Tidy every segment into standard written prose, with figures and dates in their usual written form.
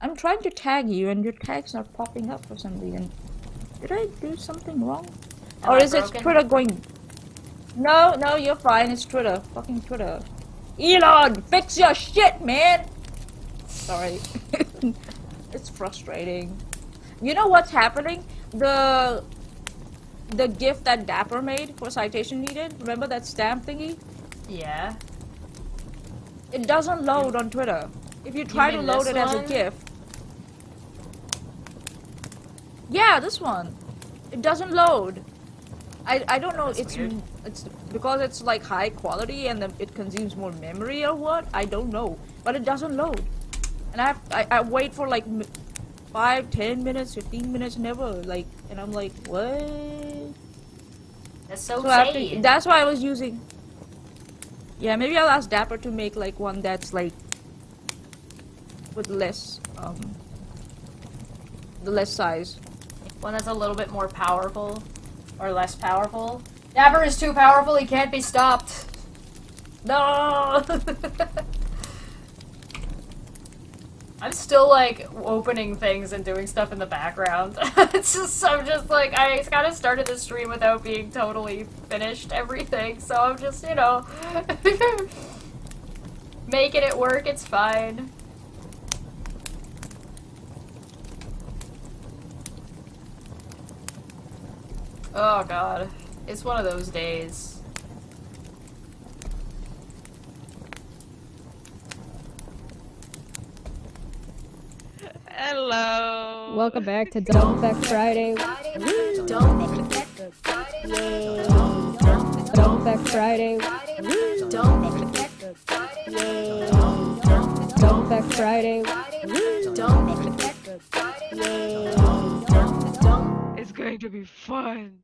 I'm trying to tag you and your tag's not popping up for some reason. Did I do something wrong? Am Or I is it broken? Twitter going... No, you're fine. It's Twitter. Fucking Twitter. Elon, fix your shit, man! Sorry. It's frustrating. You know what's happening? The GIF that Dapper made for citation needed, remember that stamp thingy? Yeah. It doesn't load on Twitter. If you try to mean load this it as a one? GIF. Yeah, this one. It doesn't load. I don't know, That's weird. it's because it's like high quality and then it consumes more memory or what? I don't know. But it doesn't load. And I wait for like 5, 10 minutes, 15 minutes, never. Like, and I'm like, what? That's so So that's why I was using. Yeah, maybe I'll ask Dapper to make like one that's like with less the less size. One that's a little bit more powerful. Or less powerful. Dapper is too powerful, he can't be stopped. No! I'm still like opening things and doing stuff in the background. I'm just like, I kind of started the stream without being totally finished everything, so I'm just, making it work, it's fine. Oh god. It's one of those days. Hello. Welcome back to Don't Fekk Friday. Don't Don't Fekk Friday. Don't Don't Fekk Friday. It's going to be fun.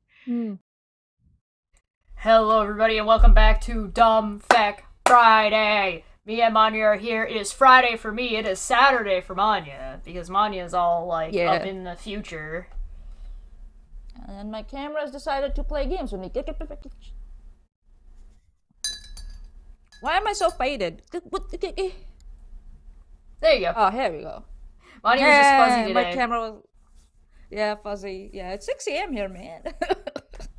Hello everybody and welcome back to Dumb Fekk Friday. Me and Manya are here. It is Friday for me. It is Saturday for Manya because Manya is all like up in the future. And my camera's decided to play games with me. Why am I so faded? There you go. Oh, here we go. Manya was just fuzzy today. My camera was... Yeah, fuzzy. Yeah, it's 6 a.m. here, man.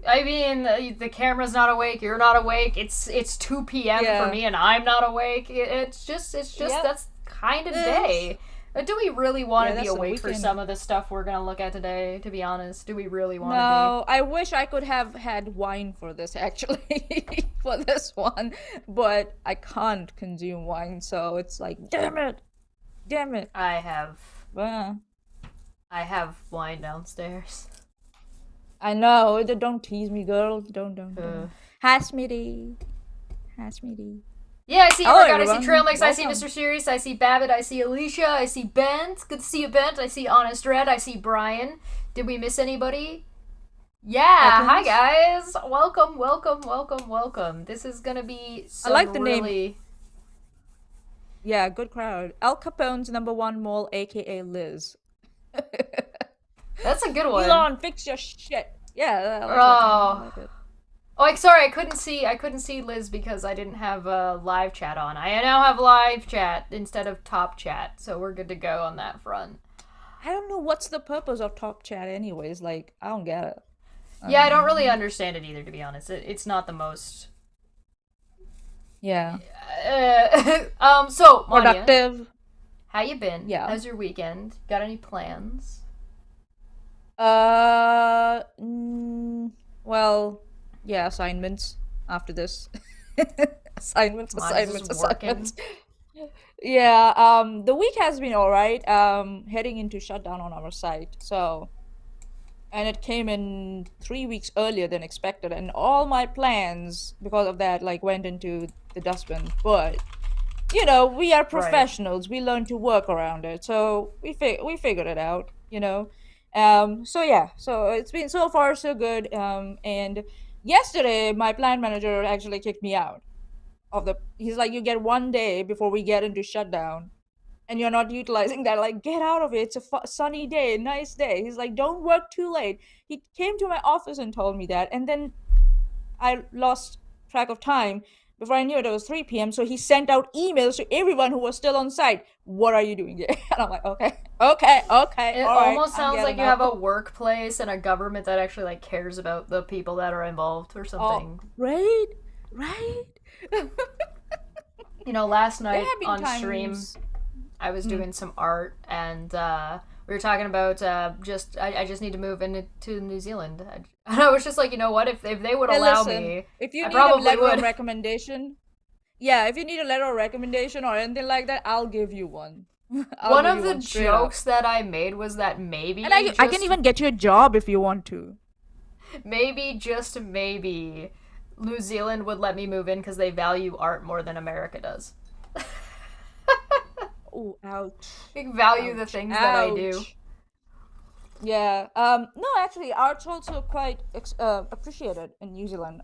I mean, the camera's not awake. You're not awake. It's 2 p.m. for me, and I'm not awake. It's just that's kind of day. Do we really want to be awake for some of the stuff we're gonna look at today? To be honest, do we really want to? No, I wish I could have had wine for this actually, for this one, but I can't consume wine, so it's like, damn it. I have wine downstairs. I know. Don't tease me, girl. Don't. Hasmidi. Yeah, I see Hello, Evergod, I see Trail Mix, I see Welcome. Mr. Serious, I see Babbitt, I see Alicia, I see Bent. Good to see you, Bent. I see Honest Red, I see Brian. Did we miss anybody? Yeah, hi guys. Welcome. This is gonna be some I like the really... name. Yeah, good crowd. Al Capone's #1 mole, aka Liz. That's a good one. Elon, fix your shit. Yeah. I like it. Oh, sorry, I couldn't see Liz because I didn't have live chat on. I now have live chat instead of top chat, so we're good to go on that front. I don't know what's the purpose of top chat anyways. Like, I don't get it. Yeah, I don't really understand it either, to be honest. It's not the most... Yeah. So, Manya, Productive. how you been? Yeah. How's your weekend? Got any plans? Well, yeah, assignments after this. assignments. Yeah, the week has been alright. Heading into shutdown on our site, so... And it came in 3 weeks earlier than expected, and all my plans, because of that, like, went into the dustbin. But, you know, we are professionals. Right. We learn to work around it, so we figured it out, you know? So yeah, so it's been so far so good. And yesterday, my plant manager actually kicked me out of the... He's like, you get 1 day before we get into shutdown. And you're not utilizing that. Like, get out of it. It's a sunny day, nice day. He's like, don't work too late. He came to my office and told me that. And then I lost track of time. Before I knew it, it was 3 p.m. So he sent out emails to everyone who was still on site. What are you doing here? And I'm like, okay. Okay, It all right. almost I'm sounds like getting you have a up. workplace and a government that actually like cares about the people that are involved or Oh, something. right, right. You know, last There night have been on stream, times. I was Mm, doing some art and we were talking about I just need to move into New Zealand. And I was just like, you know what? If they would Hey, allow listen. me, If you I need a probably letter of would. recommendation, yeah, if you need a letter of recommendation or anything like that, I'll give you one. I'll One give of you the one straight up. jokes that I made was that And I can even get you a job if you want to. maybe, just maybe, New Zealand would let me move in because they value art more than America does. Oh, ouch. They value the Ouch. things that I do. Ouch. Yeah. No, actually, art's also quite appreciated in New Zealand.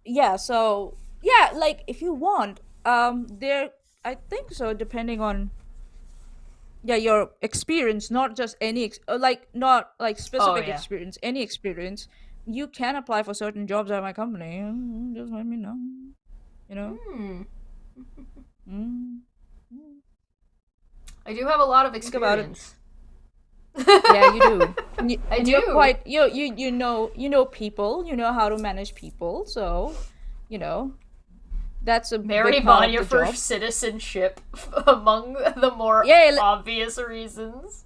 Yeah. So yeah, like if you want, there, I think so. Depending on yeah your experience, not just any like not like Oh specific yeah. experience, any experience, you can apply for certain jobs at my company. Just let me know. You know. Hmm. Mm. Mm. I do have a lot of Think about it. experience. Yeah, you do. I And you're do. quite you know people. You know how to manage people. So, you know that's a Mary big part of Vanya the for job. citizenship among the more Yeah. obvious reasons.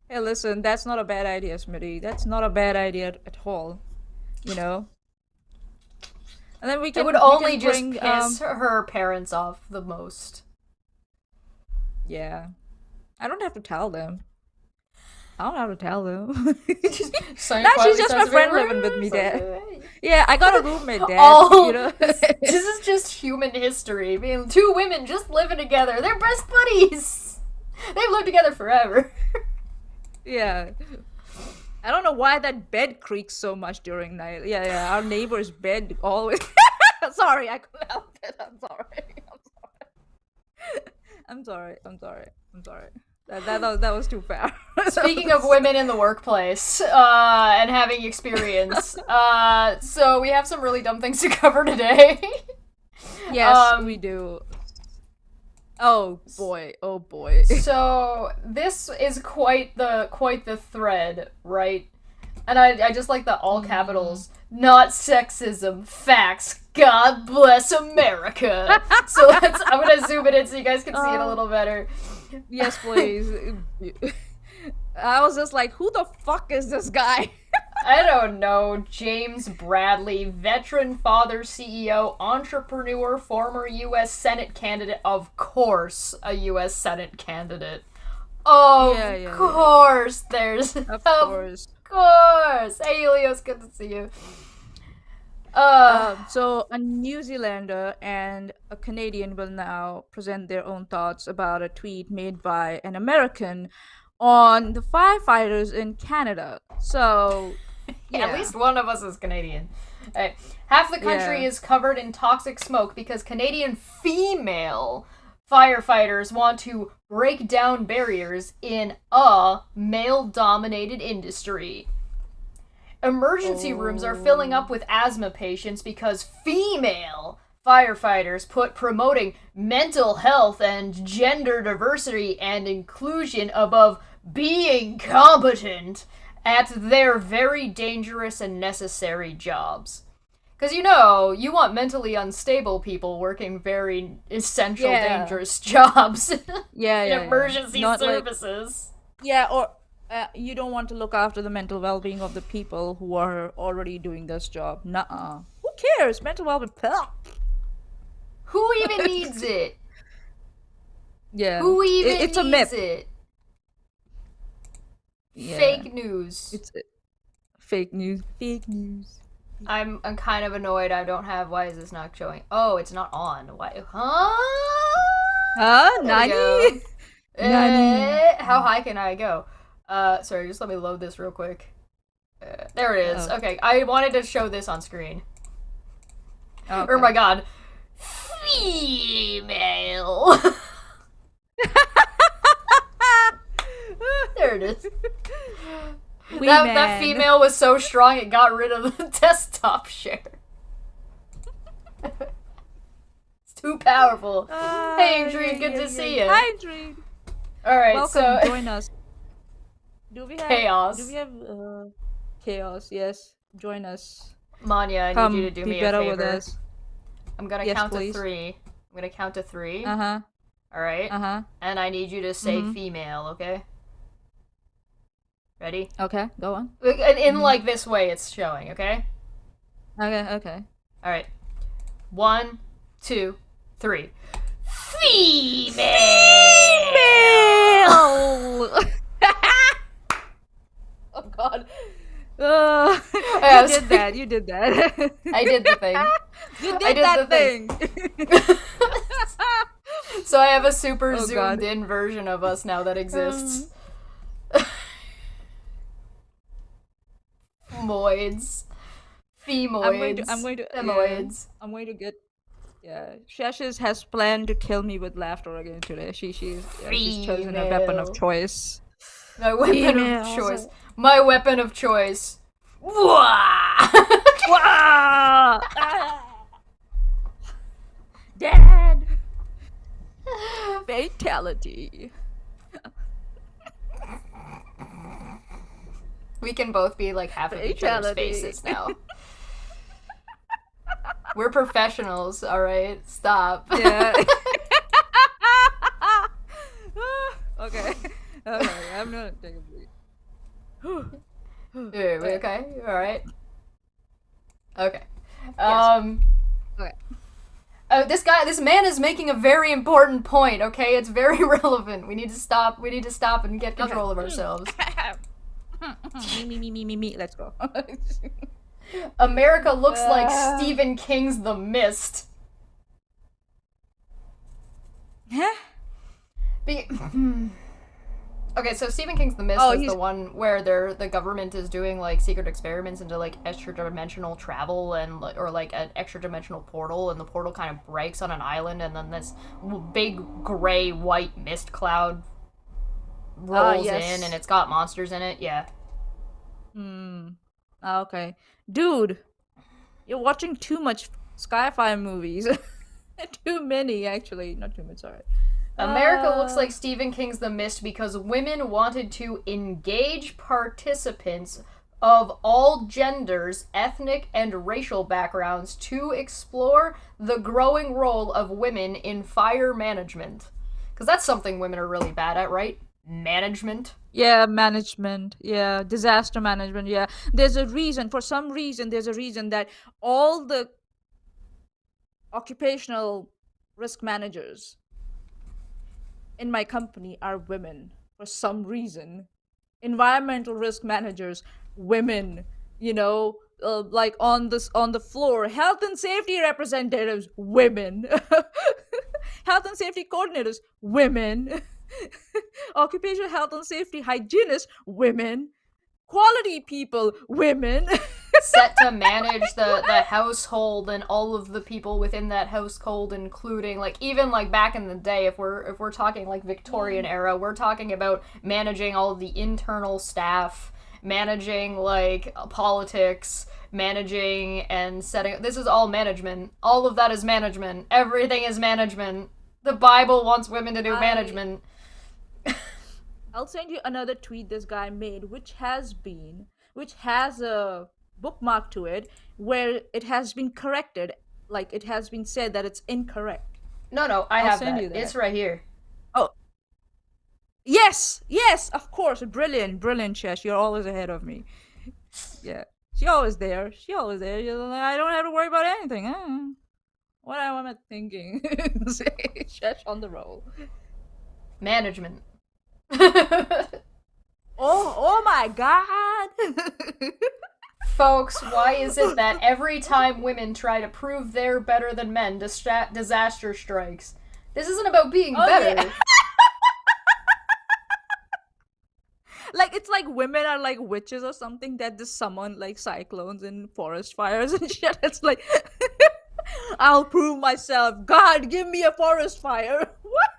Hey, listen, that's not a bad idea, Smitty. That's not a bad idea at all. You know. And then It would we only can just bring piss her parents off the most. yeah. I don't have to tell them. I don't have to tell them. So Nah, she's just my friend living with me there. Yeah, I got a roommate there. You Oh, know. this is just human history. I mean, two women just living together. They're best buddies. They've lived together forever. Yeah. I don't know why that bed creaks so much during night. Yeah, yeah. Our neighbor's bed always. Sorry, I couldn't help it. I'm sorry. I'm sorry. I'm sorry. I'm sorry. That was too far. Speaking of women in the workplace and having experience, so we have some really dumb things to cover today. Yes, we do. Oh boy. Oh boy. So this is quite the thread, right? And I just like the all capitals. Not sexism, facts. God bless America. So I'm gonna zoom it in so you guys can see it a little better. Yes, please. I was just like, who the fuck is this guy? I don't know. James Bradley, veteran father, CEO, entrepreneur, former U.S. Senate candidate. Of course, a U.S. Senate candidate. Of course, there's. Of course. Of course. Hey, Helios, good to see you. So a New Zealander and a Canadian will now present their own thoughts about a tweet made by an American on the firefighters in Canada. So, yeah. At least one of us is Canadian. Right. Half the country is covered in toxic smoke because Canadian female firefighters want to break down barriers in a male-dominated industry. Emergency rooms are filling up with asthma patients because female firefighters put promoting mental health and gender diversity and inclusion above being competent at their very dangerous and necessary jobs. Because, you know, you want mentally unstable people working very essential, dangerous jobs in emergency services. Or you don't want to look after the mental well-being of the people who are already doing this job. Nuh-uh. Who cares? Mental well-being. Who even needs it? Yeah. Who even it's needs a myth. it? Yeah. Fake news. It's fake news. Fake news. I'm kind of annoyed. I don't have. Why is this not showing? Oh, it's not on. Why? Huh? Nani? Nani? How high can I go? Sorry, just let me load this real quick. There it is. Okay, I wanted to show this on screen. Okay. Oh my god. Female. There it is. That female was so strong it got rid of the desktop share. It's too powerful. Hey, Adrian, good to see you. Hi, Adrian. All right, Welcome, so join us. chaos. Do we have chaos? Yes, join us. Manya, I need you to Come, do be me a better favor. with us. I'm gonna Yes, count to please. 3. I'm gonna count to 3. Uh-huh. All right. Uh-huh. And I need you to say Mhm. female. Okay. Ready? Okay, go on. In like this way, it's showing. Okay. Okay. All right. 1, 2, 3. Female. Oh God. You did that. I did the thing. You did that thing. So I have a super Oh, zoomed God. in version of us now that exists. Femoids. Femoids. I'm going to Femoids. I'm going to get. Yeah, Shashes has planned to kill me with laughter again today. She's chosen a weapon of Female. choice. My weapon Females. of choice. My weapon of choice. Wah! Wow! Dad! Fatality. We can both be like half of each other's Fatality. faces now. We're professionals, alright? Stop. Yeah. Okay. Okay, I'm gonna take a breath. Okay, alright. Okay. Okay. This man is making a very important point, okay? It's very relevant. We need to stop and get control of ourselves. Me. Let's go. America looks like Stephen King's The Mist. Huh? Okay, so Stephen King's The Mist is the one where the government is doing like secret experiments into like extra-dimensional travel and or like an extra-dimensional portal, and the portal kind of breaks on an island, and then this big gray white mist cloud rolls in, and it's got monsters in it. Yeah. Okay. Dude, you're watching too much sci-fi movies. Too many, actually. Not too much, sorry. America looks like Stephen King's The Mist because women wanted to engage participants of all genders, ethnic, and racial backgrounds to explore the growing role of women in fire management. Because that's something women are really bad at, right? Management. Yeah, management. Yeah, disaster management. Yeah. There's a reason, for some reason, that all the occupational risk managers in my company are women for some reason. Environmental risk managers, women. Like on the floor, health and safety representatives, women. Health and safety coordinators, women. Occupational health and safety hygienists, women. Quality people, women. Set to manage the household and all of the people within that household, including like even like back in the day, if we're talking like Victorian era, we're talking about managing all of the internal staff, managing like politics, managing and setting. This is all management. All of that is management. Everything is management. The Bible wants women to do management. I'll send you another tweet this guy made, which has a bookmark to it where it has been corrected, like it has been said that it's incorrect. No, I have that. It's right here. Oh, yes, of course, brilliant, Chesh. You're always ahead of me. Yeah, she's always there. I don't have to worry about anything. What am I thinking? Chesh on the roll. Management. Oh my God. Folks, why is it that every time women try to prove they're better than men, disaster strikes? This isn't about being better. Yeah. Like, it's like women are like witches or something that just summon like cyclones and forest fires and shit. It's like, I'll prove myself. God, give me a forest fire. What?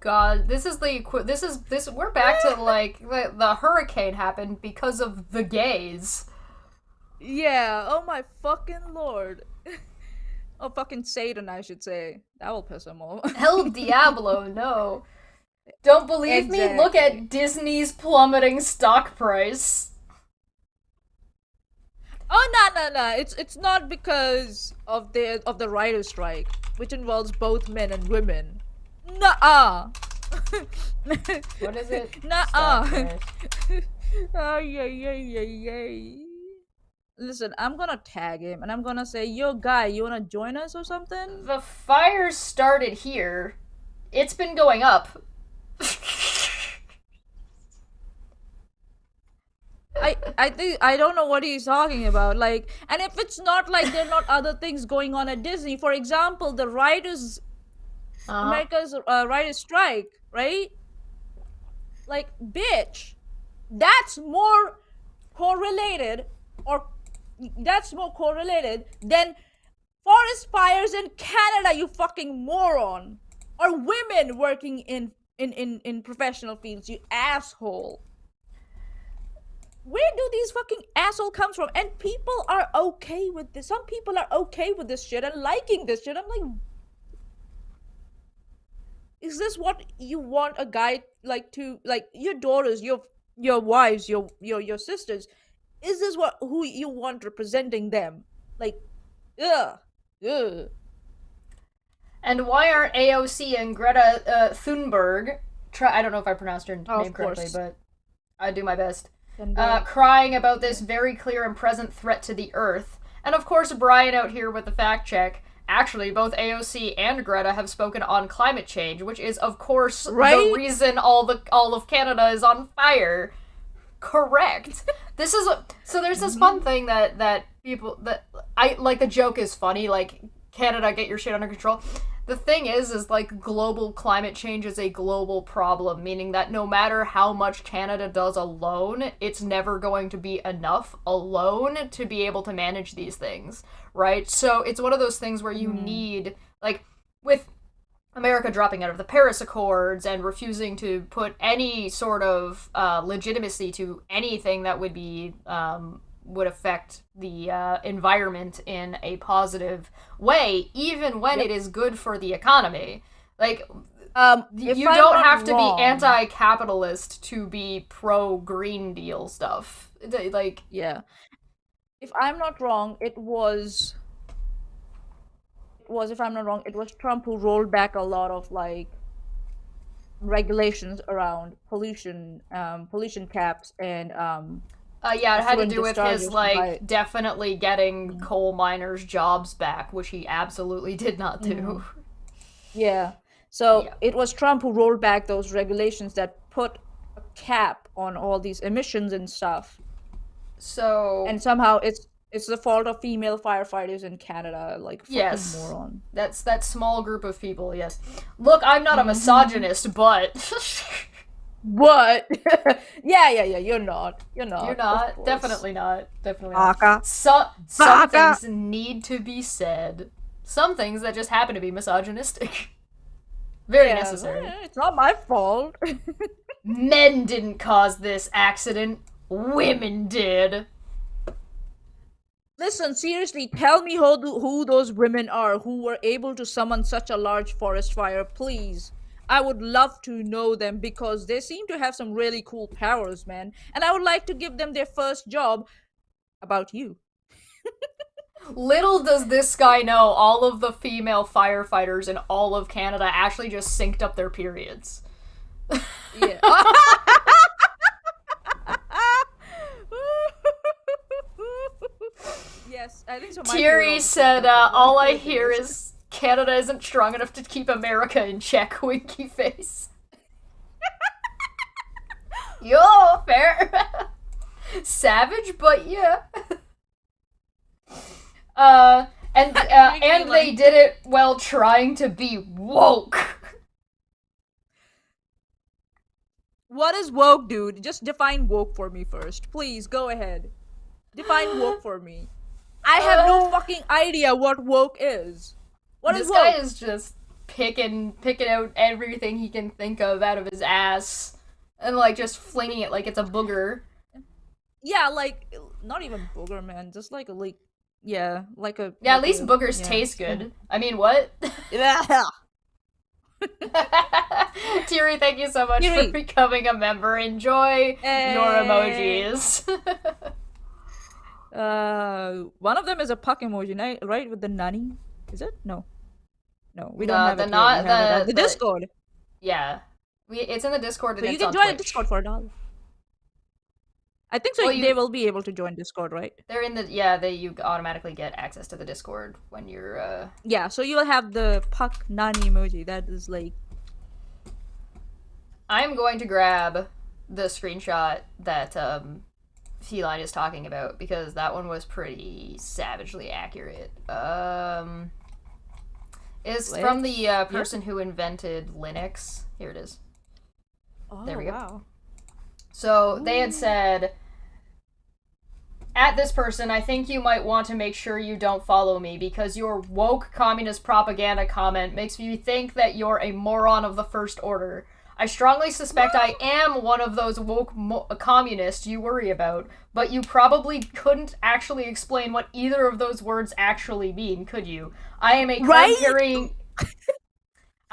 God, we're back to like the hurricane happened because of the gays. Yeah, oh my fucking lord. Oh, fucking Satan, I should say. That will piss him off. El Diablo, no. Don't believe me? Look Exactly. at Disney's plummeting stock price. Oh no. It's not because of the writer's strike, which involves both men and women. Nuh-uh. What is it? Stock Nuh-uh. price. Ay, ay, ay, ay, ay. Listen, I'm gonna tag him and I'm gonna say, yo, guy, you wanna join us or something? The fire started here. It's been going up. I think I don't know what he's talking about. Like, and if it's not like there are not other things going on at Disney, for example, the writers, Uh-huh. America's writers strike, right? Like, bitch, that's more correlated, or that's more correlated than forest fires in Canada, you fucking moron, or women working in professional fields, you asshole. Where do these fucking asshole comes from? And people are okay with this. Some people are okay with this shit and liking this shit. I'm like, is this what you want a guy like to like your daughters, your wives, your sisters? Is this what who you want representing them? Like, ugh, ugh. And why aren't AOC and Greta Thunberg, I don't know if I pronounced her Oh, name of correctly, course. but I do my best, Thunberg. crying about this very clear and present threat to the Earth. And of course, Brian out here with the fact check. Actually, both AOC and Greta have spoken on climate change, which is, of course, Right? the reason all of Canada is on fire. Correct. This is so. There's this fun thing that people that I like. The joke is funny. Like, Canada, get your shit under control. The thing is like global climate change is a global problem, meaning that no matter how much Canada does alone, it's never going to be enough alone to be able to manage these things, right? So it's one of those things where you need, like, with America dropping out of the Paris Accords and refusing to put any sort of legitimacy to anything that would be would affect the environment in a positive way, even when Yep. it is good for the economy. Like, If you I'm don't not have to wrong, be anti-capitalist to be pro Green Deal stuff. Like, yeah. If I'm not wrong, if I'm not wrong, it was Trump who rolled back a lot of like regulations around pollution caps and yeah, it had to effluent do with his, discharges by. like, definitely getting coal miners' jobs back, which he absolutely did not do. Yeah. So Yeah. it was Trump who rolled back those regulations that put a cap on all these emissions and stuff. So, And somehow it's the fault of female firefighters in Canada, like fucking yes. moron. That's that small group of people, yes. Look, I'm not a misogynist, but What? Yeah. You're not. You're not. you're Of not. course. Definitely not. Definitely Baka. not. Some Baka. things need to be said. Some things that just happen to be misogynistic. Very Yeah, necessary. it's not my fault. Men didn't cause this accident. Women did. Listen, seriously, tell me who those women are who were able to summon such a large forest fire, please. I would love to know them because they seem to have some really cool powers, man. And I would like to give them their first job about you. Little does this guy know, all of the female firefighters in all of Canada actually just synced up their periods. Yeah. Yes, I think so. My period Thierry also said, synced up with all one I of hear yours. is Canada isn't strong enough to keep America in check, winky face. Yo, fair. Savage, but yeah. And they did it while trying to be woke. What is woke, dude? Just define woke for me first. Please, go ahead. Define woke for me. I have no fucking idea what woke is. What is This woke? guy is just picking out everything he can think of out of his ass and, like, just flinging it like it's a booger. Yeah, like, not even booger, man. Just like a, like, yeah, like a. Yeah, like at least a- boogers yeah. taste good. I mean, what? Yeah. Tiri, thank you so much for Tiri. becoming a member. Enjoy your emojis. One of them is a puck emoji, right? With the nani. Is it? No. No, we don't No, have the it here. We not have it on the the Discord. yeah. It's in the Discord So and you it's can on join the Twitch. Discord for $1. I think so. Well, They will be able to join Discord, right? they're in the you automatically get access to the Discord when you're Yeah. So you'll have the puck nani emoji. That is like. I'm going to grab the screenshot that Feline is talking about because that one was pretty savagely accurate. Is from the person who invented Linux. Here it is. Oh, there we go. Wow. So they had said, at this person, I think you might want to make sure you don't follow me because your woke communist propaganda comment makes me think that you're a moron of the first order. I strongly suspect I am one of those woke communists you worry about, but you probably couldn't actually explain what either of those words actually mean, could you? I am a card-carrying...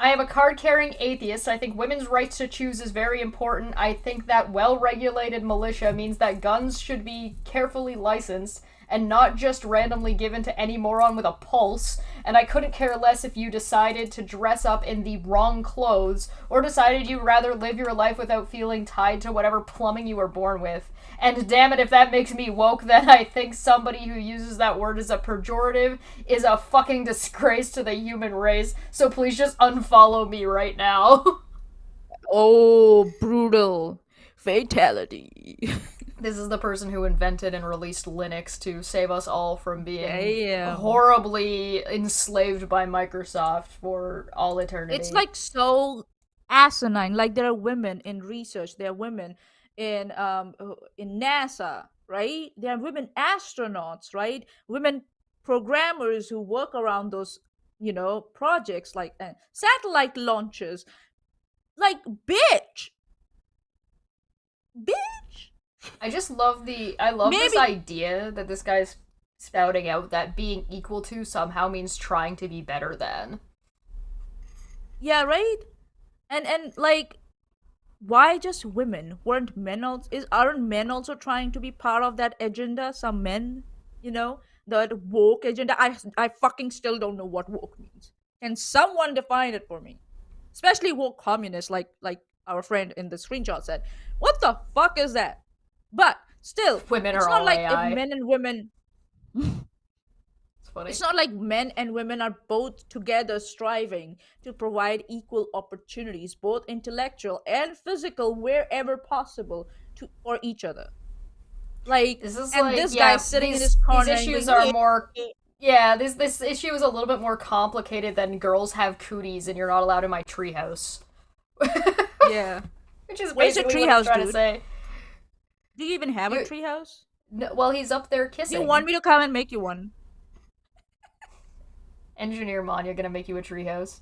I am a card-carrying atheist. I think women's rights to choose is very important. I think that well-regulated militia means that guns should be carefully licensed and not just randomly given to any moron with a pulse. And I couldn't care less if you decided to dress up in the wrong clothes or decided you'd rather live your life without feeling tied to whatever plumbing you were born with. And damn it, if that makes me woke, then I think somebody who uses that word as a pejorative is a fucking disgrace to the human race. So please just unfollow me right now. Oh, brutal fatality. This is the person who invented and released Linux to save us all from being Damn. horribly enslaved by Microsoft for all eternity. It's like so asinine. Like there are women in research. There are women in NASA, right? There are women astronauts, right? Women programmers who work around those, projects like satellite launches. Like, bitch. I just love this idea that this guy's spouting out that being equal to somehow means trying to be better than. Yeah, right? And like, why just women? Aren't men also trying to be part of that agenda? Some men, that woke agenda. I fucking still don't know what woke means. Can someone define it for me? Especially woke communists, like our friend in the screenshot said. What the fuck is that? But still, Women it's are not all like AI. if men and women. It's funny. It's not like men and women are both together striving to provide equal opportunities, both intellectual and physical, wherever possible, for each other. Like, This is this guy's sitting in his corner. These issues are more. Yeah, this issue is a little bit more complicated than girls have cooties and you're not allowed in my treehouse. Yeah. Which is Where's your basically what I'm treehouse, trying to dude? say. Do you even have a treehouse? No, well, he's up there Do kissing. you want me to come and make you one? Engineer Manya gonna make you a treehouse.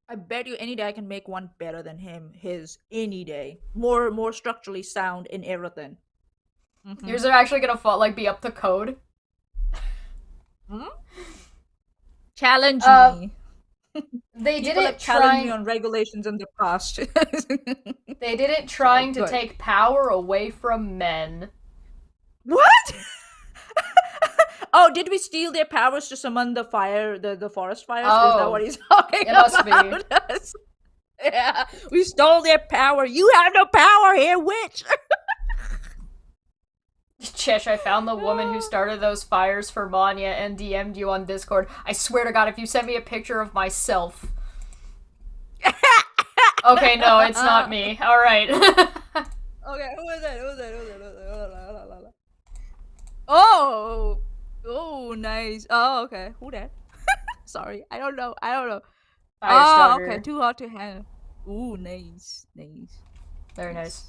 I bet you any day I can make one better than his any day. More structurally sound in everything. Mm-hmm. Yours are actually gonna be up to code. Challenge me. They People didn't have challenged me try. on regulations in the past. They didn't trying to good. take power away from men. What? Oh, did we steal their powers to summon the fire, the forest fires? Is that what he's talking it about? must be. Us? Yeah, we stole their power. You have no power here, witch. Chesh, I found the woman who started those fires for Manya and DM'd you on Discord. I swear to God, if you send me a picture of myself. Okay, no, it's not me. Alright. Okay, who is that? Oh, nice. Oh, okay. Who that? Sorry, I don't know. Firestarter. Okay. Too hot to handle. Ooh, nice. Very nice.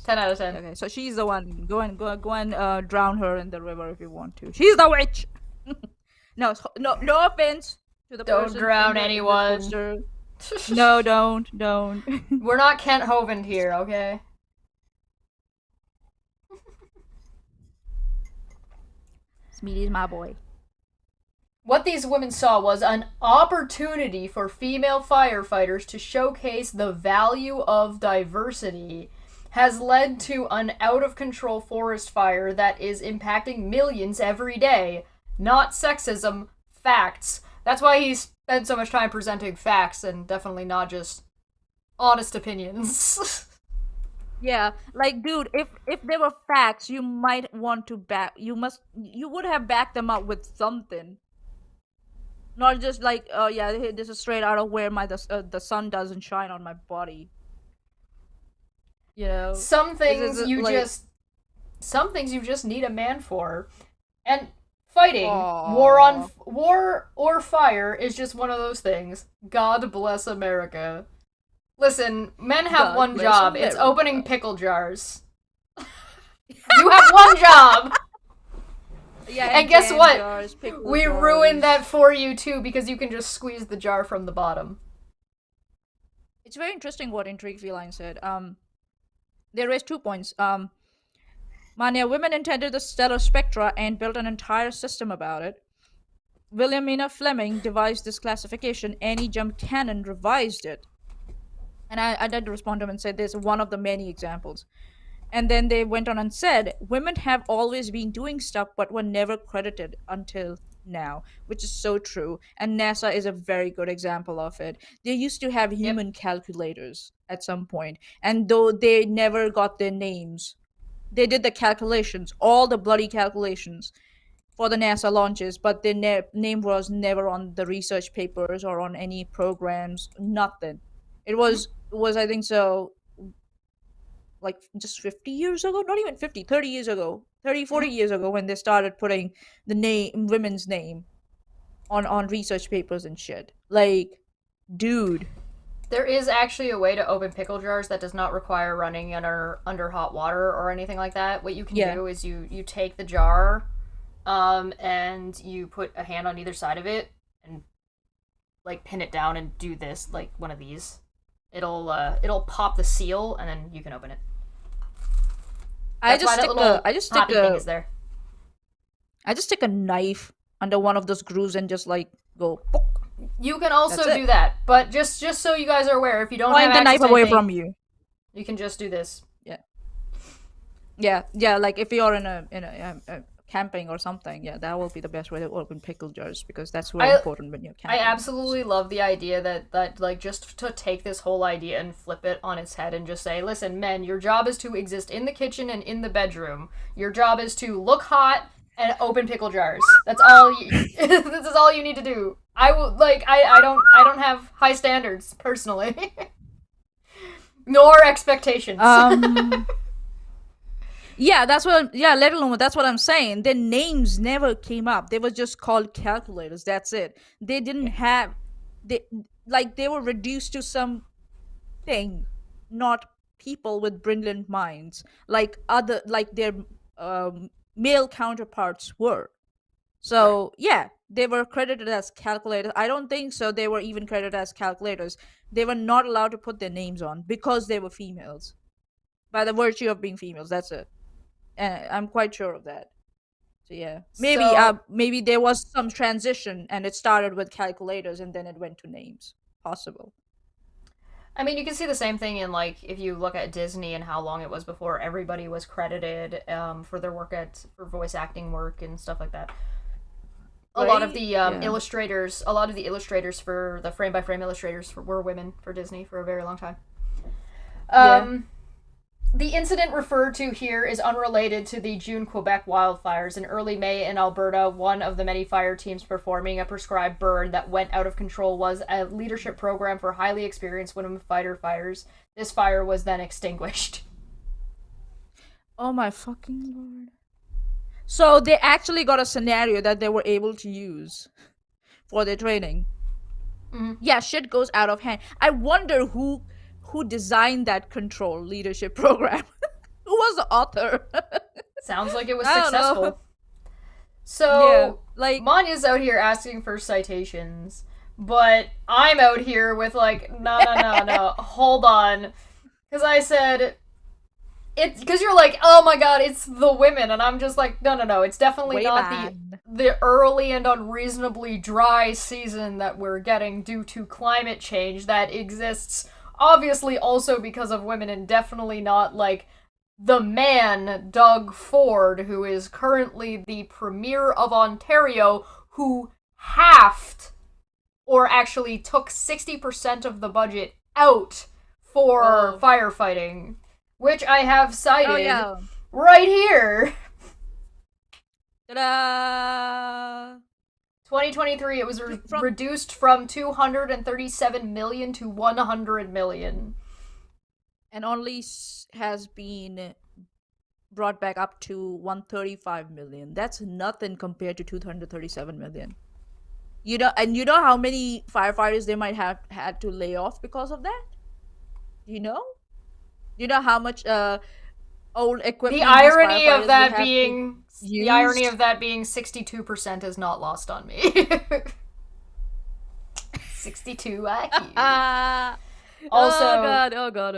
10 out of 10. Okay, so she's the one. Go and drown her in the river if you want to. She's the witch. No offense to the person. Don't drown anyone. No, don't. We're not Kent Hovind here, okay? Smeety's my boy. What these women saw was an opportunity for female firefighters to showcase the value of diversity has led to an out-of-control forest fire that is impacting millions every day. Not sexism, facts. That's why he spent so much time presenting facts and definitely not just honest opinions. Yeah, like, dude, if there were facts, you might want to you would have backed them up with something. Not just like, oh yeah, this is straight out of where the sun doesn't shine on my body. You know, Some things like, some things you just need a man for. And fighting, Aww. war or fire is just one of those things. God bless America. Listen, men have God one bless job. It's America. opening pickle jars. You have one job. Yeah, And guess jam what? jars, pickle We jars. ruined that for you too because you can just squeeze the jar from the bottom. It's very interesting what Intrigue Feline said. They raised 2 points. Mania, women intended the stellar spectra and built an entire system about it. Williamina Fleming devised this classification. Annie Jump Cannon revised it. And I did respond to him and said this is one of the many examples. And then they went on and said, women have always been doing stuff but were never credited until now, which is so true. And NASA is a very good example of it. They used to have human calculators at some point, and though they never got their names, they did the calculations, all the bloody calculations for the NASA launches, but their name was never on the research papers or on any programs, nothing. It was I think so, like just 50 years ago, not even 50, 30 years ago, 30, 40 years ago, when they started putting the women's name on research papers and shit. Like, dude. There is actually a way to open pickle jars that does not require running under hot water or anything like that. What you can do is you take the jar, and you put a hand on either side of it and like pin it down and do this, like one of these. It'll pop the seal and then you can open it. I just stick thing is there. I just stick a knife under one of those grooves and just like go. Pook. You can also do that, but just so you guys are aware, if you don't have the knife access to away anything, from you. you can just do this. Yeah. Like if you're in a camping or something, that will be the best way to open pickle jars, because that's very important when you're camping. I absolutely love the idea that like just to take this whole idea and flip it on its head and just say, listen, men, your job is to exist in the kitchen and in the bedroom. Your job is to look hot and open pickle jars. That's all you this is all you need to do. I don't have high standards personally. Nor expectations. That's what I'm saying. Their names never came up. They were just called calculators. That's it. They didn't have they were reduced to some thing, not people with brilliant minds like their male counterparts were. So they were credited as calculators. I don't think so they were even credited as calculators. They were not allowed to put their names on because they were females, by the virtue of being females. That's it. I'm quite sure of that. So maybe there was some transition and it started with calculators and then it went to names. Possible. I mean, you can see the same thing in, like, if you look at Disney and how long it was before everybody was credited for their work for voice acting work and stuff like that. A lot of the illustrators for the frame-by-frame illustrators were women for Disney for a very long time. The incident referred to here is unrelated to the June Quebec wildfires. In early May in Alberta, one of the many fire teams performing a prescribed burn that went out of control was a leadership program for highly experienced women fighter fires. This fire was then extinguished. Oh my fucking lord. So they actually got a scenario that they were able to use for their training. Mm-hmm. Yeah, shit goes out of hand. I wonder who designed that control leadership program. Who was the author? Sounds like it was I don't successful. know. So, Manya's out here asking for citations, but I'm out here with, like, no, hold on. Because I said, it's because you're like, oh my god, it's the women, and I'm just like, no, it's definitely not the early and unreasonably dry season that we're getting due to climate change that exists obviously also because of women, and definitely not like the man Doug Ford, who is currently the Premier of Ontario, who halved or actually took 60% of the budget out for firefighting, which I have cited right here. Ta-da! 2023, it was reduced from 237 million to 100 million. And only has been brought back up to 135 million. That's nothing compared to 237 million. You know how many firefighters they might have had to lay off because of that? You know how much old equipment. The irony of that being 62% is not lost on me. 62 IQ. Also, oh god.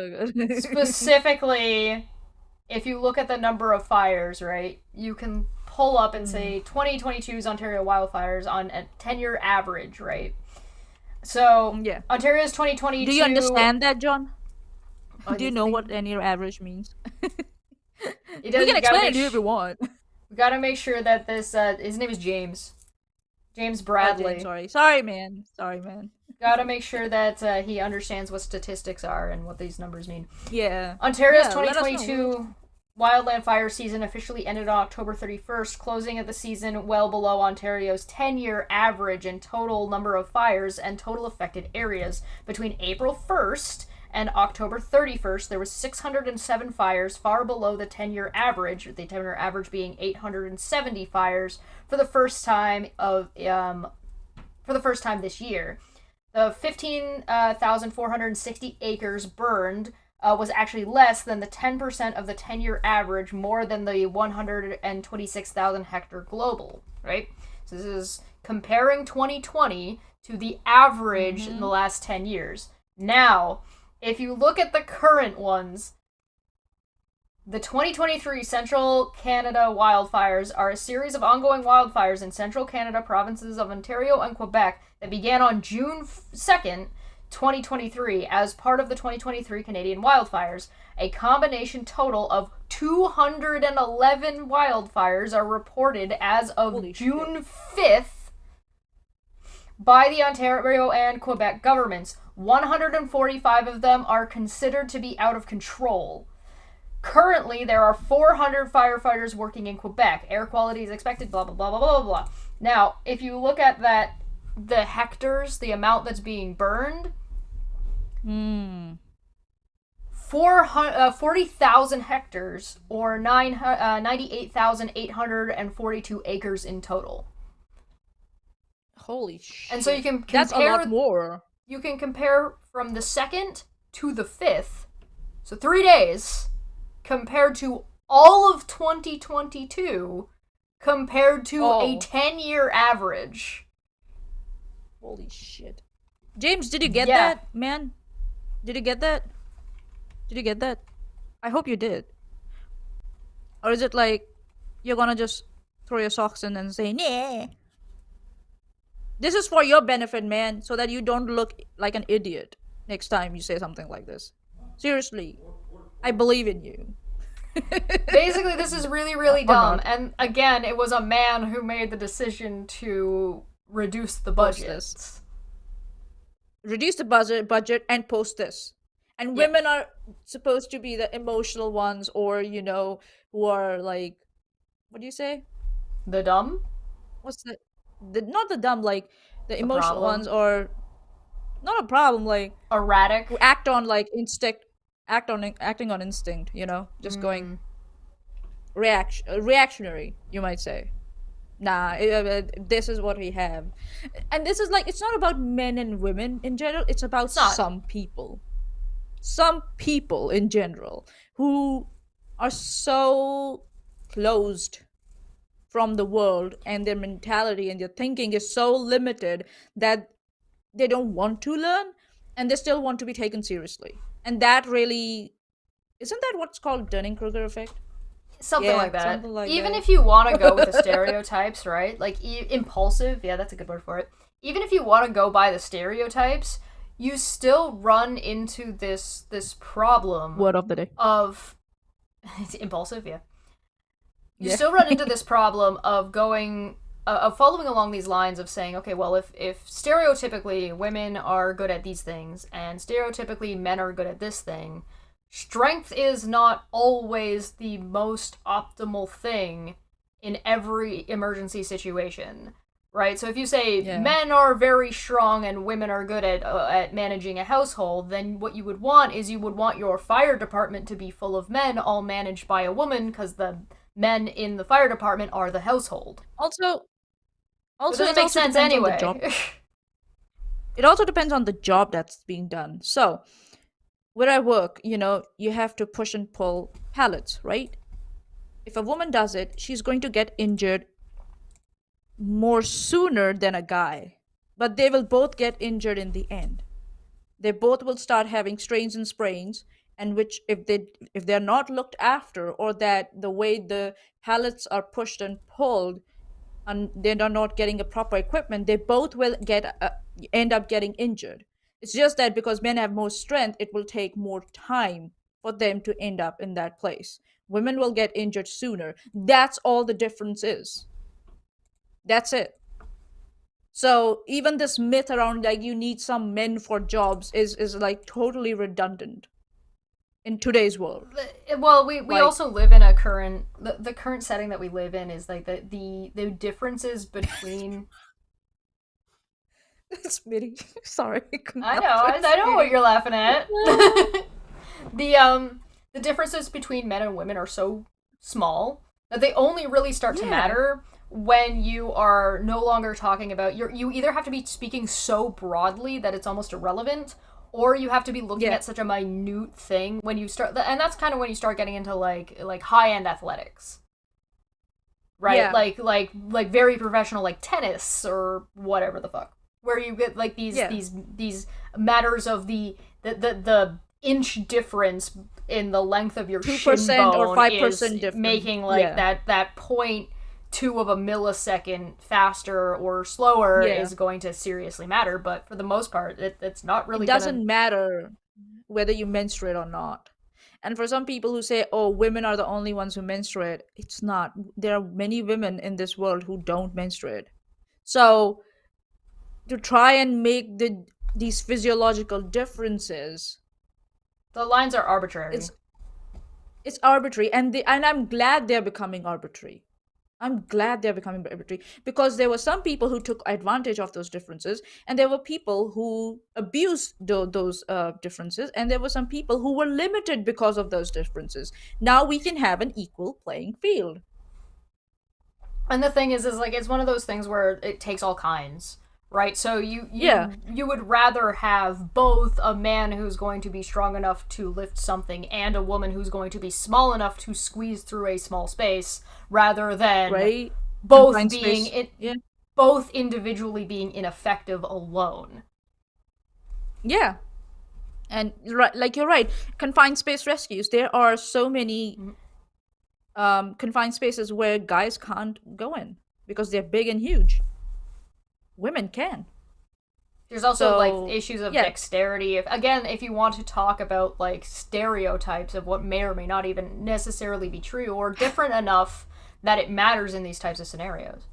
Specifically, if you look at the number of fires, right, you can pull up and say 2022's Ontario wildfires on a 10-year average, right? So, yeah. Ontario's 2022... Do you understand that, John? Do you know what 10-year average means? We can explain it to you if you want. We gotta make sure that this, his name is James. James Bradley. Oh, James, sorry, man. Gotta make sure that he understands what statistics are and what these numbers mean. Yeah. Ontario's 2022 wildland fire season officially ended on October 31st, closing at the season well below Ontario's 10-year average in total number of fires and total affected areas. Between April 1st and October 31st, there was 607 fires, far below the 10-year average, the 10-year average being 870 fires for the first time this year. The 15,460 acres burned was actually less than the 10% of the 10-year average, more than the 126,000 hectare global, right? So this is comparing 2020 to the average in the last 10 years. Now, if you look at the current ones, the 2023 Central Canada wildfires are a series of ongoing wildfires in Central Canada provinces of Ontario and Quebec that began on June 2nd, 2023 as part of the 2023 Canadian wildfires. A combination total of 211 wildfires are reported as of June 5th by the Ontario and Quebec governments. 145 of them are considered to be out of control. Currently, there are 400 firefighters working in Quebec. Air quality is expected, blah, blah, blah, blah, blah, blah. Now, if you look at that, the hectares, the amount that's being burned, 40,000 hectares, or 98,842 acres in total. Holy shit. And so you can compare... That's a lot more. You can compare from the 2nd to the 5th, so 3 days, compared to all of 2022, compared to a 10-year average. Holy shit. James, did you get that, man? Did you get that? I hope you did. Or is it like, you're gonna just throw your socks in and say, nah? This is for your benefit, man, so that you don't look like an idiot next time you say something like this. Seriously. I believe in you. Basically, this is really, really dumb. And again, it was a man who made the decision to reduce the budget. Reduce the budget and post this. And women are supposed to be the emotional ones, or, who are like, what do you say? The dumb? What's not the dumb, like, the emotional ones, or not a problem, like erratic, who act on like instinct, acting on instinct, just going reactionary, you might say. Nah, this is what we have. And this is like, it's not about men and women in general, it's about some people in general who are so closed from the world, and their mentality and their thinking is so limited that they don't want to learn, and they still want to be taken seriously. And that really Isn't that what's called Dunning-Kruger effect? Something Yeah, like that. something like Even that. if you want to go with the stereotypes, right? Like impulsive, yeah, that's a good word for it. Even if you want to go by the stereotypes, you still run into this problem Word of the day. of it's impulsive, yeah. You Yeah. still run into this problem of going of following along these lines of saying, okay, well, if stereotypically women are good at these things and stereotypically men are good at this thing, strength is not always the most optimal thing in every emergency situation, right? So if you say Yeah. men are very strong and women are good at managing a household, then what you would want is you would want your fire department to be full of men, all managed by a woman, because the men in the fire department are the household. Also, It also doesn't it make also sense depends on the job. anyway. It also depends on the job that's being done. So, where I work, you have to push and pull pallets, right? If a woman does it, she's going to get injured more sooner than a guy. But they will both get injured in the end. They both will start having strains and sprains, and which if they're not looked after, or that the way the pallets are pushed and pulled and they're not getting a proper equipment, they both will end up getting injured. It's just that because men have more strength, it will take more time for them to end up in that place. Women will get injured sooner. That's all the difference is. That's it. So even this myth around like you need some men for jobs is like totally redundant in today's world. Well, we Like, also live in a current the current setting that we live in is like the differences between Smitty, sorry, I couldn't I know help it, I know what Smitty. you're laughing at. The differences between men and women are so small that they only really start to Yeah, matter when you are no longer talking about you either have to be speaking so broadly that it's almost irrelevant, or you have to be looking yeah, at such a minute thing when you start, and that's kind of when you start getting into like high end athletics, right? yeah. Like very professional, like tennis or whatever the fuck, where you get like these Yeah, these these matters of the inch difference in the length of your shin 2% or bone is 5% different. making like Yeah, that point two of a millisecond faster or slower yeah. is going to seriously matter. But for the most part, it's not It really gonna. doesn't matter whether you menstruate or not. And for some people who say, oh, women are the only ones who menstruate, it's not. There are many women in this world who don't menstruate. So to try and make these physiological differences, The lines are arbitrary. it's it's arbitrary, and I'm glad they're becoming arbitrary. I'm glad they're becoming arbitrary because there were some people who took advantage of those differences, and there were people who abused those differences, and there were some people who were limited because of those differences. Now we can have an equal playing field. And the thing is like it's one of those things where it takes all kinds, right? So Yeah, you would rather have both a man who's going to be strong enough to lift something and a woman who's going to be small enough to squeeze through a small space, rather than right. both Confined being space. it Yeah, both individually being ineffective alone. yeah. And right, like you're right. Confined space rescues. There are so many confined spaces where guys can't go in because they're big and huge. Women can. There's also like So issues of yeah, dexterity. If you want to talk about like stereotypes of what may or may not even necessarily be true or different enough that it matters in these types of scenarios.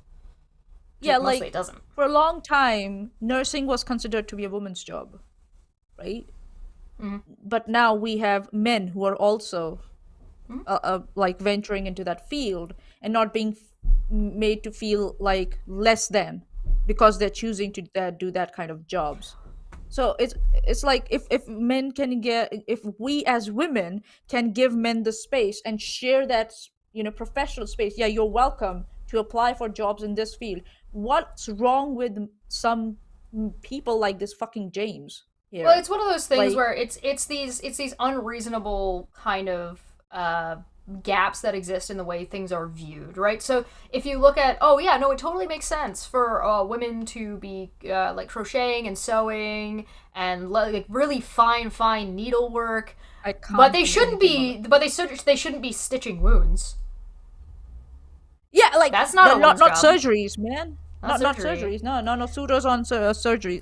yeah. Mostly Like it doesn't. for a long time, nursing was considered to be a woman's job, right? Mm-hmm. But now we have men who are also Mm-hmm. like venturing into that field and not being made to feel like less than because they're choosing to do that kind of jobs. So it's like if men can get, if we as women can give men the space and share that professional space. Yeah, you're welcome to apply for jobs in this field. What's wrong with some people like this fucking James Well, here? it's one of those things Like, where it's these unreasonable kind of gaps that exist in the way things are viewed, right? So if you look at, oh yeah, no, it totally makes sense for women to be like crocheting and sewing and like really fine needlework, I but can't they do shouldn't anything of be. it. But they shouldn't be stitching wounds. Yeah, like That's not a not woman's not job. surgeries, man. Not Not surgery. surgeries. No pseudos on surgeries.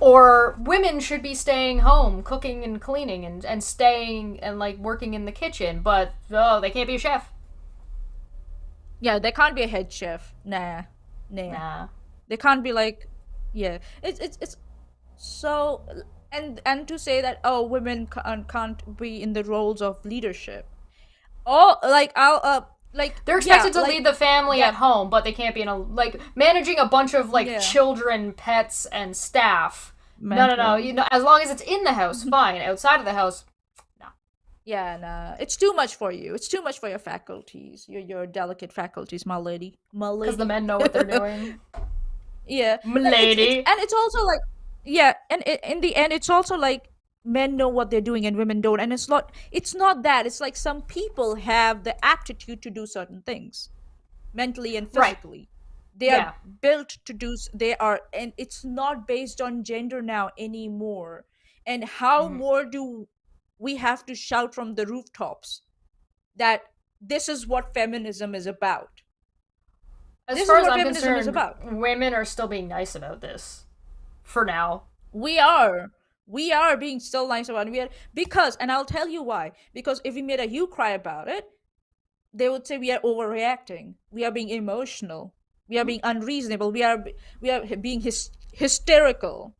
Or women should be staying home, cooking and cleaning, and staying and like working in the kitchen, but oh, they can't be a chef. Yeah, they can't be a head chef. Nah. Nah. They can't be like, yeah. It's so, and to say that, oh, women can't be in the roles of leadership. Oh, like I'll like They're yeah, expected to like lead the family that. at home, but they can't be in a like managing a bunch of like Yeah, children, pets, and staff. No. mental. You know, as long as it's in the house, fine. Outside of the house, no. Yeah, nah. It's too much for you. It's too much for your faculties. Your delicate faculties, my lady. My Because the lady. men know what they're doing. Yeah. It's Milady. and it's also like, yeah, and in the end it's also like men know what they're doing and women don't, and it's not that. It's like some people have the aptitude to do certain things mentally and Right. physically. They are Yeah. built to do they are, and it's not based on gender now anymore. And how Mhm. more do we have to shout from the rooftops that this is what feminism is about. As This far is as what I'm feminism is concerned, about. women are still being nice about this. For now. We are. We are being still nice about it. We are, because, and I'll tell you why. Because if we made a hue cry about it, they would say we are overreacting. We are being emotional. We are being unreasonable. We are being hysterical.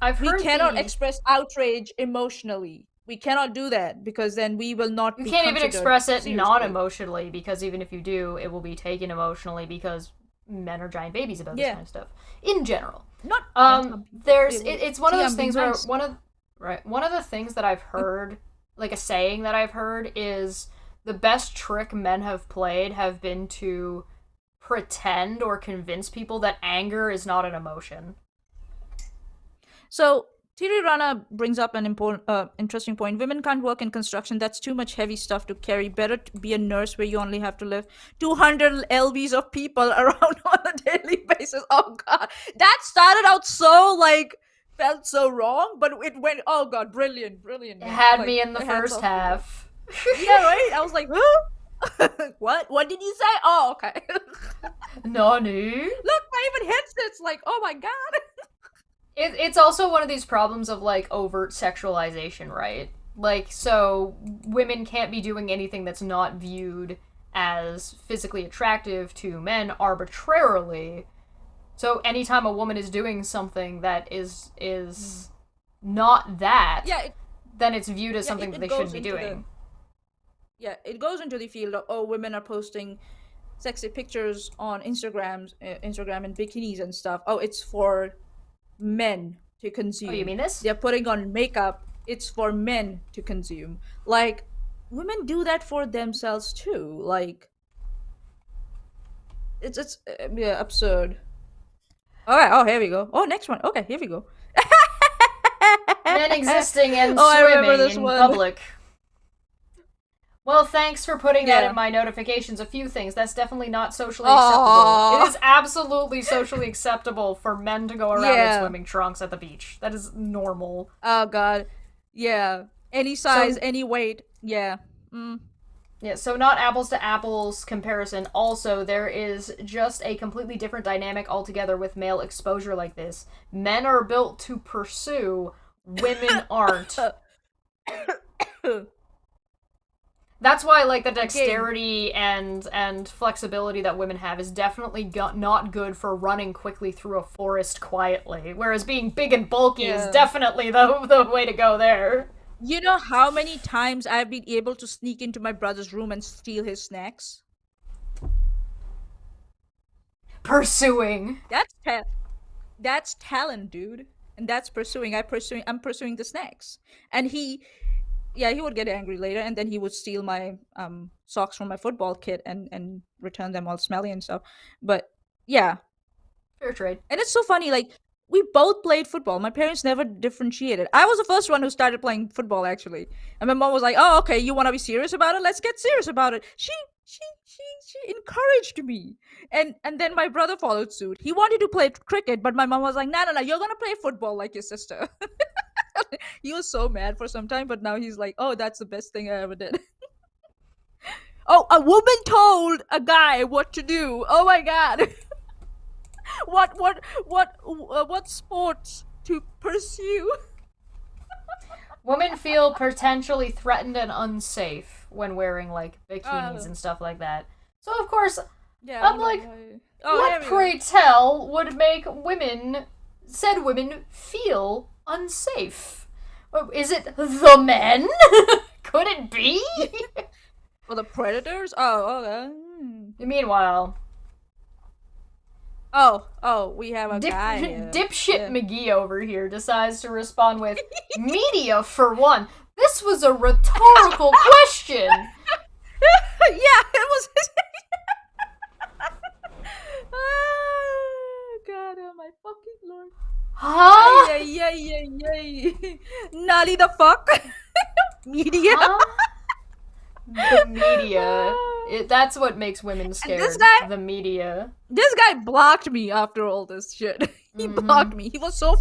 I've We heard cannot the express outrage emotionally. We cannot do that because then we will not You be can't even considered express it non seriously. emotionally because even if you do, it will be taken emotionally because men are giant babies about this Yeah, kind of stuff. In general. not some people. It's one of See, those I'm being things where nice. one of the things that I've heard, like a saying that I've heard is the best trick men have played have been to pretend or convince people that anger is not an emotion. So Thierry Rana brings up an important, interesting point. Women can't work in construction. That's too much heavy stuff to carry. Better to be a nurse where you only have to lift 200 lbs of people around on a daily basis. Oh God, that started out so like felt so wrong, but it went. Oh God, brilliant, It man. had Like me in the hats first off to you. half. Yeah, right. I was like, huh? What? What did you say? Oh, okay. Nanu. Look, my even headset's like, oh my God. It's also one of these problems of like overt sexualization, right? Like, so women can't be doing anything that's not viewed as physically attractive to men arbitrarily. So anytime a woman is doing something that is not that, Yeah, then it's viewed as yeah. something that It they shouldn't goes be into the doing. yeah, it goes into the field of, oh, women are posting sexy pictures on Instagram and bikinis and stuff. Oh, it's for men to Oh, you consume. mean this? They're putting on makeup. It's for men to consume. Like women do that for themselves too. Like it's yeah, absurd. All right. Oh, here we go. Oh, next one. Okay, here we go. Men existing and Oh, I remember swimming this in one. public. Well, thanks for putting that Yeah. in my notifications. A few things. That's definitely not socially acceptable. Aww. It is absolutely socially acceptable for men to go around in Yeah. swimming trunks at the beach. That is normal. Oh God. Yeah. Any size, So, any weight. Yeah. yeah, so not apples to apples comparison. Also, there is just a completely different dynamic altogether with male exposure like this. Men are built to pursue, women aren't. That's why like the Again. dexterity and flexibility that women have is definitely not good for running quickly through a forest quietly, whereas being big and bulky is Yeah. definitely the way to go there. You know how many times I've been able to sneak into my brother's room and steal his snacks? Pursuing. That's talent, dude. And that's pursuing. I'm pursuing the snacks. And he would get angry later, and then he would steal my socks from my football kit and return them all smelly and stuff. But yeah, Fair trade. and it's so funny. Like we both played football. My parents never differentiated. I was the first one who started playing football, actually. And my mom was like, "Oh, okay, you want to be serious about it? Let's get serious about it." She encouraged me, and then my brother followed suit. He wanted to play cricket, but my mom was like, "No, no, no, you're gonna play football like your sister." He was so mad for some time, but now he's like, "Oh, that's the best thing I ever did." Oh, a woman told a guy what to do. Oh my god. What sports to pursue? Women feel potentially threatened and unsafe when wearing like bikinis and stuff like that. So of course, Yeah, I'm like, what pray tell would make said women feel unsafe? Is it the men? Could it be? Or the predators? Oh, okay. Meanwhile, We have a guy here. Dipshit McGee over here decides to respond with, media for one. This was a rhetorical question. Yeah, it was. Oh, God, oh my fucking lord. Huh? Yay. Nolly the fuck? Media? Huh? The media. That's what makes women scared. The media. This guy blocked me after all this shit. He blocked me. He was so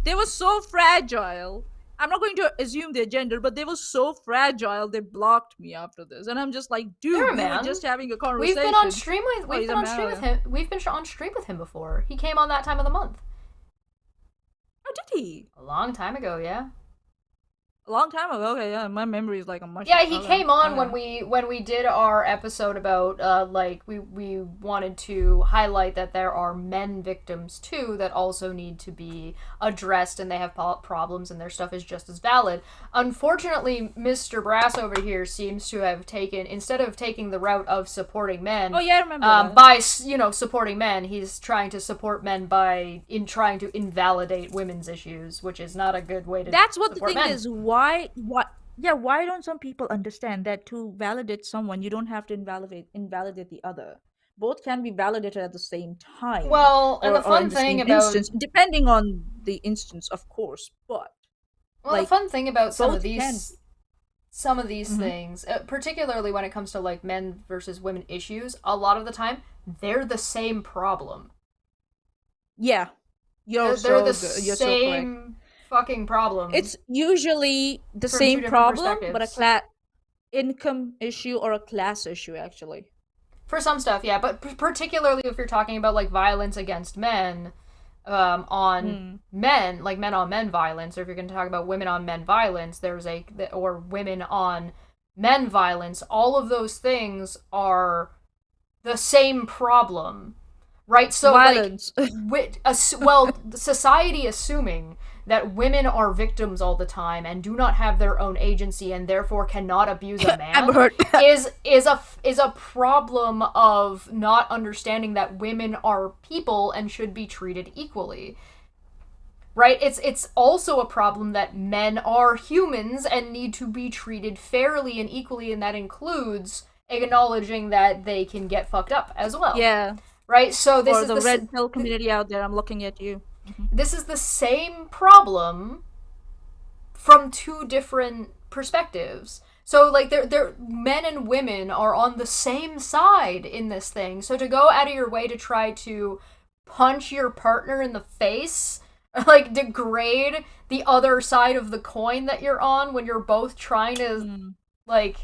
They were so fragile. I'm not going to assume their gender, but they were so fragile. They blocked me after this, and I'm just like, dude, we were just having a conversation. We've been on stream with him. We've been on stream with him before. He came on that time of the month. Oh, did he? A long time ago, yeah. A long time ago. Okay, yeah, my memory is like a much. Yeah, he came on when we did our episode about like we wanted to highlight that there are men victims too that also need to be addressed, and they have problems, and their stuff is just as valid. Unfortunately, Mr. Brass over here seems to have instead of taking the route of supporting men. Oh yeah, I remember that. By supporting men, he's trying to support men by trying to invalidate women's issues, which is not a good way to. That's what the thing men. is. Why don't some people understand that to validate someone, you don't have to invalidate the other? Both can be validated at the same time. Well, and the fun thing about instance, depending on the instance, of course, but the fun thing about some of these things, particularly when it comes to like men versus women issues, a lot of the time they're the same problem. Yeah, they're the same fucking problem. It's usually the same problem, but a income issue or a class issue, actually. For some stuff, yeah, but particularly if you're talking about like violence against men, on men, like men on men violence, or if you're going to talk about women on men violence, or women on men violence, all of those things are the same problem, right? So violence. Society assuming that women are victims all the time and do not have their own agency and therefore cannot abuse a man is a problem of not understanding that women are people and should be treated equally. Right? It's also a problem that men are humans and need to be treated fairly and equally, and that includes acknowledging that they can get fucked up as well. Yeah. Right? So this is the red pill community out there. I'm looking at you. This is the same problem from two different perspectives. So, like, they're men and women are on the same side in this thing. So to go out of your way to try to punch your partner in the face, like, degrade the other side of the coin that you're on when you're both trying to, like...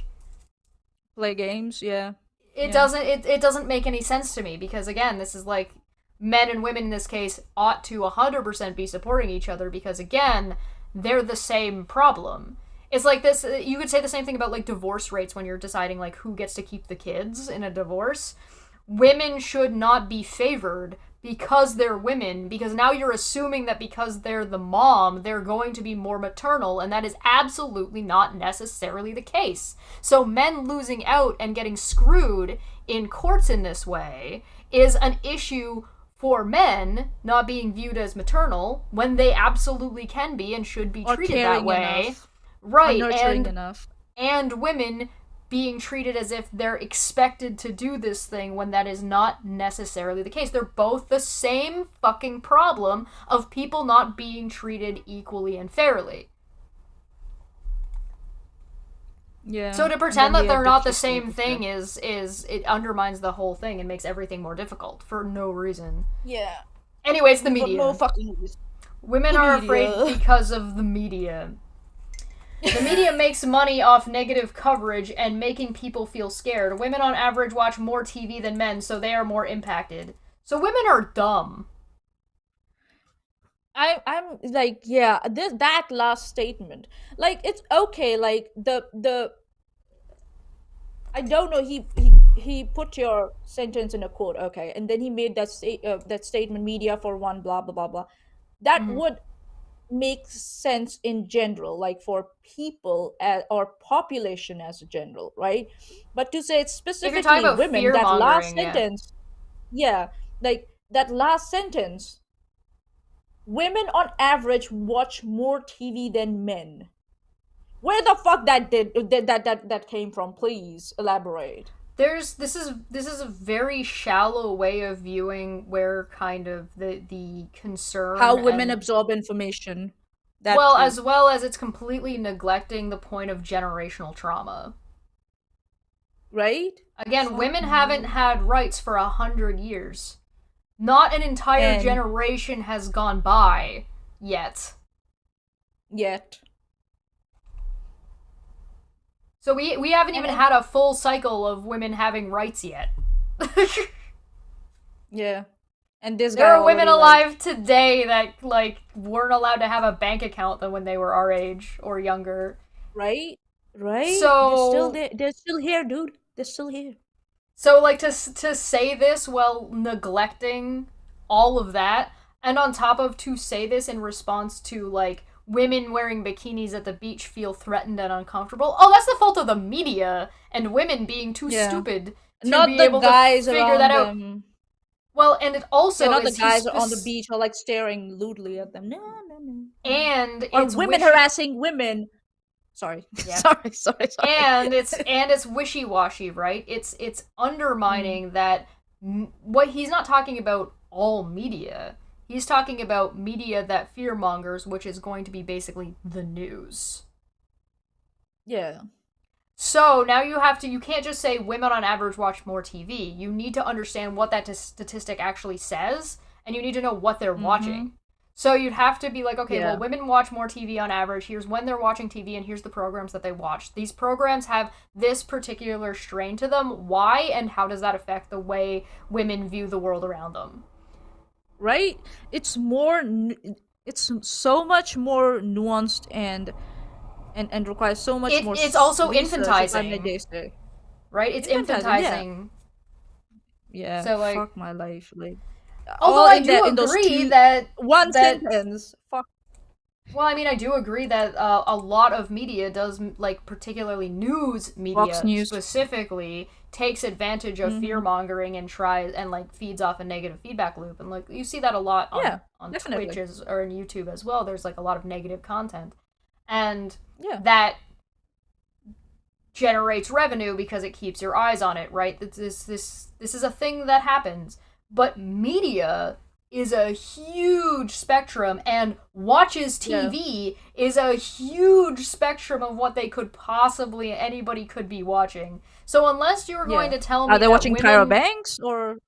play games, yeah. It doesn't make any sense to me, because, again, this is, like... men and women in this case ought to 100% be supporting each other because, again, they're the same problem. It's like this, you could say the same thing about, like, divorce rates when you're deciding, like, who gets to keep the kids in a divorce. Women should not be favored because they're women, because now you're assuming that because they're the mom, they're going to be more maternal, and that is absolutely not necessarily the case. So men losing out and getting screwed in courts in this way is an issue for men not being viewed as maternal when they absolutely can be and should be treated that way. Enough. Right, or nurturing enough. And women being treated as if they're expected to do this thing when that is not necessarily the case. They're both the same fucking problem of people not being treated equally and fairly. Yeah. So to pretend that they're not the same thing is it undermines the whole thing and makes everything more difficult for no reason. Yeah. Anyways, the media. No fucking reason. Women are afraid because of the media. The media makes money off negative coverage and making people feel scared. Women on average watch more TV than men, so they are more impacted. So women are dumb. I'm like, yeah, that last statement. Like, it's okay, like the I don't know, he put your sentence in a quote, okay, and then he made that statement, media for one, blah blah blah blah. That would make sense in general, like for people or population as a general, right? But to say it's specifically women, that last sentence, yeah, like that last sentence, women on average watch more TV than men. Where the fuck that came from? Please elaborate. This is a very shallow way of viewing where kind of the concern how women absorb information. As well as it's completely neglecting the point of generational trauma. Right? Again, women haven't had rights for 100 years. Not an entire generation has gone by yet. So we haven't even had a full cycle of women having rights yet. Yeah. And this there are women alive today that weren't allowed to have a bank account than when they were our age or younger. Right? So they're still here, dude. They're still here. So to say this while neglecting all of that, and on top of to say this in response to women wearing bikinis at the beach feel threatened and uncomfortable. Oh, that's the fault of the media and women being too stupid to not be the able guys to figure that out. Them. Well, and it also not the guys on the beach are staring lewdly at them. No. And or it's women harassing women. Sorry. Yeah. sorry. And it's wishy-washy, right? It's undermining that. What he's not talking about all media. He's talking about media that fearmongers, which is going to be basically the news. Yeah. So now you can't just say women on average watch more TV. You need to understand what that statistic actually says, and you need to know what they're watching. So you'd have to be like, okay, well, women watch more TV on average. Here's when they're watching TV, and here's the programs that they watch. These programs have this particular strain to them. Why, and how does that affect the way women view the world around them? Right? It's so much more nuanced and requires so much more. It's also infantizing, right? It's infantizing. Yeah. So fuck my life, Although I do agree that one sentence. Fuck. Well, I mean, I do agree that a lot of media does, particularly news media, Fox News specifically, takes advantage of fear-mongering and tries and, feeds off a negative feedback loop. And, you see that a lot on Twitch or on YouTube as well. There's, a lot of negative content. And that generates revenue because it keeps your eyes on it, right? This is a thing that happens. But media is a huge spectrum, and watches TV is a huge spectrum of what anybody could be watching. So unless you're going to tell me are they watching Tyra Banks or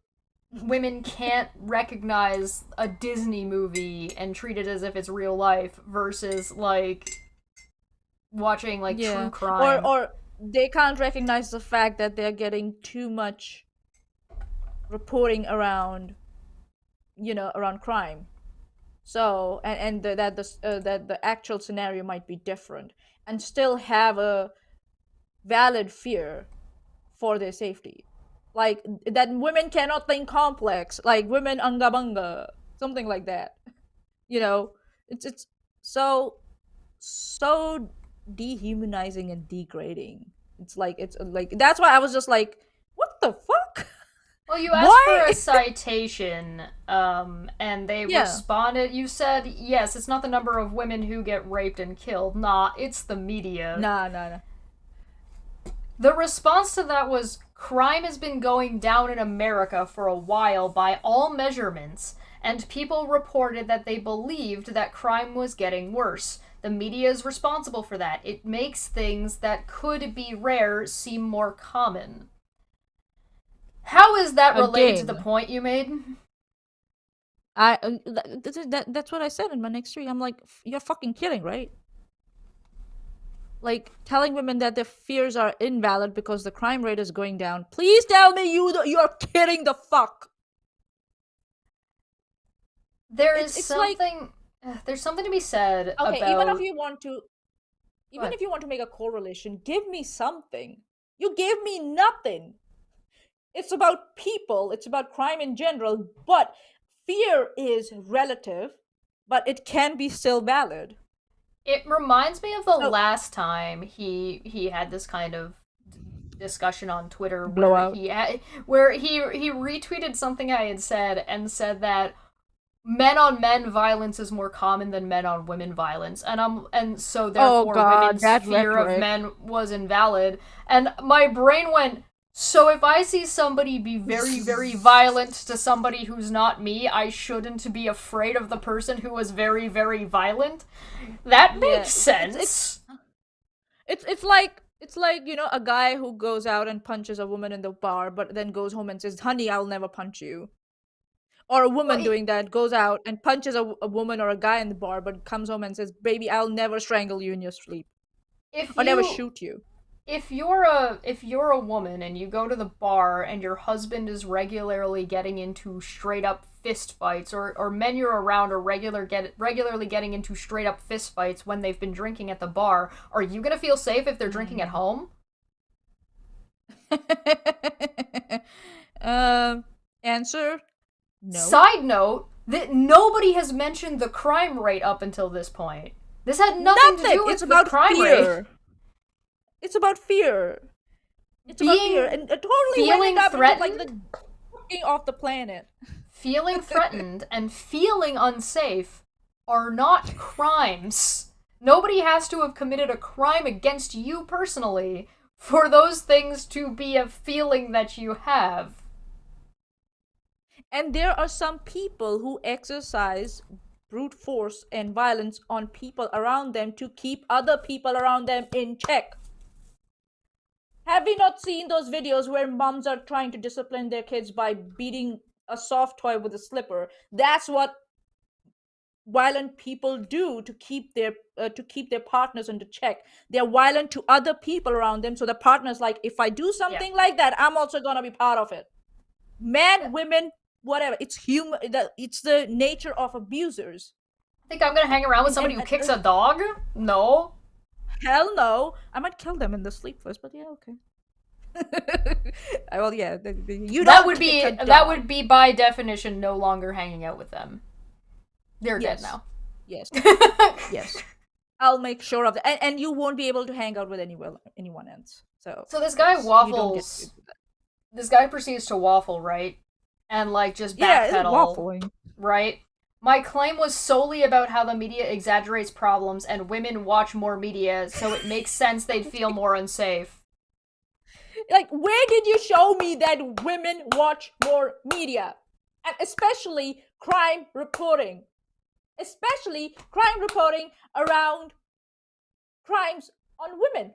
women can't recognize a Disney movie and treat it as if it's real life versus watching true crime, or they can't recognize the fact that they're getting too much reporting around crime, so and that the actual scenario might be different, and still have a valid fear for their safety, that women cannot think complex, women Unga Bunga, something like that. It's so dehumanizing and degrading. It's that's why I was just like, what the fuck. Well, you asked for a citation, and they responded. You said, yes, it's not the number of women who get raped and killed. Nah, it's the media. Nah. The response to that was, crime has been going down in America for a while by all measurements, and people reported that they believed that crime was getting worse. The media is responsible for that. It makes things that could be rare seem more common. How is that related to the point you made? That's what I said in my next tweet. I'm like, you're fucking kidding, right? Like, telling women that their fears are invalid because the crime rate is going down. Please tell me you're kidding the fuck. There's something to be said about... even if you want to make a correlation, give me something. You gave me nothing. It's about people, it's about crime in general, but fear is relative, but it can be still valid. It reminds me of the last time he had this kind of discussion on Twitter where he retweeted something I had said and said that men on men violence is more common than men on women violence, and so therefore women's fear of men was invalid, and my brain went, so if I see somebody be very, very violent to somebody who's not me, I shouldn't be afraid of the person who was very, very violent? That makes sense. It's like, you know, a guy who goes out and punches a woman in the bar, but then goes home and says, honey, I'll never punch you. Or a woman doing that, goes out and punches a woman or a guy in the bar, but comes home and says, baby, I'll never strangle you in your sleep. Or never shoot you. If you're a woman and you go to the bar and your husband is regularly getting into straight up fist fights, or men you're around are regularly getting into straight up fist fights when they've been drinking at the bar, are you gonna feel safe if they're drinking at home? Answer: no. Side note, that nobody has mentioned the crime rate up until this point. This had nothing to do with the crime rate. It's about fear. It's about fear, and totally feeling threatened, like the fucking off the planet. Feeling threatened and feeling unsafe are not crimes. Nobody has to have committed a crime against you personally for those things to be a feeling that you have. And there are some people who exercise brute force and violence on people around them to keep other people around them in check. Have we not seen those videos where moms are trying to discipline their kids by beating a soft toy with a slipper? That's what violent people do to keep their partners under check. They're violent to other people around them, so the partner's like, if I do something like that, I'm also gonna be part of it. Men, women, whatever. It's human. It's the nature of abusers. Think I'm gonna hang around with somebody who kicks a dog? No. Hell no. I might kill them in the sleep first, but yeah, okay. Well, yeah, that would be by definition no longer hanging out with them. They're dead now. Yes. Yes. I'll make sure of that, and you won't be able to hang out with anyone else. So this guy waffles. This guy proceeds to waffle, right? And like just backpedal, waffling, right? My claim was solely about how the media exaggerates problems and women watch more media, so it makes sense they'd feel more unsafe. Like, where did you show me that women watch more media? And especially crime reporting. Especially crime reporting around crimes on women.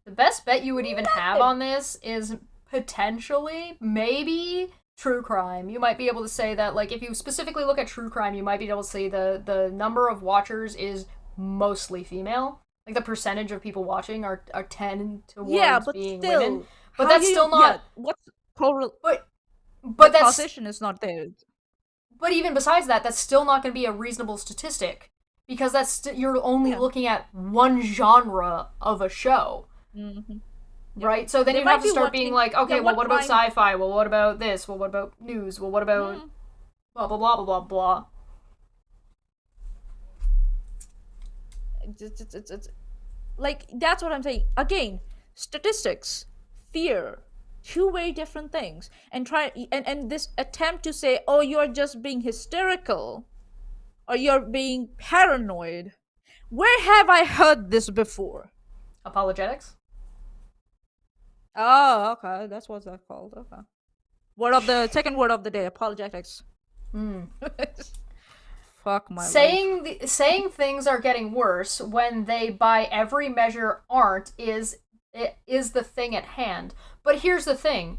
The best bet you would even have on this is potentially, maybe, true crime. You might be able to say that, like, if you specifically look at true crime, you might be able to say the number of watchers is mostly female. Like, the percentage of people watching are 10 towards being still, women. But that's still not... what's but the causation is not there. But even besides that, that's still not going to be a reasonable statistic. Because you're only looking at one genre of a show. Mm-hmm. Right? So then you have to start being like, okay, well, what about sci-fi? Well, what about this? Well, what about news? Well, what about blah, blah, blah, blah, blah, blah. It's like, that's what I'm saying. Again, statistics, fear, two very different things. And this attempt to say, oh, you're just being hysterical or you're being paranoid. Where have I heard this before? Apologetics? Oh, okay. That's what's that called. Okay. Second word of the day. Apologetics. Mm. Fuck my life. Saying things are getting worse when they by every measure aren't is the thing at hand. But here's the thing.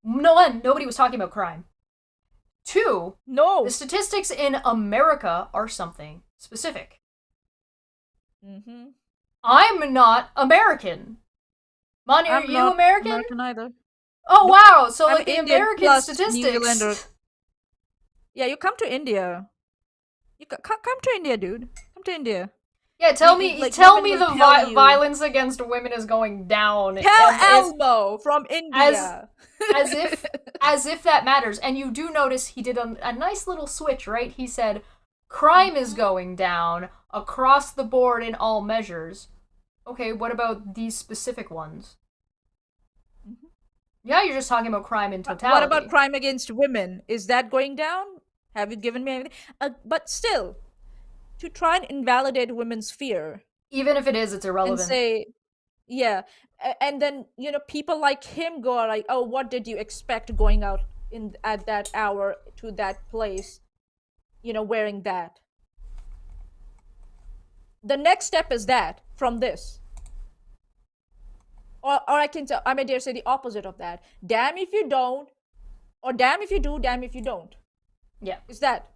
Nobody was talking about crime. Two, No. the statistics in America are something specific. Mm-hmm. I'm not American. Mani, are I'm you not American? American either. Oh, Nope. wow. So, I'm like, the Indian American plus New statistics. Zealander. Yeah, you come to India. Come to India, dude. Come to India. Yeah, tell me women will the tell you. violence against women is going down. Tell and Elmo from India. as if that matters. And you do notice he did a nice little switch, right? He said, crime is going down across the board in all measures. Okay, what about these specific ones? Mhm. Yeah, you're just talking about crime in totality. What about crime against women? Is that going down? Have you given me anything? But still, to try and invalidate women's fear. Even if it is, it's irrelevant. And say, yeah. And then, people like him go like, oh, what did you expect going out at that hour to that place, wearing that? The next step is that, from this. Or I may dare say the opposite of that. Damn if you don't, or damn if you do, damn if you don't. Yeah. Is that?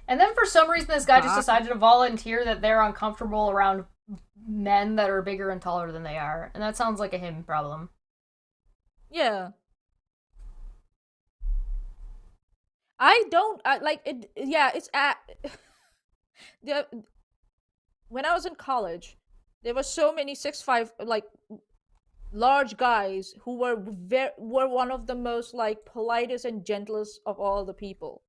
And then for some reason this guy just decided to volunteer that they're uncomfortable around men that are bigger and taller than they are. And that sounds like a him problem. Yeah. I don't like it. Yeah, it's when I was in college, there were so many 6'5" like large guys who were one of the most like politest and gentlest of all the people.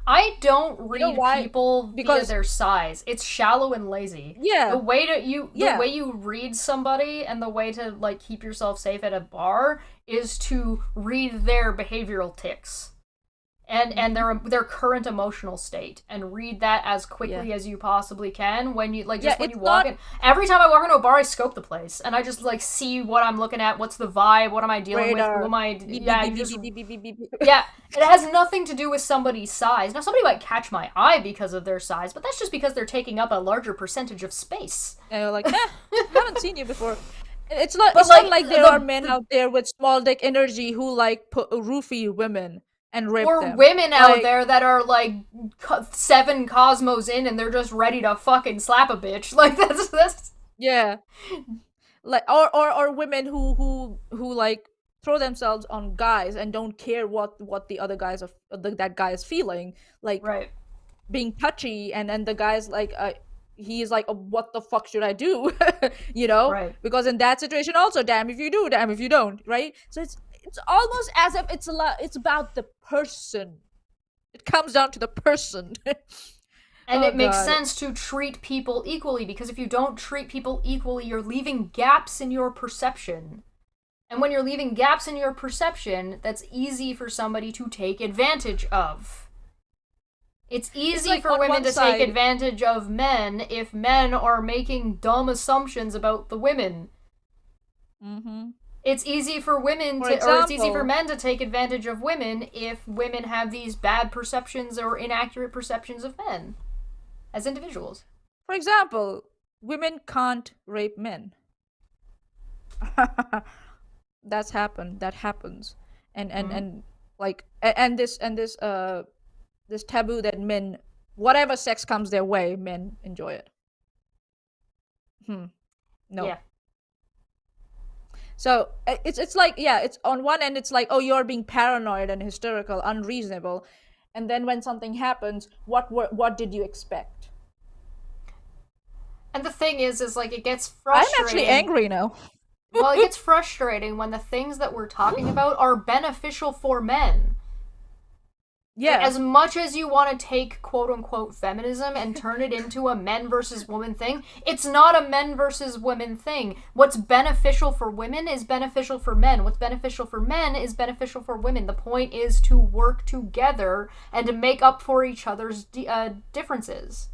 I don't read people because via their size. It's shallow and lazy. Yeah. The way you read somebody and the way to like keep yourself safe at a bar is to read their behavioral tics. And their current emotional state, and read that as quickly as you possibly can when you when you walk in. Every time I walk into a bar, I scope the place and I just like see what I'm looking at, what's the vibe, what am I dealing with, who am I? Yeah, it has nothing to do with somebody's size. Now somebody might catch my eye because of their size, but that's just because they're taking up a larger percentage of space. And you're like, haven't seen you before. It's not like there are men out there with small dick energy who like roofie women and rape them. Or women out there that are like 7 cosmos in and they're just ready to fucking slap a bitch. Like that's yeah. Like or women who like throw themselves on guys and don't care what the other guys that guy is feeling, like right. Being touchy, and then the guy's like he's like, what the fuck should I do? Right. Because in that situation also, damn if you do, damn if you don't, right? So it's almost as if it's about the person. It comes down to the person. And it makes sense to treat people equally, because if you don't treat people equally, you're leaving gaps in your perception. And when you're leaving gaps in your perception, that's easy for somebody to take advantage of. It's easy like for women to take advantage of men if men are making dumb assumptions about the women. Mm-hmm. It's easy for women or it's easy for men to take advantage of women if women have these bad perceptions or inaccurate perceptions of men as individuals. For example, women can't rape men. That happens. And like and this taboo that men, whatever sex comes their way, men enjoy it. No. Yeah. So it's like, it's on one end it's like, oh, you're being paranoid and hysterical, unreasonable, and then when something happens, what did you expect? And the thing is like, it gets frustrating. I'm actually angry now. Well, it gets frustrating when the things that we're talking about are beneficial for men. Yeah. Like, as much as you want to take quote-unquote feminism and turn it into a men versus women thing, it's not a men versus women thing. What's beneficial for women is beneficial for men. What's beneficial for men is beneficial for women. The point is to work together and to make up for each other's differences.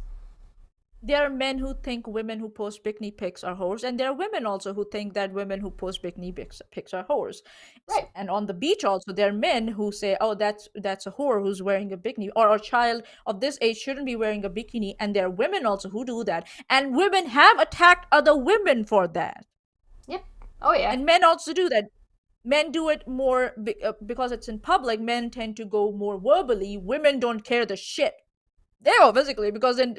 there are men who think women who post bikini pics are whores, and there are women also who think that women who post bikini pics are whores. Right. And on the beach also, there are men who say, "Oh, that's a whore who's wearing a bikini," or "A child of this age shouldn't be wearing a bikini." And there are women also who do that, and women have attacked other women for that. Yep. Oh yeah. And men also do that. Men do it more because it's in public. Men tend to go more verbally. Women don't care the shit. They go physically because then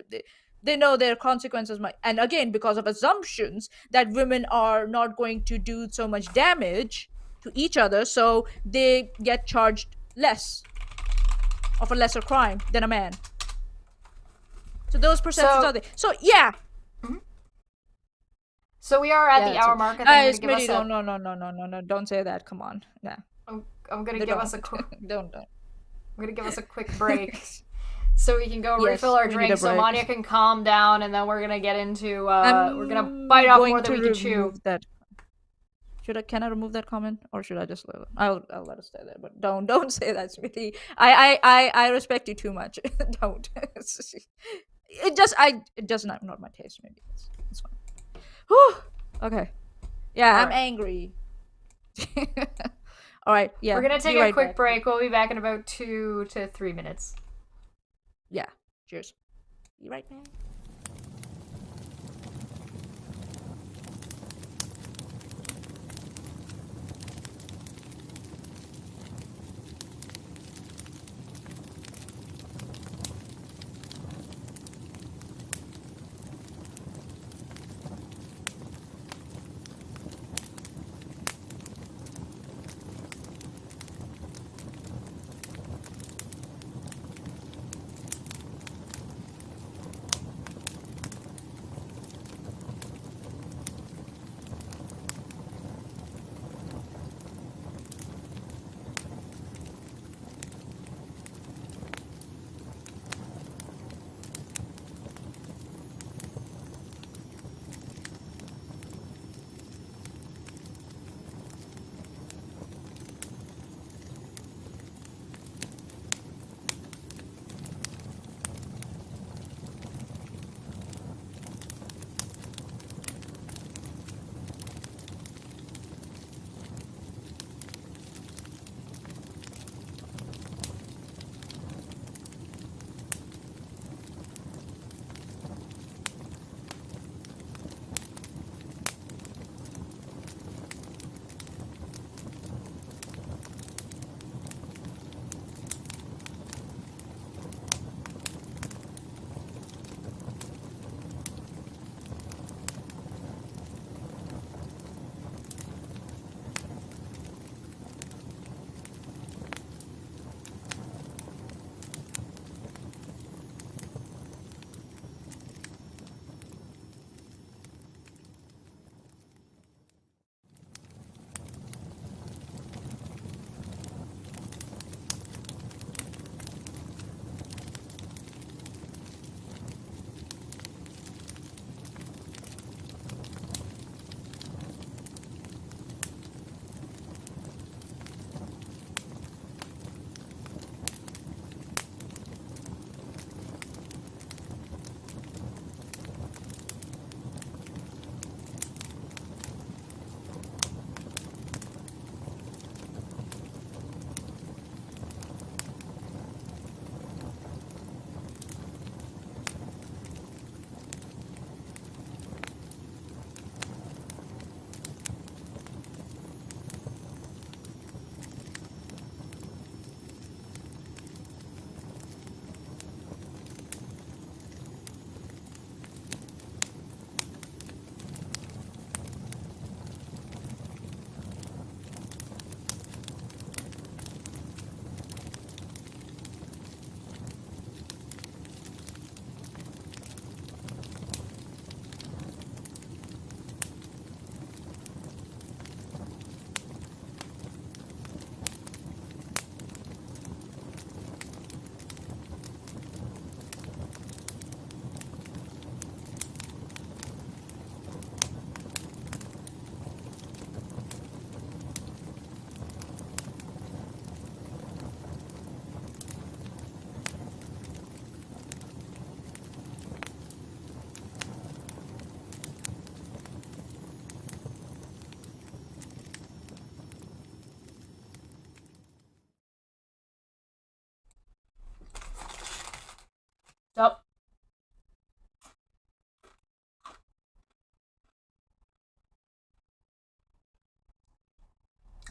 they know their consequences might, and again because of assumptions that women are not going to do so much damage to each other, so they get charged less of a lesser crime than a man. So those perceptions are there. So yeah. So we are at the hour mark. I think Smitty, no, don't say that. Come on. Yeah. I'm gonna give us a quick. Don't. I'm gonna give us a quick break. So we can go refill our drinks, so Manya can calm down, and then we're gonna get into we're gonna bite off more than we can chew. That. Can I remove that comment, or should I just I'll let it stay there, but don't say that, Smithy. I respect you too much. Don't. It just not my taste. Maybe it's fine. Whew. Okay. Yeah, I'm angry. All right. Yeah. We're gonna take a quick break. We'll be back in about 2 to 3 minutes. Yeah. Cheers. Be right back.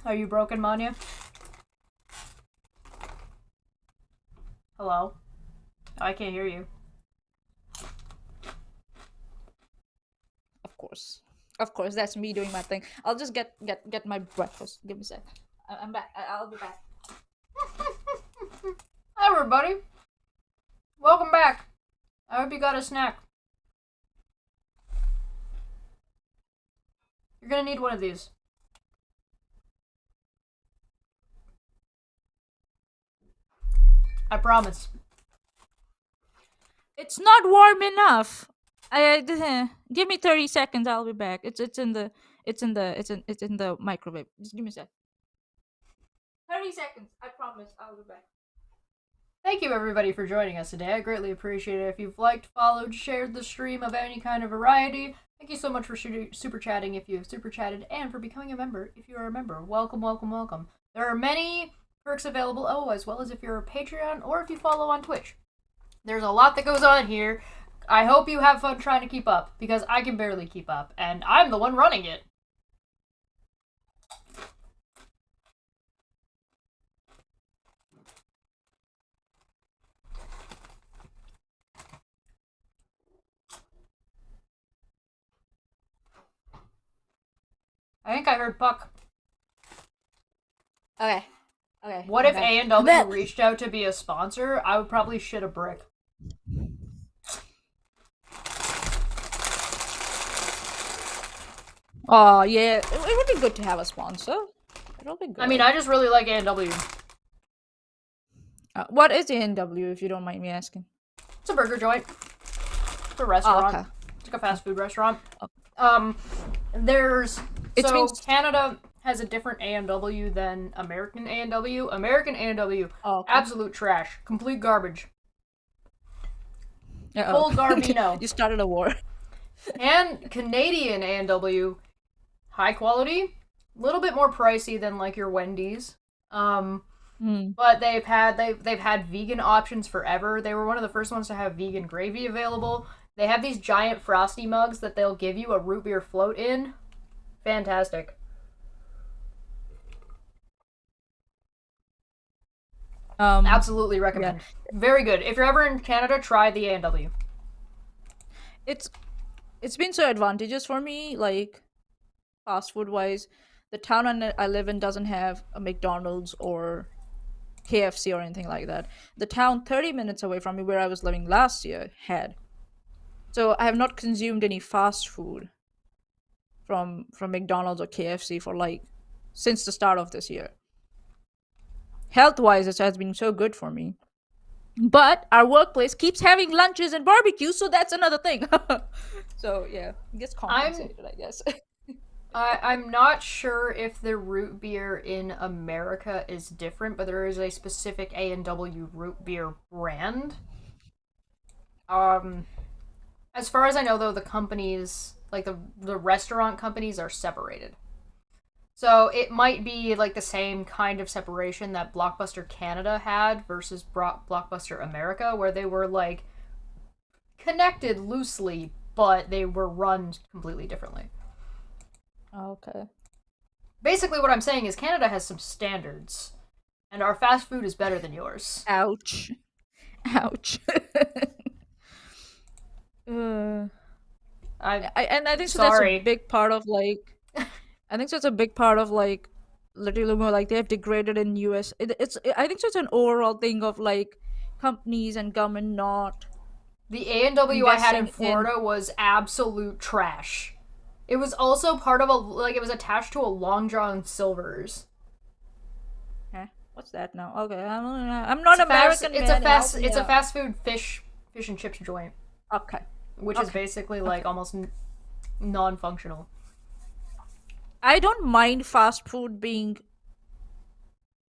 Are you broken, Manya? Hello? I can't hear you. Of course. Of course, that's me doing my thing. I'll just get my breakfast. Give me a sec. I'm back. I'll be back. Hi, everybody. Welcome back. I hope you got a snack. You're gonna need one of these. I promise. It's not warm enough. Give me 30 seconds. I'll be back. It's in the microwave. Just give me a sec. 30 seconds. I promise. I'll be back. Thank you, everybody, for joining us today. I greatly appreciate it. If you've liked, followed, shared the stream of any kind of variety, thank you so much for super chatting if you've super chatted, and for becoming a member if you are a member. Welcome, welcome, welcome. There are many perks available, as well as if you're a Patreon or if you follow on Twitch. There's a lot that goes on here. I hope you have fun trying to keep up, because I can barely keep up, and I'm the one running it. I think I heard Puck. Okay. What if A&W reached out to be a sponsor? I would probably shit a brick. Oh, yeah. It would be good to have a sponsor. It'll be good. I mean, I just really like A&W. What is A&W, if you don't mind me asking? It's a burger joint. It's a restaurant. Okay. It's like a fast food restaurant. Okay. Canada has a different A&W than American A&W. American A&W, absolute trash. Complete garbage. Full garbino. You started a war. And Canadian A&W, high quality, a little bit more pricey than like your Wendy's. But they've had vegan options forever. They were one of the first ones to have vegan gravy available. They have these giant frosty mugs that they'll give you a root beer float in. Fantastic. Absolutely recommend. Yeah. Very good. If you're ever in Canada, try the A&W. It's been so advantageous for me, like fast food wise. The town I live in doesn't have a McDonald's or KFC or anything like that. The town 30 minutes away from me, where I was living last year, had. So I have not consumed any fast food from McDonald's or KFC for since the start of this year. Health-wise, it has been so good for me. But our workplace keeps having lunches and barbecues, so that's another thing. So yeah, it gets compensated, I guess. I'm not sure if the root beer in America is different, but there is a specific A&W root beer brand. As far as I know, though, the companies, like the restaurant companies, are separated. So it might be like the same kind of separation that Blockbuster Canada had versus Blockbuster America, where they were like connected loosely, but they were run completely differently. Okay. Basically what I'm saying is Canada has some standards, and our fast food is better than yours. Ouch. Ouch. I think so. That's a big part of I think so. It's a big part of literally more they have degraded in US. I think so. It's an overall thing of companies and government not. The A&W I had in Florida was absolute trash. It was also part of it was attached to a Long John Silver's. What's that now? Okay, I'm not American. It's a fast food fish and chips joint. Okay. Which is basically almost non-functional. I don't mind fast food being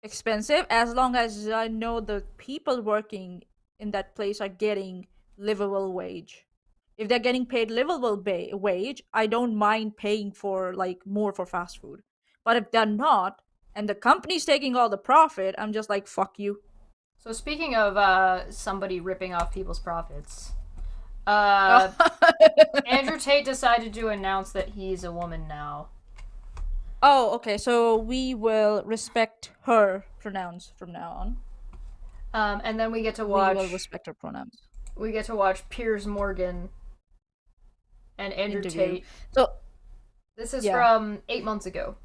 expensive as long as I know the people working in that place are getting livable wage. If they're getting paid livable wage, I don't mind paying for more for fast food. But if they're not, and the company's taking all the profit, I'm just fuck you. So speaking of somebody ripping off people's profits, Andrew Tate decided to announce that he's a woman now. Oh, okay. So we will respect her pronouns from now on. And then we get to We watch. will respect her pronouns. We get to watch Piers Morgan and Andrew Interview. Tate. So This is Yeah. from 8 months ago.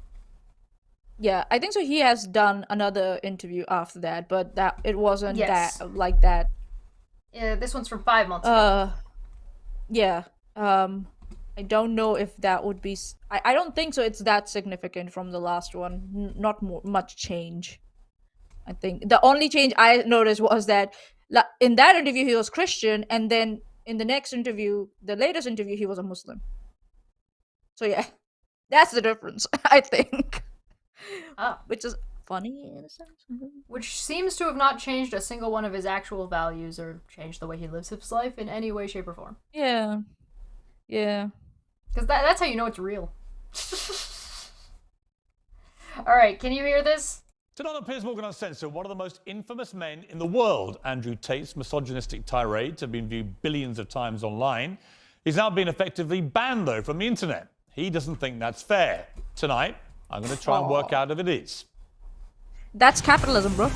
yeah, I think so. He has done another interview after that, but that it wasn't Yes. that like that. This one's from 5 months ago. Yeah. I don't know if that would be. I don't think so. It's that significant from the last one. Not much change. I think the only change I noticed was that in that interview he was Christian, and then in the next interview, the latest interview, he was a Muslim. So yeah, that's the difference, I think. Oh. Which is funny in a sense. Which seems to have not changed a single one of his actual values or changed the way he lives his life in any way, shape, or form. Yeah. Yeah. Because that's how you know it's real. Alright, can you hear this? Tonight on Piers Morgan Uncensored, one of the most infamous men in the world, Andrew Tate's misogynistic tirades have been viewed billions of times online. He's now been effectively banned, though, from the internet. He doesn't think that's fair. Tonight, I'm going to try and work out if it is. That's capitalism, bro.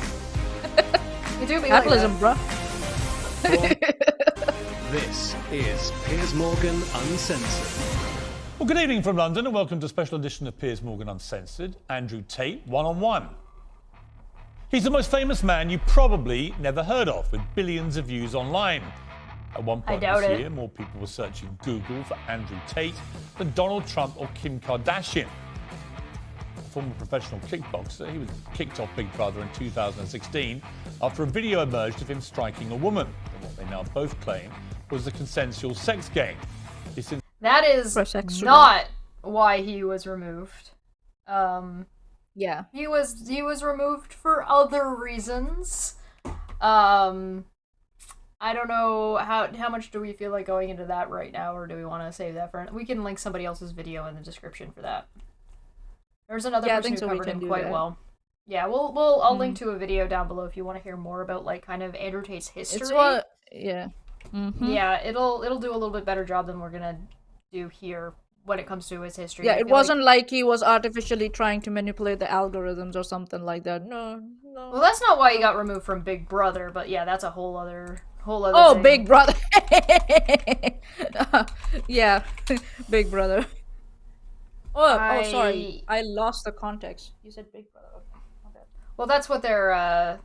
You do be Capitalism, bro. This is Piers Morgan Uncensored. Well, good evening from London and welcome to a special edition of Piers Morgan Uncensored. Andrew Tate, one-on-one. He's the most famous man you probably never heard of, with billions of views online. At one point this year, more people were searching Google for Andrew Tate than Donald Trump or Kim Kardashian. A former professional kickboxer, he was kicked off Big Brother in 2016 after a video emerged of him striking a woman, in what they now both claim was a consensual sex game. That is not why he was removed. Yeah. He was removed for other reasons. I don't know how much do we feel like going into that right now, or do we want to save that for? We can link somebody else's video in the description for that. There's another person who covered him quite well. Yeah, I'll link to a video down below if you want to hear more about like kind of Andrew Tate's history. Yeah. Yeah, it'll do a little bit better job than we're gonna do here when it comes to his history. Yeah, it wasn't like he was artificially trying to manipulate the algorithms or something like that. No. Well, that's not why he got removed from Big Brother, but yeah, that's a whole other Oh, thing. Big Brother. Yeah, Big Brother. Oh, sorry. I lost the context. You said Big Brother. Okay. Well, that's what they're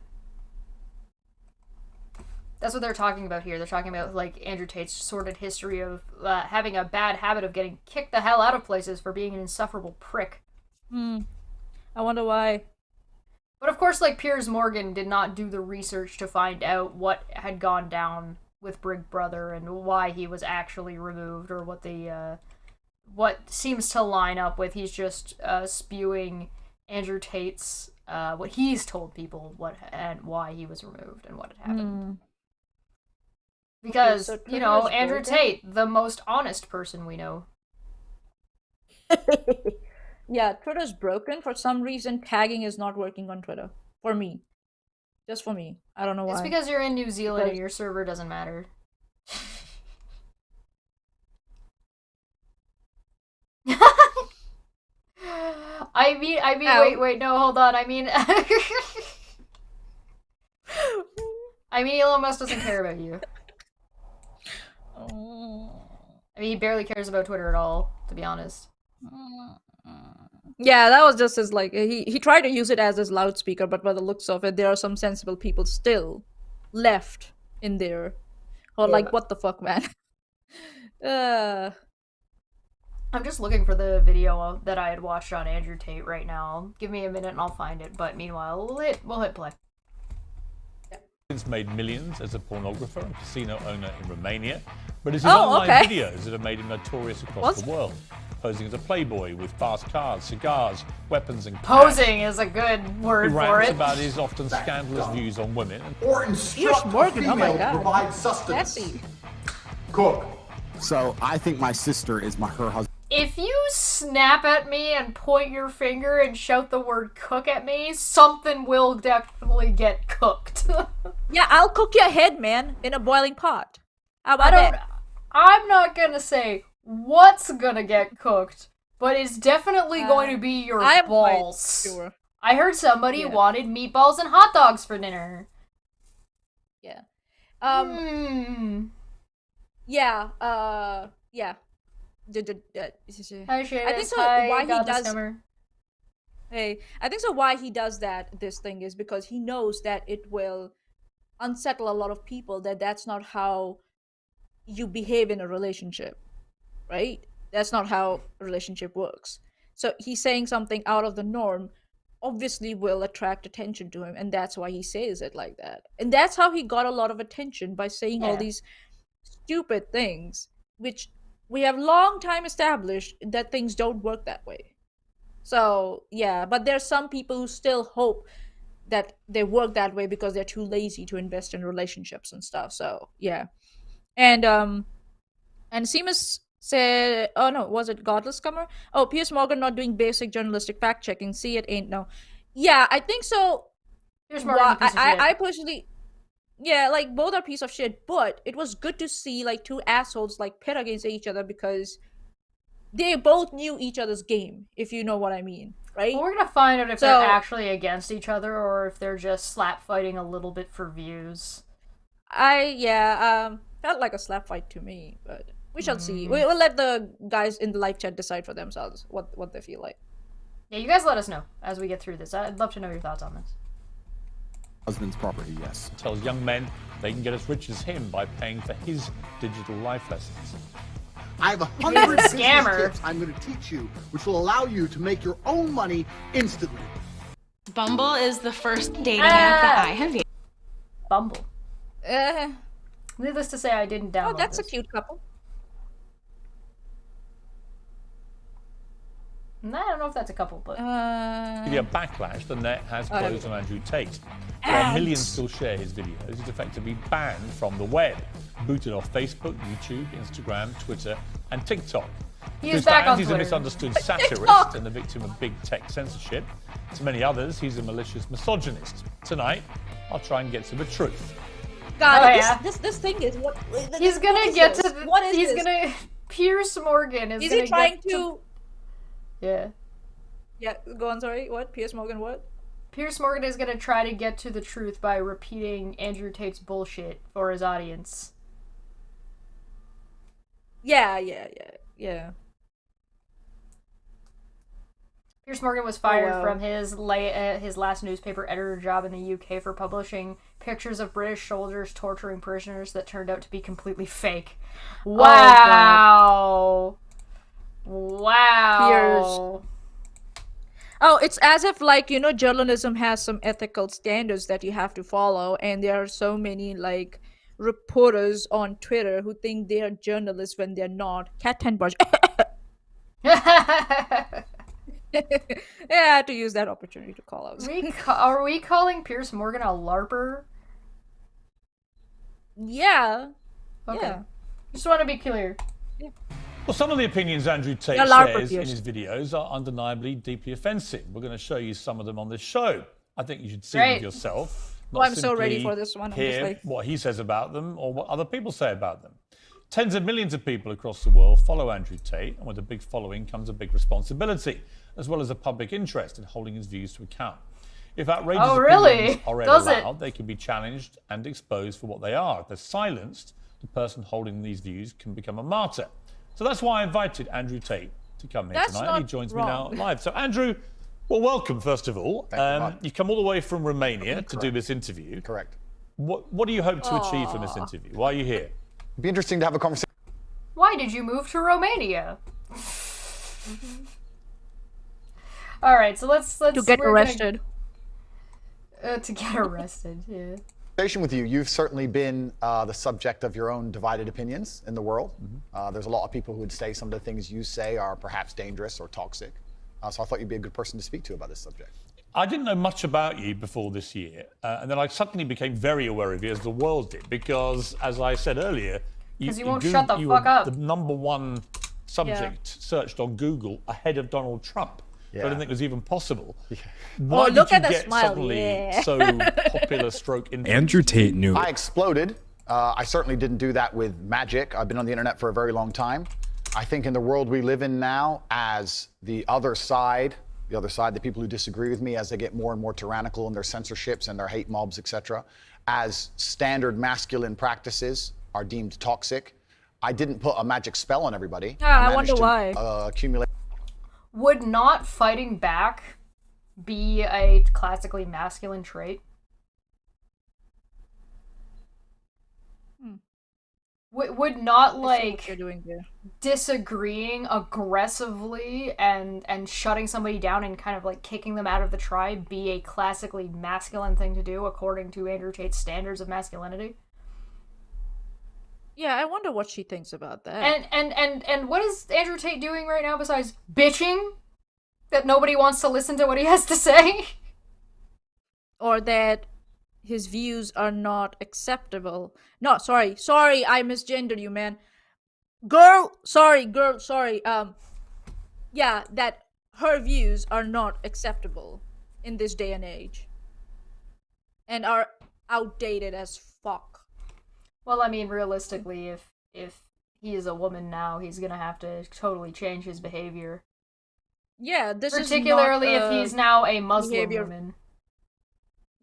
talking about here. They're talking about like Andrew Tate's sordid history of having a bad habit of getting kicked the hell out of places for being an insufferable prick. I wonder why. But of course, like Piers Morgan did not do the research to find out what had gone down with Big Brother and why he was actually removed, or what seems to line up with. He's just spewing Andrew Tate's what he's told people and why he was removed and what had happened. Because, Okay, so you know, Twitter is Andrew broken? Tate, the most honest person we know. Yeah, Twitter's broken. For some reason, tagging is not working on Twitter. For me. Just for me. I don't know why. It's because you're in New Zealand and your server doesn't matter. I mean, Ow. wait, no, hold on. I mean, Elon Musk doesn't care about you. I mean, he barely cares about Twitter at all, to be honest. Yeah, that was just his, like, he tried to use it as his loudspeaker, but by the looks of it, there are some sensible people still left in there. Or Yeah. like, what the fuck, man? I'm just looking for the video that I had watched on Andrew Tate right now. Give me a minute and I'll find it, but meanwhile, we'll hit play. He's made millions as a pornographer and casino owner in Romania, but it's his Oh, online okay. videos that have made him notorious across What? the world, posing as a playboy with fast cars, cigars, weapons, and cash. Posing is a good He word for rants it. about his often scandalous views on women. Or Piers instruct a Morgan, oh my female to God. provide sustenance. Sassy. Cook. So I think my sister is her husband. If you snap at me and point your finger and shout the word cook at me, something will definitely get cooked. Yeah, I'll cook your head, man, in a boiling pot. How about that? I'm not gonna say what's gonna get cooked, but it's definitely going to be your I'm balls. quite sure. I heard somebody wanted meatballs and hot dogs for dinner. Yeah. Yeah. Yeah. Hi, Shadis. I think so. Hi, Why he Godless does? Scummer. Hey, I think so. Why he does this thing is because he knows that it will unsettle a lot of people. That's not how you behave in a relationship, right? That's not how a relationship works. So he's saying something out of the norm, obviously will attract attention to him, and that's why he says it like that. And that's how he got a lot of attention, by saying all these stupid things, which we have long time established that things don't work that way. So yeah, but there's some people who still hope that they work that way because they're too lazy to invest in relationships and stuff. So yeah. And Seamus said, oh no, was it Godless Scummer? Oh, Piers Morgan not doing basic journalistic fact checking. See, it ain't no. Yeah, I think so. Piers Morgan's a piece of shit. I personally, yeah, like both are piece of shit, but it was good to see like two assholes like pit against each other because they both knew each other's game, if you know what I mean, right? Well, we're gonna find out if they're actually against each other or if they're just slap fighting a little bit for views. Felt like a slap fight to me, but we shall see. We'll let the guys in the live chat decide for themselves what they feel like. Yeah, you guys let us know as we get through this. I'd love to know your thoughts on this. Husband's property, yes. Tells young men they can get as rich as him by paying for his digital life lessons. I have 100 business Scammer. tips I'm going to teach you, which will allow you to make your own money instantly. Bumble is the first dating app that I have used. Bumble. Needless to say, I didn't download that's this. a cute couple. I don't know if that's a couple, but... Give you a backlash, the net has closed on Andrew Tate. While millions still share his videos, he's effectively banned from the web. Booted off Facebook, YouTube, Instagram, Twitter, and TikTok. He's back on He's Twitter. a misunderstood satirist and the victim of big tech censorship. To many others, he's a malicious misogynist. Tonight, I'll try and get to the truth. God, this thing is what he's gonna get to. What is he's this? gonna. Piers Morgan is. Is gonna he trying get to? Yeah. Yeah. Go on. Sorry. What? Piers Morgan? What? Piers Morgan is gonna try to get to the truth by repeating Andrew Tate's bullshit for his audience. Yeah. Piers Morgan was fired from his last newspaper editor job in the UK for publishing pictures of British soldiers torturing prisoners that turned out to be completely fake. Wow. Wow. Oh, it's as if, like, you know, journalism has some ethical standards that you have to follow, and there are so many, like, reporters on Twitter who think they are journalists when they're not. Cat 10 bars. Yeah, I had to use that opportunity to call out. Are we calling Piers Morgan a LARPer? Yeah. Okay. Yeah. Just want to be clear. Yeah. Well, some of the opinions Andrew Tate shares in his videos are undeniably deeply offensive. We're going to show you some of them on this show. I think you should see them yourself. Well, I'm so ready for this one. I'm Hear just like... what he says about them or what other people say about them. Tens of millions of people across the world follow Andrew Tate, and with a big following comes a big responsibility, as well as a public interest in holding his views to account. If outrageous opinions are read aloud, they can be challenged and exposed for what they are. If they're silenced, the person holding these views can become a martyr. So that's why I invited Andrew Tate to come here tonight, and he joins me now live. So Andrew, well, welcome, first of all. You've come all the way from Romania to do this interview. Correct. What do you hope to achieve from this interview? Why are you here? It'd be interesting to have a conversation. Why did you move to Romania? All right, so let's to get arrested. To get arrested, yeah. With you, you've certainly been the subject of your own divided opinions in the world. There's a lot of people who would say some of the things you say are perhaps dangerous or toxic. So I thought you'd be a good person to speak to about this subject. I didn't know much about you before this year, and then I suddenly became very aware of you, as the world did, because, as I said earlier, you won't shut the fuck up. The #1 subject searched on Google ahead of Donald Trump. So I didn't think it was even possible. Why did look you at the get smile. suddenly so popular stroke influencer? Andrew Tate knew. I exploded. I certainly didn't do that with magic. I've been on the internet for a very long time. I think in the world we live in now, as the other side, the people who disagree with me, as they get more and more tyrannical in their censorships and their hate mobs, etc., as standard masculine practices are deemed toxic, I didn't put a magic spell on everybody. I wonder why. Accumulate. Would not fighting back be a classically masculine trait? Would not, like, you're doing there. Disagreeing aggressively and shutting somebody down and kind of like kicking them out of the tribe be a classically masculine thing to do according to Andrew Tate's standards of masculinity? Yeah, I wonder what she thinks about that. And what is Andrew Tate doing right now besides bitching that nobody wants to listen to what he has to say? Or that his views are not acceptable. No, sorry, I misgendered you, man. Girl, sorry. Yeah, that her views are not acceptable in this day and age. And are outdated as fuck. Well, I mean, realistically, if he is a woman now, he's gonna have to totally change his behavior. Yeah, this is particularly if he's now a Muslim woman.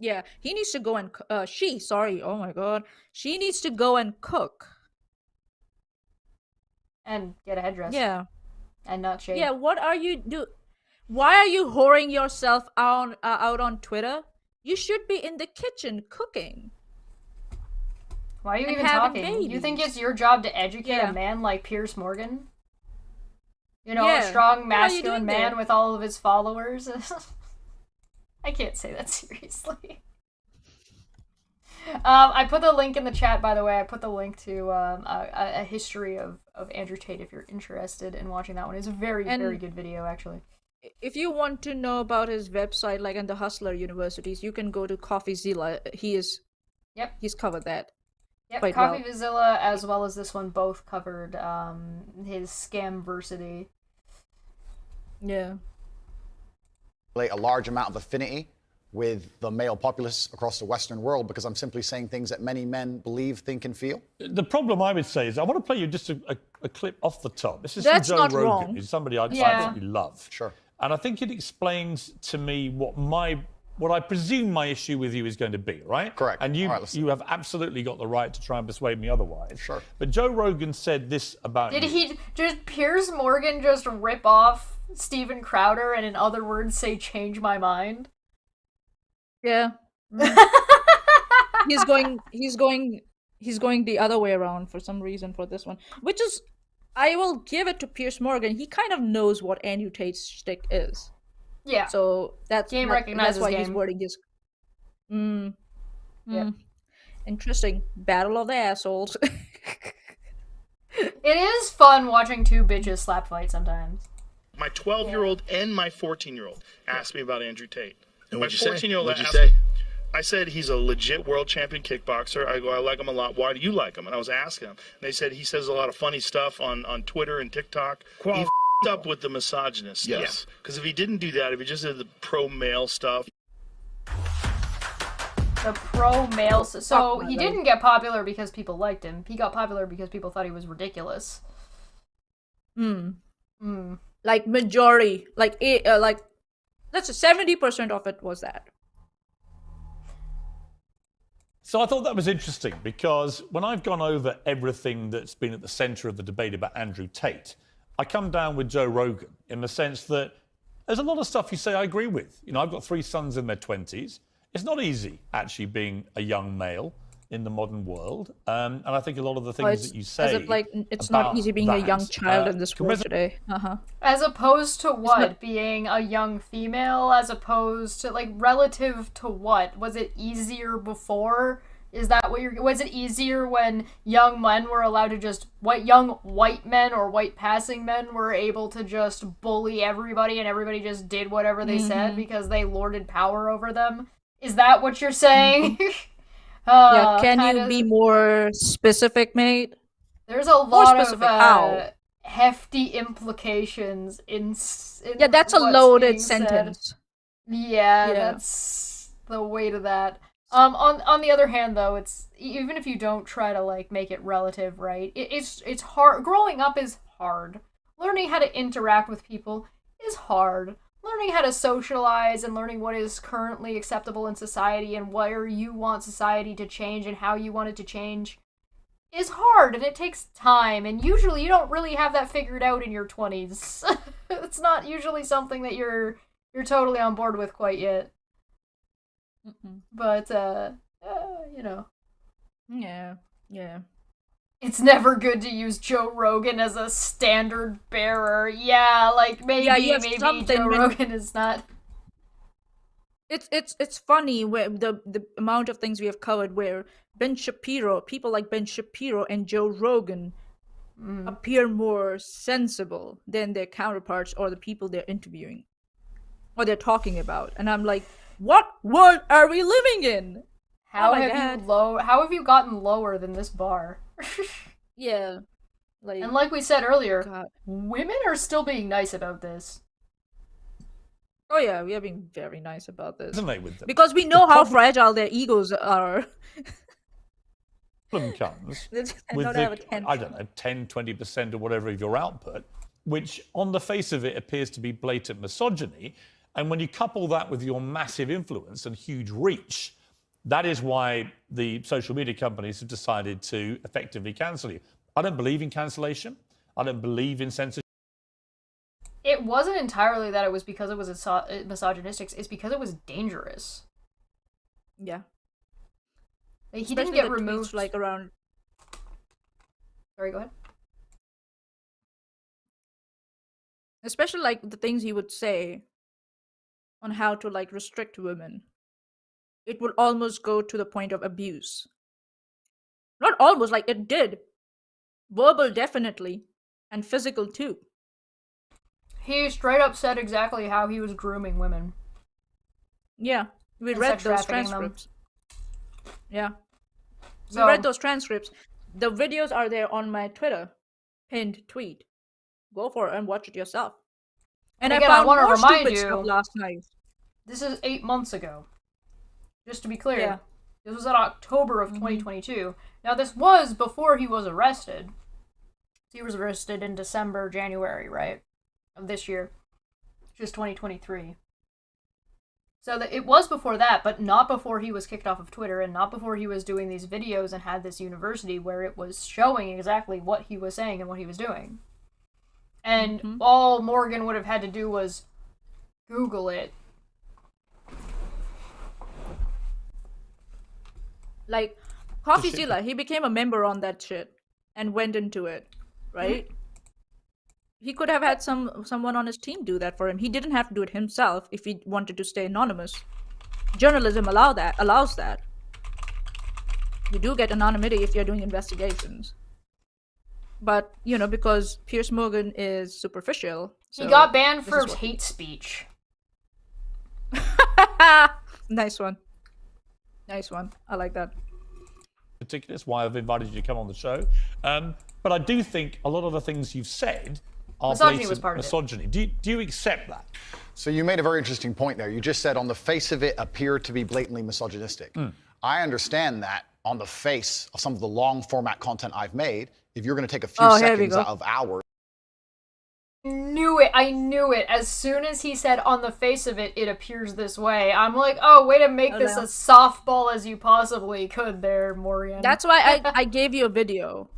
Yeah, he needs to go and she needs to go and cook and get a headdress. Yeah, and not shave. Yeah, what are you do? Why are you whoring yourself out on Twitter? You should be in the kitchen cooking. Why are you even talking? Babies. You think it's your job to educate a man like Piers Morgan? You know, a strong masculine man with all of his followers. I can't say that seriously. I put the link in the chat, by the way. I put the link to a history of Andrew Tate if you're interested in watching that one. It's a very good video, actually. If you want to know about his website, like in the Hustler universities, you can go to CoffeeZilla. He's covered that. Yep, CoffeeZilla as well as this one both covered his scamversity. Yeah. A large amount of affinity with the male populace across the Western world because I'm simply saying things that many men believe, think, and feel. The problem I would say is I want to play you just a clip off the top. This is That's from Joe not Rogan, wrong. who's somebody I absolutely love. Sure. And I think it explains to me what I presume my issue with you is going to be, right? Correct. And you have absolutely got the right to try and persuade me otherwise. Sure. But Joe Rogan said this about you. Did Piers Morgan just rip off Steven Crowder and in other words say change my mind? Yeah. he's going the other way around for some reason for this one. Which is, I will give it to Piers Morgan. He kind of knows what Andrew Tate's shtick is. Yeah. So that's why he's wording his Yeah. Interesting. Battle of the assholes. It is fun watching two bitches slap fight sometimes. My 12-year-old and my 14-year-old asked me about Andrew Tate. And my what'd you 14-year-old say? asked me, I said he's a legit world champion kickboxer. I go, I like him a lot. Why do you like him? And I was asking him. And they said he says a lot of funny stuff on Twitter and TikTok. He f***ed up with the misogynist stuff. Yes. Because if he didn't do that, if he just did the pro-male stuff. The pro-male... So he didn't get popular because people liked him. He got popular because people thought he was ridiculous. Like majority, like that's 70% of it was that. So I thought that was interesting because when I've gone over everything that's been at the centre of the debate about Andrew Tate, I come down with Joe Rogan in the sense that there's a lot of stuff you say I agree with. You know, I've got 3 sons in their 20s. It's not easy actually being a young male in the modern world, and I think a lot of the things that you say, it's not easy being a young child in this world today. As opposed to what? Being a young female, as opposed to, like, relative to what? Was it easier before? Is that what was it easier when young men were allowed to just, young white men or white passing men were able to just bully everybody and everybody just did whatever they said because they lorded power over them? Is that what you're saying? Can you be more specific, mate? There's a lot of hefty implications in that's a loaded sentence. Yeah, that's the weight of that. On the other hand, though, it's even if you don't try to like make it relative, right? It's hard. Growing up is hard. Learning how to interact with people is hard. Learning how to socialize and learning what is currently acceptable in society and where you want society to change and how you want it to change is hard, and it takes time, and usually you don't really have that figured out in your 20s. It's not usually something that you're totally on board with quite yet. But, you know. Yeah. It's never good to use Joe Rogan as a standard bearer. Yeah, like, maybe Joe Rogan is not... It's funny where the amount of things we have covered where people like Ben Shapiro and Joe Rogan appear more sensible than their counterparts or the people they're interviewing or they're talking about. And I'm like, what world are we living in? How have you gotten lower than this bar? Yeah. And like we said earlier, women are still being nice about this. Oh yeah, we are being very nice about this. With them. Because we know how fragile their egos are. Problem comes with I don't know, 10, 20% or whatever of your output, which on the face of it appears to be blatant misogyny. And when you couple that with your massive influence and huge reach, that is why the social media companies have decided to effectively cancel you. I don't believe in cancellation. I don't believe in censorship. It wasn't entirely that it was because it was misogynistic. It's because it was dangerous. Yeah. Like, he didn't get removed. Like around. Sorry, go ahead. Especially like the things he would say on how to like restrict women. It would almost go to the point of abuse. Not almost, like it did. Verbal, definitely. And physical, too. He straight up said exactly how he was grooming women. Yeah, we read those transcripts. Yeah. So, we read those transcripts. The videos are there on my Twitter pinned tweet. Go for it and watch it yourself. And again, I found want to more remind stupid you, stuff last night. This is 8 months ago. Just to be clear. Yeah. This was in October of 2022. Now, this was before he was arrested. He was arrested in December, January, right? Of this year. Just 2023. So it was before that, but not before he was kicked off of Twitter and not before he was doing these videos and had this university where it was showing exactly what he was saying and what he was doing. And all Morgan would have had to do was Google it. Like, CoffeeZilla, he became a member on that shit and went into it, right? He could have had someone on his team do that for him. He didn't have to do it himself if he wanted to stay anonymous. Journalism allows that. You do get anonymity if you're doing investigations. But, you know, because Piers Morgan is superficial. So he got banned for hate speech. Nice one. Nice one. I like that. Particulars, why I've invited you to come on the show. But I do think a lot of the things you've said are blatant misogyny. Do you accept that? So you made a very interesting point there. You just said on the face of it appeared to be blatantly misogynistic. I understand that on the face of some of the long format content I've made, if you're going to take a few seconds out of hours. I knew it. As soon as he said on the face of it, it appears this way. I'm like, oh, way to make this as softball as you possibly could there, Morgan. That's why I gave you a video.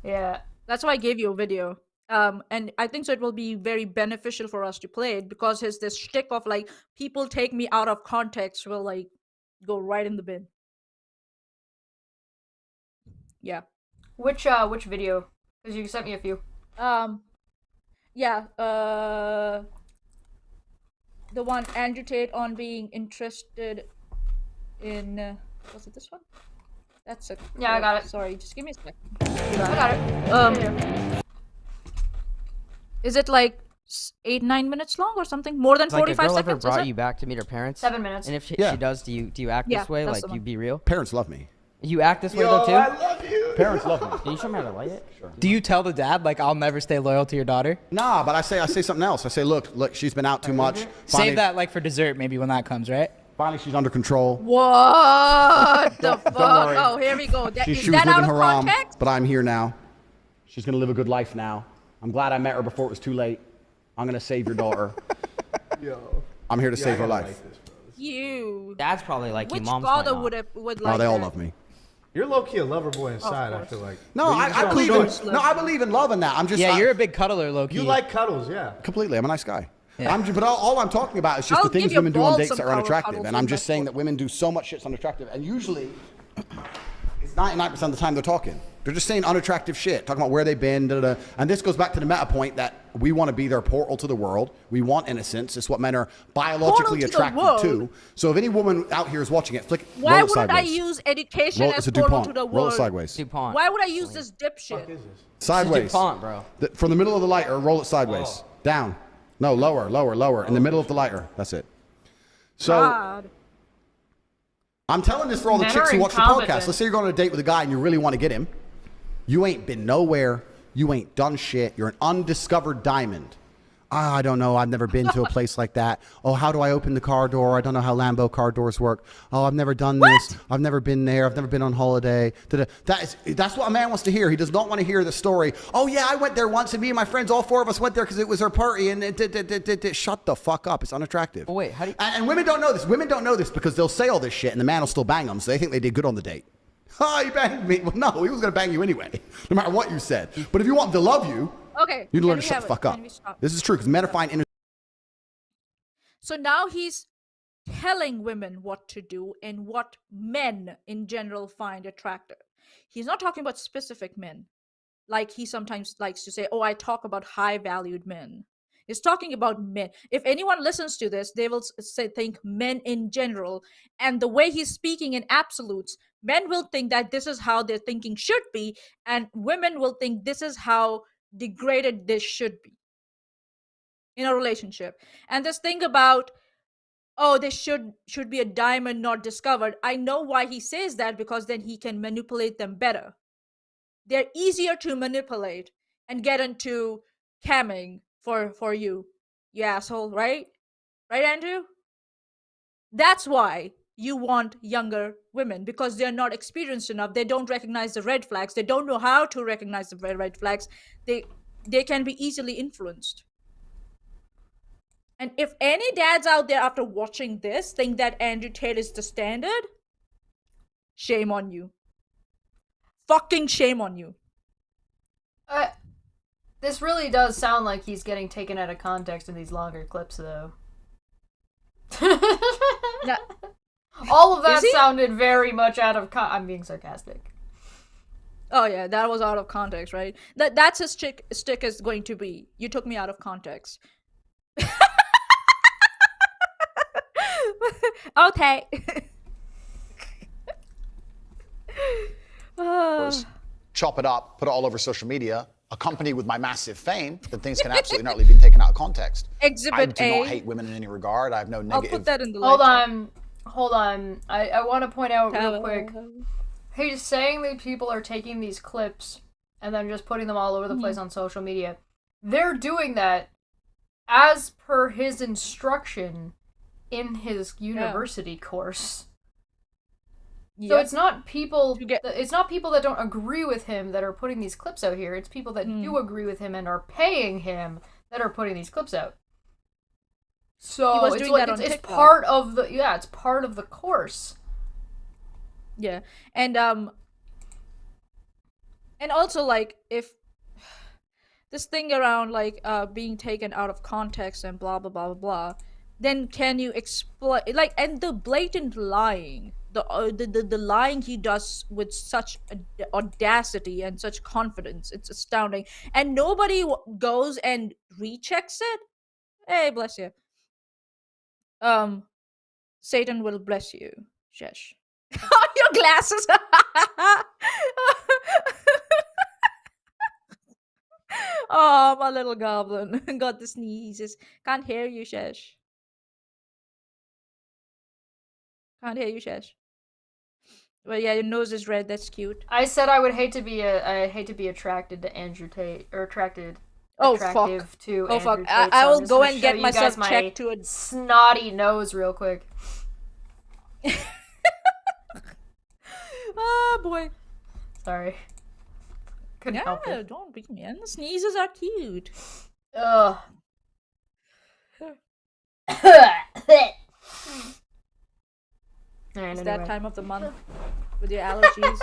Yeah. That's why I gave you a video. And I think so it will be very beneficial for us to play it because this shtick of like, people take me out of context will like go right in the bin. Yeah. Which video? Because you sent me a few. Yeah, the one Andrew Tate on being interested in, was it this one? That's it. Yeah, I got it. Sorry, just give me a second. I got it. Is it like 8-9 minutes long or something? More than 45 seconds? seconds? Ever brought you back to meet her parents? 7 minutes. And if she does, do you act this way? Like, you be real? Parents love me. You act this way though too? I love you. Parents love me. Can you show me how to light it? Sure. Do you tell the dad like I'll never stay loyal to your daughter? Nah, but I say something else. I say, look, she's been out too much. Save that like for dessert maybe when that comes, right? Finally, she's under control. What the fuck? Oh, here we go. She was living haram, but I'm here now. She's gonna live a good life now. I'm glad I met her before it was too late. I'm gonna save your daughter. Yo. I'm here to save her I life. like this, bro. You. Dad's probably like you. Which Mom's father probably not. would like Oh, they all that? love me. You're low-key a lover boy inside, I feel like. No, But you just I don't believe show in it. no, I believe in love and that. I'm just Yeah, you're a big cuddler, low-key. You like cuddles, yeah. completely. I'm a nice guy. Yeah. But all I'm talking about is just I'll the things give your women do on balls dates some that are unattractive. cuddles And I'm with just my saying that women do so much shit that's unattractive. And usually, it's 99% of the time they're talking. They're just saying unattractive shit, talking about where they've been, da, da, da. And this goes back to the meta point that we want to be their portal to the world. We want innocence. It's what men are biologically attracted to. So if any woman out here is watching it, Why roll it wouldn't I sideways. use education Roll, as it's a portal DuPont. to the world? Roll it sideways. DuPont. Why would I use this dipshit? Sideways. DuPont, bro. From the middle of the lighter, roll it sideways. Down. No, lower, lower, lower. In the middle of the lighter. That's it. So God. I'm telling this for all the Men chicks are who watch the incompetent. podcast. Let's say you're going on a date with a guy and you really want to get him. You ain't been nowhere. You ain't done shit. You're an undiscovered diamond. I don't know. I've never been to a place like that. Oh, how do I open the car door? I don't know how Lambo car doors work. Oh, I've never done this. I've never been there. I've never been on holiday. That's what a man wants to hear. He does not want to hear the story. Oh, yeah, I went there once and me and my friends, all four of us went there because it was our party. And shut the fuck up. It's unattractive. Wait, how do you... And women don't know this. Women don't know this because they'll say all this shit and the man will still bang them. So they think they did good on the date. Oh, he banged me. Well, no, he was going to bang you anyway, no matter what you said. But if you want him to love you, Okay. you need to learn can to we shut have the it? fuck Can up. we stop? This is true because men are fine. So now he's telling women what to do and what men in general find attractive. He's not talking about specific men, like he sometimes likes to say, oh, I talk about high-valued men. He's talking about men. If anyone listens to this, they will think men in general. And the way he's speaking in absolutes, men will think that this is how their thinking should be, and women will think this is how degraded this should be in a relationship. And this thing about, oh, this should be a diamond not discovered. I know why he says that, because then he can manipulate them better. They're easier to manipulate and get into camming for you asshole, right? Right, Andrew? That's why you want younger women, because they're not experienced enough. They don't recognize the red flags. They don't know how to recognize the red flags. They can be easily influenced. And if any dads out there after watching this think that Andrew Tate is the standard, shame on you. Fucking shame on you. This really does sound like he's getting taken out of context in these longer clips, though. No. All of that sounded very much out of I'm being sarcastic. Oh yeah, that was out of context, right? That's his stick is going to be. You took me out of context. Okay. Chop it up, put it all over social media, accompanied with my massive fame, then things can absolutely not be taken out of context. Exhibit I do A. not hate women in any regard. I have no negative. I'll put that in the Hold on. I want to point out real quick. He's saying that people are taking these clips and then just putting them all over the place on social media. They're doing that as per his instruction in his university course. So it's not people. It's not people that don't agree with him that are putting these clips out here. It's people that do agree with him and are paying him that are putting these clips out. So it's like it's part of the it's part of the course. Yeah, and also like if this thing around like being taken out of context and blah blah blah blah blah, then can you explain like and the blatant lying. The lying he does with such audacity and such confidence, it's astounding, and nobody goes and rechecks it. Hey, bless you. Satan will bless you, Shesh. Your glasses. Oh, my little goblin got the sneezes. Can't hear you, Shesh. Can't hear you, Shesh. Well, yeah, your nose is red. That's cute. I said I would hate to be attracted to Andrew Tate or attractive to Andrew fuck! Tate. I will go and get myself checked to a snotty nose real quick. Oh boy. Sorry. Couldn't help it. Don't be mean. Sneezes are cute. Ugh. It's that time of the month with your allergies.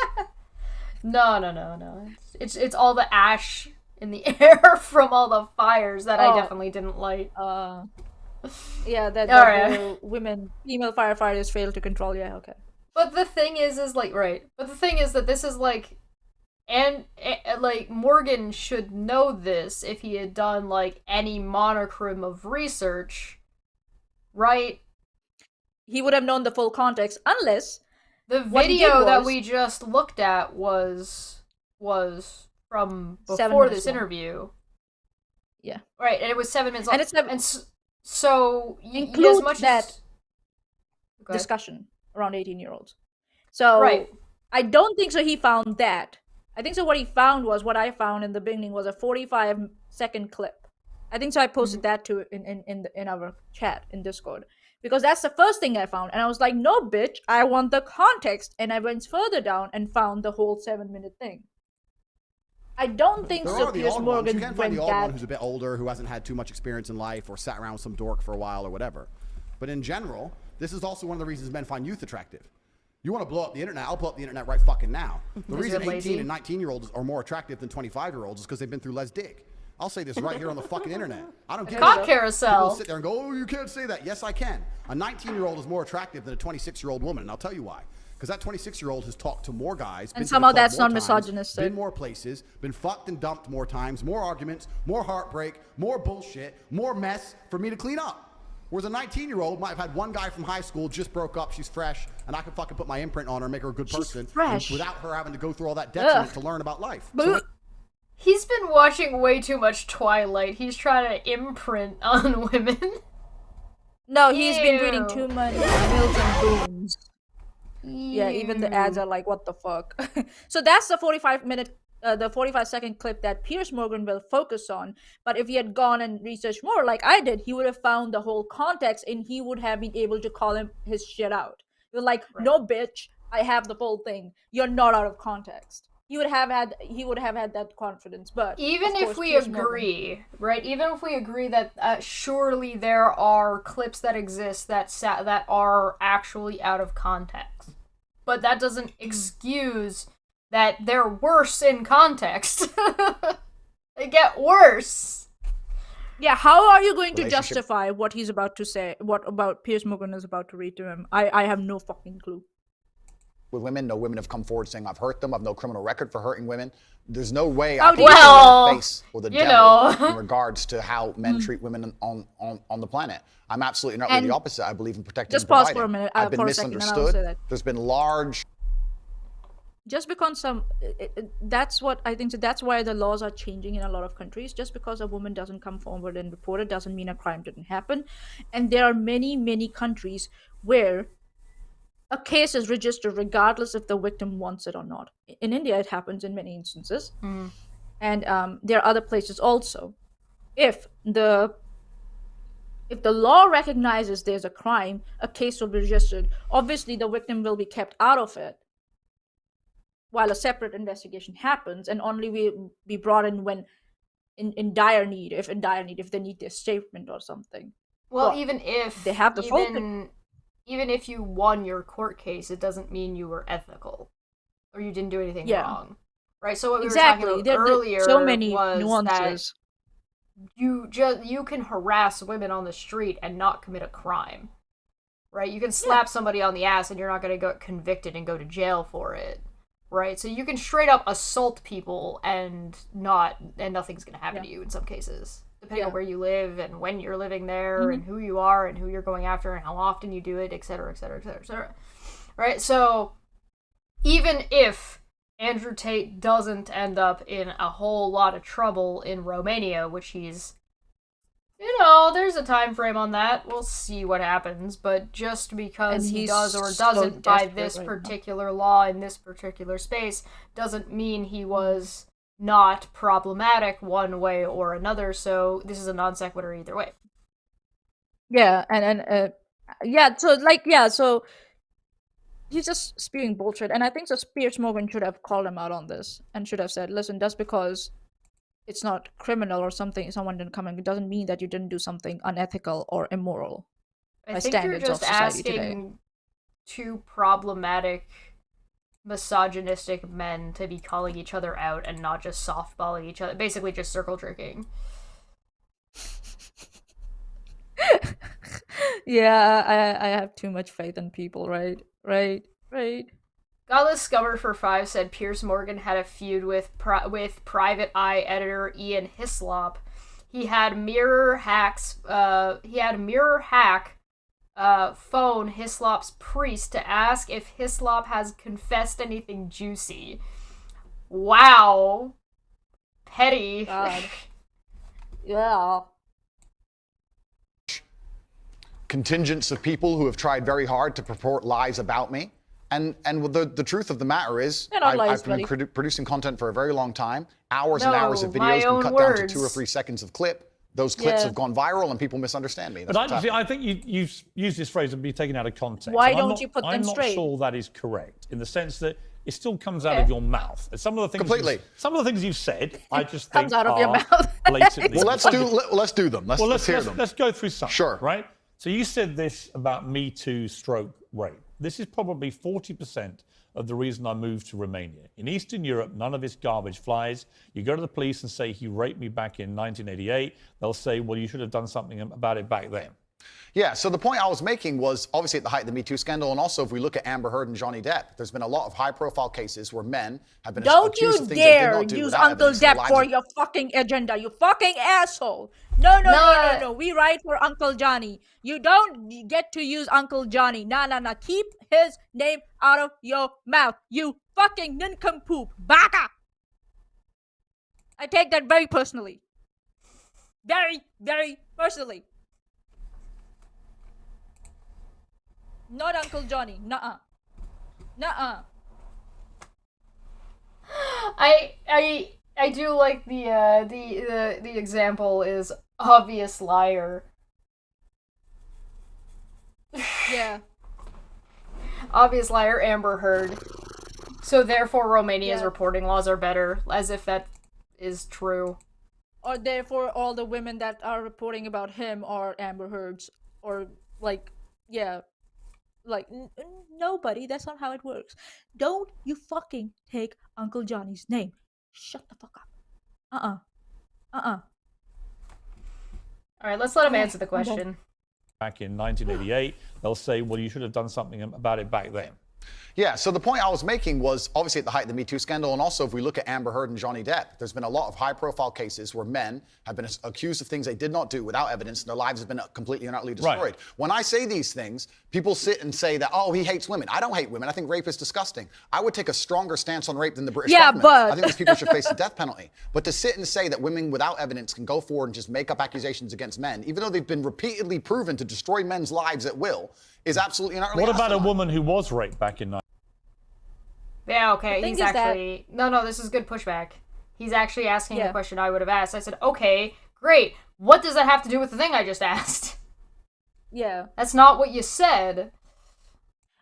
No. It's all the ash in the air from all the fires that I definitely didn't light. Yeah, that female firefighters failed to control. Yeah, okay. But the thing is like, right. But the thing is that this is like, and like Morgan should know this if he had done like any monochrome of research, right? He would have known the full context, unless the video that we just looked at was from before this interview. Yeah. Right, and it was 7 minutes long. And it's so include as much that discussion around 18-year-olds. So right. I don't think so he found that. I think so what he found was what I found in the beginning was a 45-second clip. I think so I posted that too in our chat in Discord. Because that's the first thing I found. And I was like, no, bitch, I want the context. And I went further down and found the whole 7-minute thing. I don't think so. Piers Morgan you can find the old one who's a bit older, who hasn't had too much experience in life or sat around with some dork for a while or whatever. But in general, this is also one of the reasons men find youth attractive. You want to blow up the internet? I'll blow up the internet right fucking now. The reason 18 and 19-year-olds are more attractive than 25-year-olds is because they've been through less dick. I'll say this right here on the fucking internet. I don't care. Cock carousel. People sit there and go, oh, you can't say that. Yes, I can. A 19-year-old is more attractive than a 26-year-old woman, and I'll tell you why. Because that 26-year-old has talked to more guys. And somehow that's not misogynistic. Been more places, been fucked and dumped more times, more arguments, more heartbreak, more bullshit, more mess for me to clean up. Whereas a 19-year-old might have had one guy from high school, just broke up, she's fresh, and I can fucking put my imprint on her and make her a good person. Fresh. Without her having to go through all that detriment to learn about life. He's been watching way too much Twilight. He's trying to imprint on women. No, he's been reading too much Milton Booms. Yeah, even the ads are like, what the fuck? So that's the 45-second clip that Piers Morgan will focus on. But if he had gone and researched more like I did, he would have found the whole context and he would have been able to call his shit out. You're like, no, bitch, I have the full thing. You're not out of context. He would have had that confidence, but even if we agree, right? Even if we agree that surely there are clips that exist that are actually out of context, but that doesn't excuse that they're worse in context. They get worse. Yeah, how are you going to justify what he's about to say? What about Piers Morgan is about to read to him? I have no fucking clue. With women, no women have come forward saying I've hurt them. I've no criminal record for hurting women. There's no way I can get in the face with the devil in regards to how men treat women on the planet. I'm absolutely not really the opposite. I believe in protecting and providing. Just pause for a minute. I've been misunderstood. There's been large. Just because that's what I think. So that's why the laws are changing in a lot of countries. Just because a woman doesn't come forward and report it doesn't mean a crime didn't happen. And there are many, many countries where a case is registered regardless if the victim wants it or not. In India, it happens in many instances. And there are other places also. If the law recognizes there's a crime, a case will be registered. Obviously, the victim will be kept out of it while a separate investigation happens, and only will be brought in when in dire need, if they need their statement or something. Well, even if they have the full even if you won your court case, it doesn't mean you were ethical or you didn't do anything wrong, right? So what we were talking about earlier so many was nuances. That you can harass women on the street and not commit a crime, right? You can slap somebody on the ass and you're not going to get convicted and go to jail for it, right? So you can straight up assault people and nothing's going to happen to you in some cases. Depending on where you live and when you're living there and who you are and who you're going after and how often you do it, etc., etc., etc., etc. Right? So even if Andrew Tate doesn't end up in a whole lot of trouble in Romania, which he's, there's a time frame on that. We'll see what happens. But just because he does or doesn't by this particular law in this particular space doesn't mean he was not problematic one way or another, so this is a non sequitur either way. So he's just spewing bullshit. And I think so Piers Morgan should have called him out on this and should have said, listen, just because it's not criminal or something, someone didn't come in, it doesn't mean that you didn't do something unethical or immoral. I think you're just asking two problematic, misogynistic men to be calling each other out and not just softballing each other. Basically just circle jerking. Yeah, I have too much faith in people, right? Godless Scummer for 5 said Piers Morgan had a feud with Private Eye editor Ian Hislop. He had mirror hack phone Hislop's priest to ask if Hislop has confessed anything juicy. Wow. Petty. God. Yeah. Contingents of people who have tried very hard to purport lies about me. And the truth of the matter is, I've been producing content for a very long time. Hours and hours of videos been cut down to 2 or 3 seconds of clip. Those clips have gone viral and people misunderstand me. But I think you've used this phrase and be taken out of context. Why don't you put them straight? I'm not sure that is correct in the sense that it still comes out of your mouth. And some of the things some of the things you've said, I just think comes out of your mouth. Blatantly. Well, let's do them. Let's hear them. Let's go through some. Sure. Right. So you said this about Me Too / rape. This is probably 40% of the reason I moved to Romania. In Eastern Europe, none of this garbage flies. You go to the police and say he raped me back in 1988. They'll say, well, you should have done something about it back then. Yeah, so the point I was making was obviously at the height of the Me Too scandal, and also if we look at Amber Heard and Johnny Depp, there's been a lot of high-profile cases where men have been accused of things they did not do. Don't you dare use Uncle Depp for your fucking agenda, you fucking asshole. No. We write for Uncle Johnny. You don't get to use Uncle Johnny. Nah. Keep his name out of your mouth. You fucking nincompoop. Baka! I take that very personally. Very, very personally. Not Uncle Johnny. Nuh-uh. I do like the example is obvious liar. Yeah. Obvious liar, Amber Heard. So therefore Romania's reporting laws are better, as if that is true. Or therefore all the women that are reporting about him are Amber Heard's, or nobody. That's not how it works. Don't you fucking take Uncle Johnny's name. Shut the fuck up. Alright, let's let him answer the question. Back in 1988, they'll say, well, you should have done something about it back then. Yeah, so the point I was making was obviously at the height of the Me Too scandal, and also if we look at Amber Heard and Johnny Depp, there's been a lot of high-profile cases where men have been accused of things they did not do without evidence, and their lives have been completely and utterly destroyed. Right. When I say these things, people sit and say that, oh, he hates women. I don't hate women. I think rape is disgusting. I would take a stronger stance on rape than the British government. But I think these people should face the death penalty. But to sit and say that women without evidence can go forward and just make up accusations against men, even though they've been repeatedly proven to destroy men's lives at will, is absolutely and utterly What about a woman who was raped back in Yeah, okay, he's actually... No, this is good pushback. He's actually asking the question I would have asked. I said, okay, great. What does that have to do with the thing I just asked? Yeah. That's not what you said.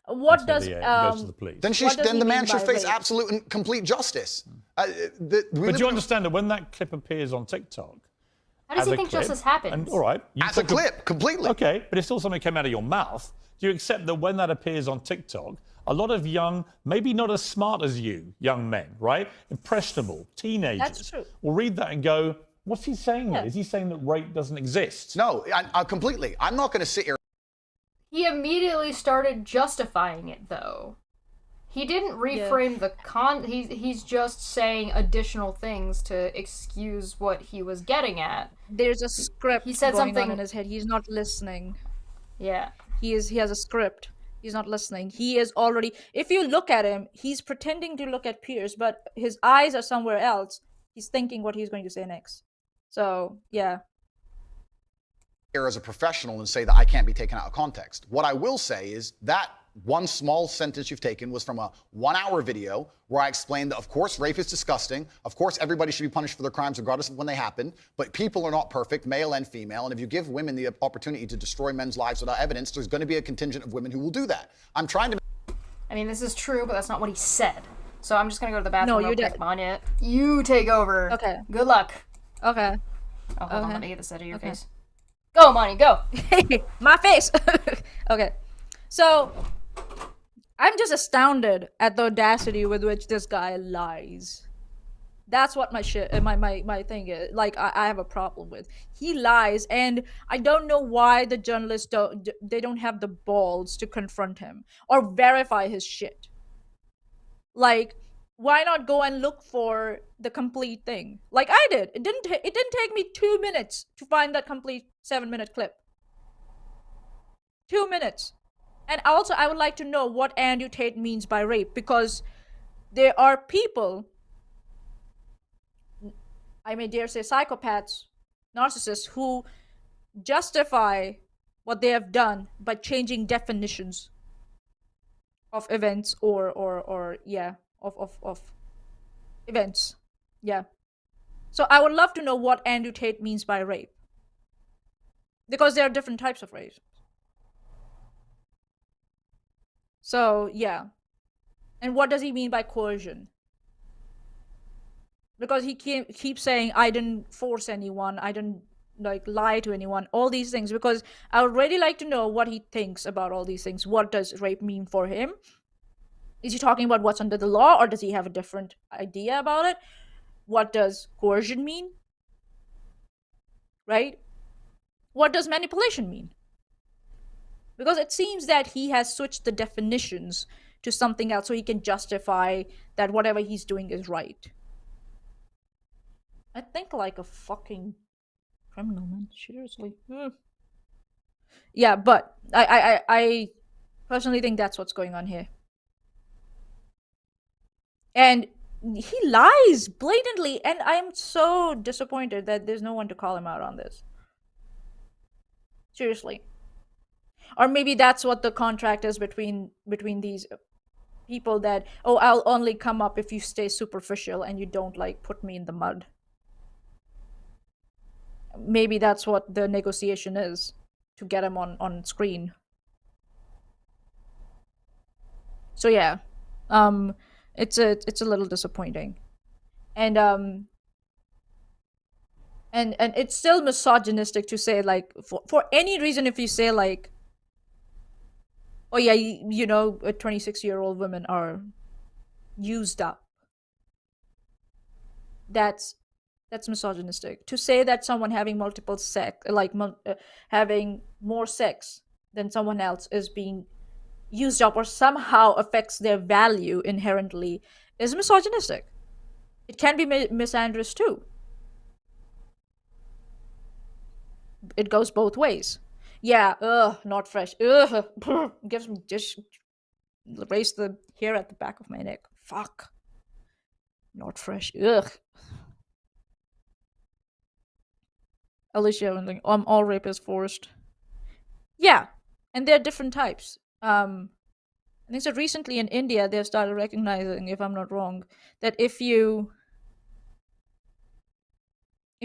What does... goes to the police. Then the man should face absolute and complete justice. But you understand that when that clip appears on TikTok... How does he think justice happens? All right. As a clip, completely. Okay, but it's still something that came out of your mouth. Do you accept that when that appears on TikTok, a lot of young, maybe not as smart as you, young men, right? Impressionable, teenagers. That's true. Will read that and go, what's he saying there? Is he saying that rape doesn't exist? No, completely. I'm not going to sit here. He immediately started justifying it, though. He didn't reframe the he's just saying additional things to excuse what he was getting at. There's a script he said going something on in his head. He's not listening. Yeah. He has a script. He's not listening. He is already... If you look at him, he's pretending to look at Piers, but his eyes are somewhere else. He's thinking what he's going to say next. So, yeah. Here as a professional and say that I can't be taken out of context. What I will say is that one small sentence you've taken was from a 1-hour video where I explained that, of course, rape is disgusting. Of course, everybody should be punished for their crimes regardless of when they happen. But people are not perfect, male and female. And if you give women the opportunity to destroy men's lives without evidence, there's going to be a contingent of women who will do that. I'm trying to... I mean, this is true, but that's not what he said. So I'm just gonna go to the bathroom No, real quick, Manya. You take over. Okay. Good luck. Okay. Oh, hold on, let me get this out of your face. Go, Manya, go! My face! Okay. So, I'm just astounded at the audacity with which this guy lies. That's what my thing is. Like, I have a problem with. He lies, and I don't know why the journalists don't have the balls to confront him or verify his shit. Like, why not go and look for the complete thing? Like I did. It didn't take me 2 minutes to find that complete 7-minute clip. 2 minutes. And also, I would like to know what Andrew Tate means by rape, because there are people, I may dare say psychopaths, narcissists, who justify what they have done by changing definitions of events or of events. Yeah. So I would love to know what Andrew Tate means by rape. Because there are different types of rape. So, yeah. And what does he mean by coercion? Because he keeps saying, I didn't force anyone, I didn't lie to anyone, all these things. Because I would really like to know what he thinks about all these things. What does rape mean for him? Is he talking about what's under the law, or does he have a different idea about it? What does coercion mean? Right? What does manipulation mean? Because it seems that he has switched the definitions to something else so he can justify that whatever he's doing is right. I think like a fucking criminal, man. Seriously. Yeah, but I personally think that's what's going on here. And he lies blatantly, and I'm so disappointed that there's no one to call him out on this. Seriously. Or maybe that's what the contract is between these people, that, oh, I'll only come up if you stay superficial and you don't put me in the mud. Maybe that's what the negotiation is, to get him on screen. So yeah, it's a little disappointing, and it's still misogynistic to say for any reason. If you say oh yeah, you know, 26-year-old women are used up, that's misogynistic. To say that someone having multiple sex, having more sex than someone else, is being used up or somehow affects their value inherently, is misogynistic. It can be misandrous too. It goes both ways. Yeah, not fresh. Gives me just raise the hair at the back of my neck. Fuck. Not fresh. Ugh. Alicia, all rape is forced. Yeah, and there are different types. I think so. Recently in India, they've started recognizing, if I'm not wrong, that if you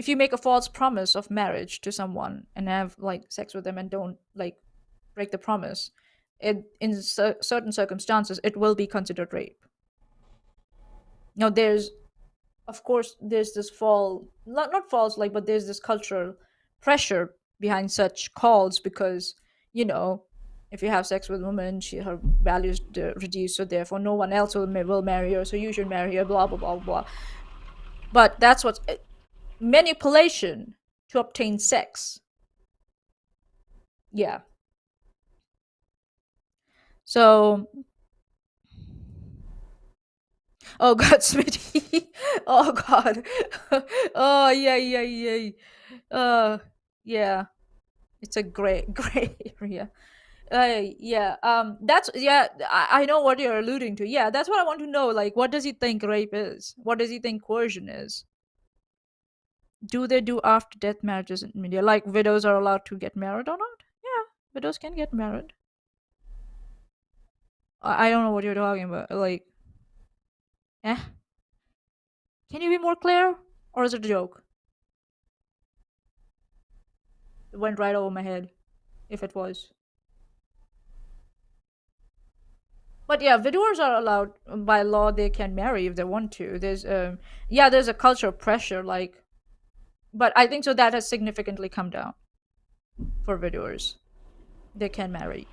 make a false promise of marriage to someone and have sex with them and don't break the promise, in certain circumstances it will be considered rape. Now there's this not false, but there's this cultural pressure behind such calls, because if you have sex with a woman, her value is reduced, so therefore no one else will marry her, so you should marry her, blah blah blah blah. But that's what's manipulation to obtain sex. Yeah. So, oh god, Smitty. Oh god. Oh yeah. Yeah. It's a gray area. Yeah. I know what you're alluding to. Yeah, that's what I want to know. What does he think rape is? What does he think coercion is? Do they do after death marriages in India? Widows are allowed to get married or not? Yeah, widows can get married. I don't know what you're talking about. Can you be more clear? Or is it a joke? It went right over my head, if it was. But yeah, widowers are allowed by law. They can marry if they want to. There's there's a culture of pressure, like, but I think so that has significantly come down for widowers. They can marry.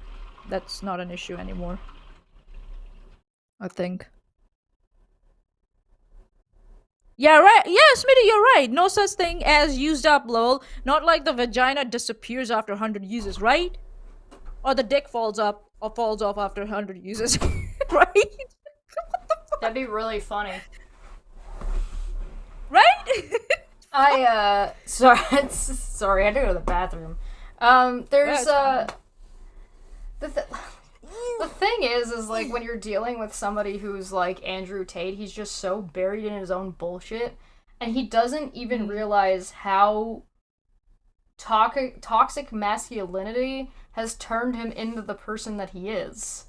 That's not an issue anymore, I think. Yeah, right. Yeah, Smitty, you're right. No such thing as used up, lol. Not like the vagina disappears after 100 uses, right? Or the dick falls up or falls off after 100 uses, right? That'd be really funny. Right? Sorry, I had to go to the bathroom. The thing is like when you're dealing with somebody who's like Andrew Tate, he's just so buried in his own bullshit, and he doesn't even realize how toxic masculinity has turned him into the person that he is.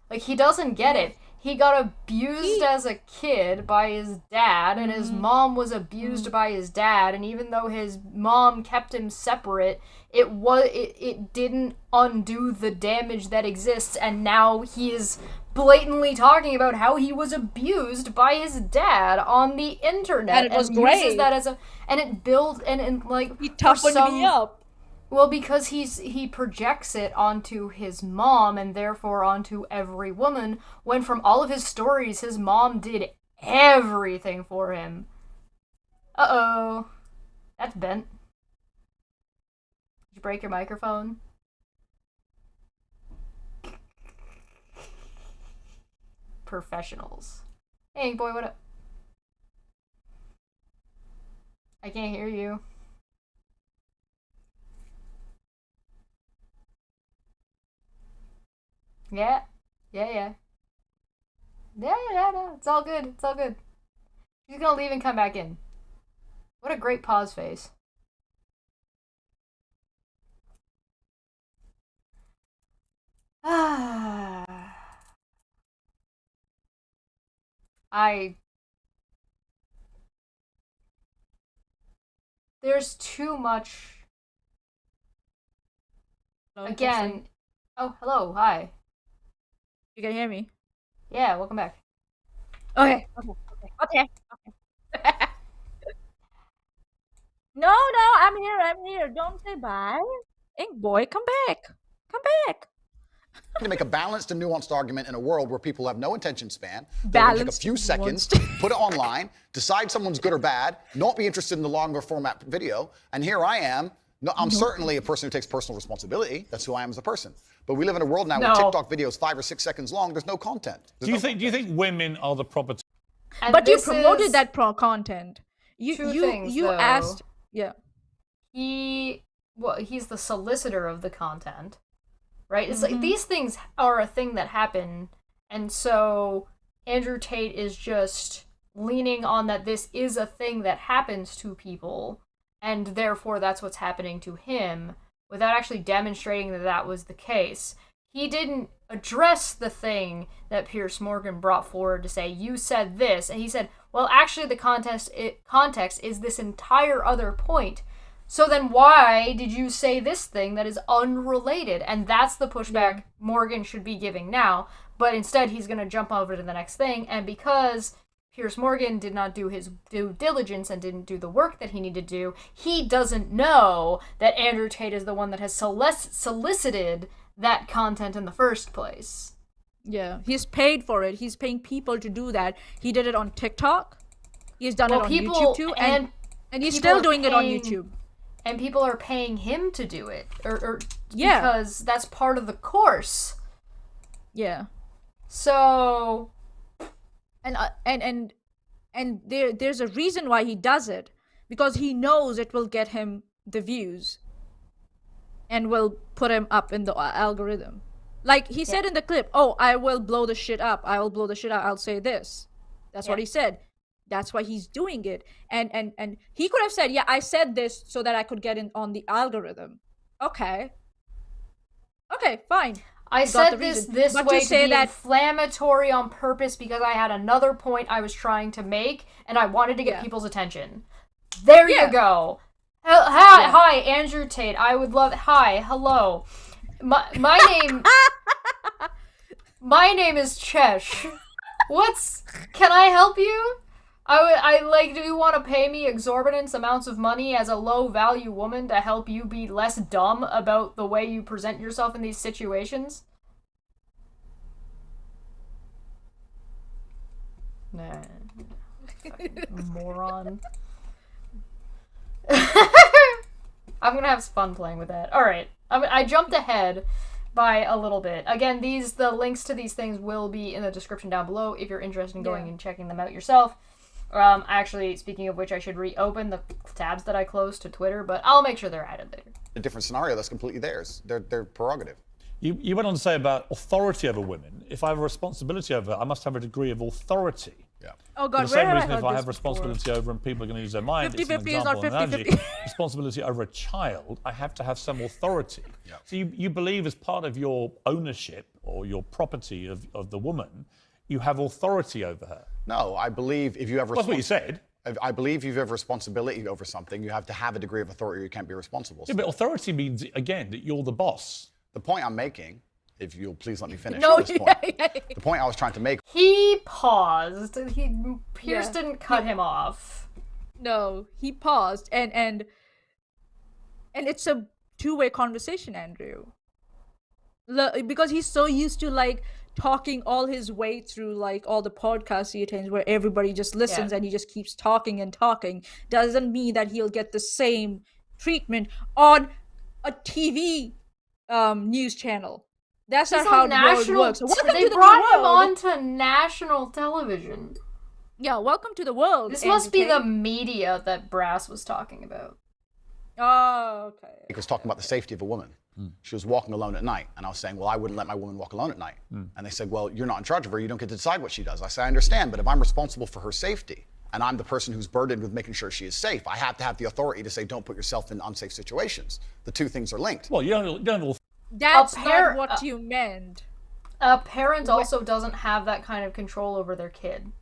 Like, he doesn't get it. He got abused as a kid by his dad, and his mom was abused by his dad, and even though his mom kept him separate, it didn't undo the damage that exists, and now he is blatantly talking about how he was abused by his dad on the internet, and it was great. Uses that as he toughened me up. Well, because he projects it onto his mom and therefore onto every woman, when from all of his stories, his mom did everything for him. Uh-oh. That's bent. Did you break your microphone? Professionals. Hey, boy, what up? I can't hear you. Yeah. No, it's all good. It's all good. He's gonna leave and come back in. What a great pause face. There's too much. Again. Oh, hello, hi. You can hear me? Yeah, welcome back. Okay. No, I'm here. Don't say bye. Ink boy, come back. To make a balanced and nuanced argument in a world where people have no attention span, they'll take a few seconds, put it online, decide someone's good or bad, not be interested in the longer format video, and here I am. No, I'm certainly a person who takes personal responsibility. That's who I am as a person. But we live in a world now where TikTok videos 5 or 6 seconds long. There's no content. Do you think women are the proper? But you promoted that content. You though. Asked. Yeah. He's the solicitor of the content, right? It's like these things are a thing that happen, and so Andrew Tate is just leaning on that this is a thing that happens to people, and therefore that's what's happening to him, without actually demonstrating that that was the case. He didn't address the thing that Piers Morgan brought forward to say, you said this, and he said, well, actually the context is this entire other point. So then why did you say this thing that is unrelated? And that's the pushback Morgan should be giving now, but instead he's going to jump over to the next thing, and because Piers Morgan did not do his due diligence and didn't do the work that he needed to do, he doesn't know that Andrew Tate is the one that has solicited that content in the first place. Yeah, he's paid for it. He's paying people to do that. He did it on TikTok. He's done it on YouTube too, and he's still doing it on YouTube. And people are paying him to do it, because that's part of the course. Yeah. So. And there's a reason why he does it, because he knows it will get him the views and will put him up in the algorithm. Like he said in the clip, oh, I will blow the shit up. I'll say this. That's what he said. That's why he's doing it. And he could have said, yeah, I said this so that I could get in on the algorithm. Okay, fine. I said this way to be inflammatory on purpose because I had another point I was trying to make and I wanted to get people's attention. There you go. Hi, Andrew Tate. I would love. Hi, hello. My name. My name is Chesh. Can I help you? Do you want to pay me exorbitant amounts of money as a low-value woman to help you be less dumb about the way you present yourself in these situations? Nah. Fucking moron. I'm gonna have fun playing with that. Alright, I jumped ahead by a little bit. Again, the links to these things will be in the description down below if you're interested in going and checking them out yourself. Actually, speaking of which, I should reopen the tabs that I closed to Twitter, but I'll make sure they're added later. A different scenario that's completely theirs. Their prerogative. You went on to say about authority over women. If I have a responsibility over, I must have a degree of authority. Yeah. Oh God, For the same where reason, have if I have responsibility over and people are going to use their mind, 50-50 it's an is example, not an 50-50. analogy. Responsibility over a child, I have to have some authority. Yeah. So you believe as part of your ownership or your property of the woman, you have authority over her. No, I believe if you have That's what you said. I believe if you have responsibility over something, you have to have a degree of authority or you can't be responsible. Yeah, but authority means, again, that you're the boss. The point I'm making, if you'll please let me finish No, at this point, the point I was trying to make. He paused. Pierce didn't cut him off. No, he paused, and it's a two-way conversation, Andrew. Because he's so used to like talking all his way through like all the podcasts he attends where everybody just listens and he just keeps talking and talking, doesn't mean that he'll get the same treatment on a TV news channel. That's not how the world works. So they brought him on to national television. Yeah, welcome to the world. This must be the media that Brass was talking about. Oh, okay. He was talking about the safety of a woman. She was walking alone at night, and I was saying, well, I wouldn't let my woman walk alone at night. And they said, well, you're not in charge of her, you don't get to decide what she does. I said, I understand, but if I'm responsible for her safety, and I'm the person who's burdened with making sure she is safe, I have to have the authority to say, don't put yourself in unsafe situations. The two things are linked. Well, you don't That's not what you meant. A parent also doesn't have that kind of control over their kid.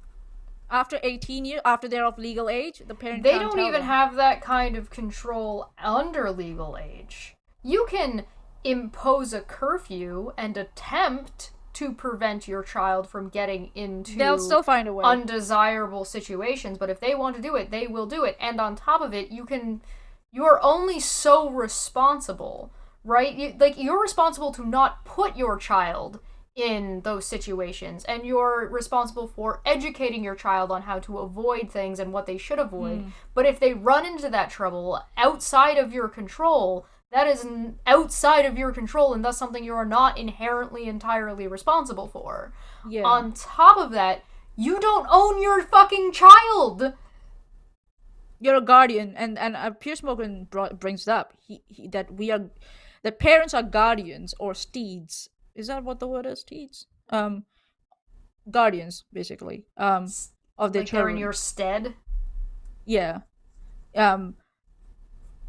After 18 years, after they're of legal age, the parent They can't don't tell even them. have that kind of control under legal age. You can impose a curfew and attempt to prevent your child from getting into They'll still find a way. undesirable situations, but if they want to do it, they will do it. And on top of it, you're only so responsible, right? You're responsible to not put your child in those situations, and you're responsible for educating your child on how to avoid things and what they should avoid. But if they run into that trouble outside of your control, that is outside of your control and thus something you are not inherently entirely responsible for. Yeah. On top of that, you don't own your fucking child. You're a guardian, and Piers Morgan brings it up that parents are guardians or steeds. Is that what the word is? Steeds? Guardians, basically, of their like children. they're in your stead? Yeah.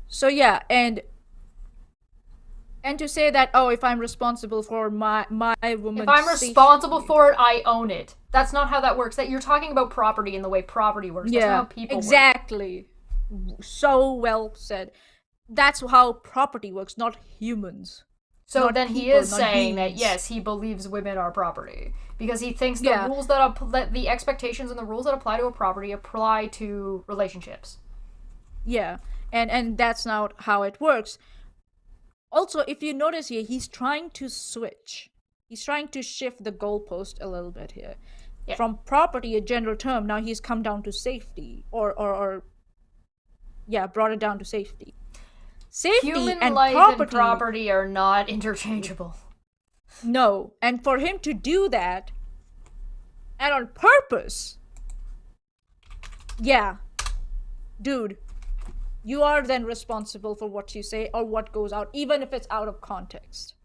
So yeah, and to say that, oh, if I'm responsible for my woman's If I'm responsible for it, I own it. That's not how that works. That you're talking about property and the way property works. That's not how people exactly. Work. So well said. That's how property works, not humans. So not then people, he is not saying that, beings. yes, he believes women are property. Because he thinks the rules that the expectations and the rules that apply to a property apply to relationships. Yeah, and that's not how it works. Also, if you notice here, he's trying to switch. He's trying to shift the goalpost a little bit here. Yeah. From property, a general term, now he's come down to safety. Or brought it down to safety. Safety Human and life property, and property are not interchangeable. No, and for him to do that, and on purpose, yeah, dude, you are then responsible for what you say or what goes out, even if it's out of context.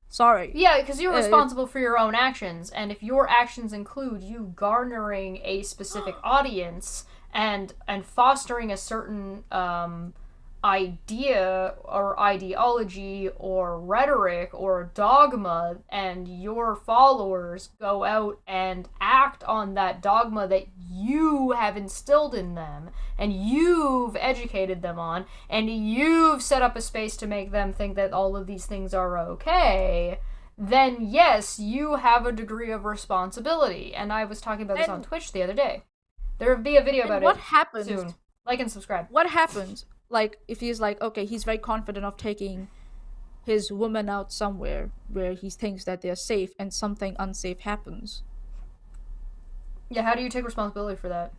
Sorry. Yeah, because you're responsible for your own actions, and if your actions include you garnering a specific audience and fostering a certain idea or ideology or rhetoric or dogma, and your followers go out and act on that dogma that you have instilled in them and you've educated them on and you've set up a space to make them think that all of these things are okay, then yes, you have a degree of responsibility. And I was talking about this on Twitch the other day. There will be a video about what it happens soon. Like and subscribe. What happens, like, if he's like, okay, he's very confident of taking his woman out somewhere where he thinks that they're safe and something unsafe happens? Yeah, how do you take responsibility for that?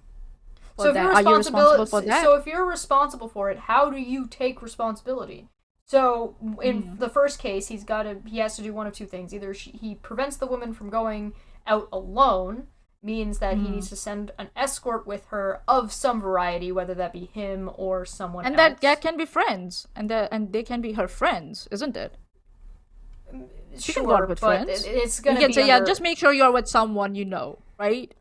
So if you're responsible for that? So if you're responsible for it, how do you take responsibility? So in the first case, he has to do one of two things. Either he prevents the woman from going out alone, means that he needs to send an escort with her of some variety, whether that be him or someone else. And that can be friends, and they can be her friends, isn't it? She can go out with friends. It's gonna you be can say, just make sure you're with someone you know, right?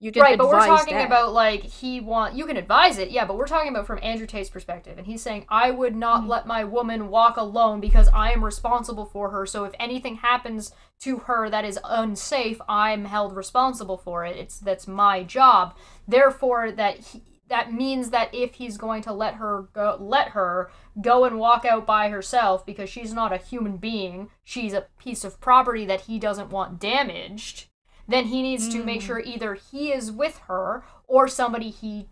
You can right, but we're advise talking that. about like you can advise it, yeah, but we're talking about from Andrew Tate's perspective, and he's saying I would not let my woman walk alone because I am responsible for her. So if anything happens to her that is unsafe, I'm held responsible for it. That's my job. Therefore, that means that if he's going to let her go and walk out by herself because she's not a human being, she's a piece of property that he doesn't want damaged, then he needs to make sure either he is with her or somebody he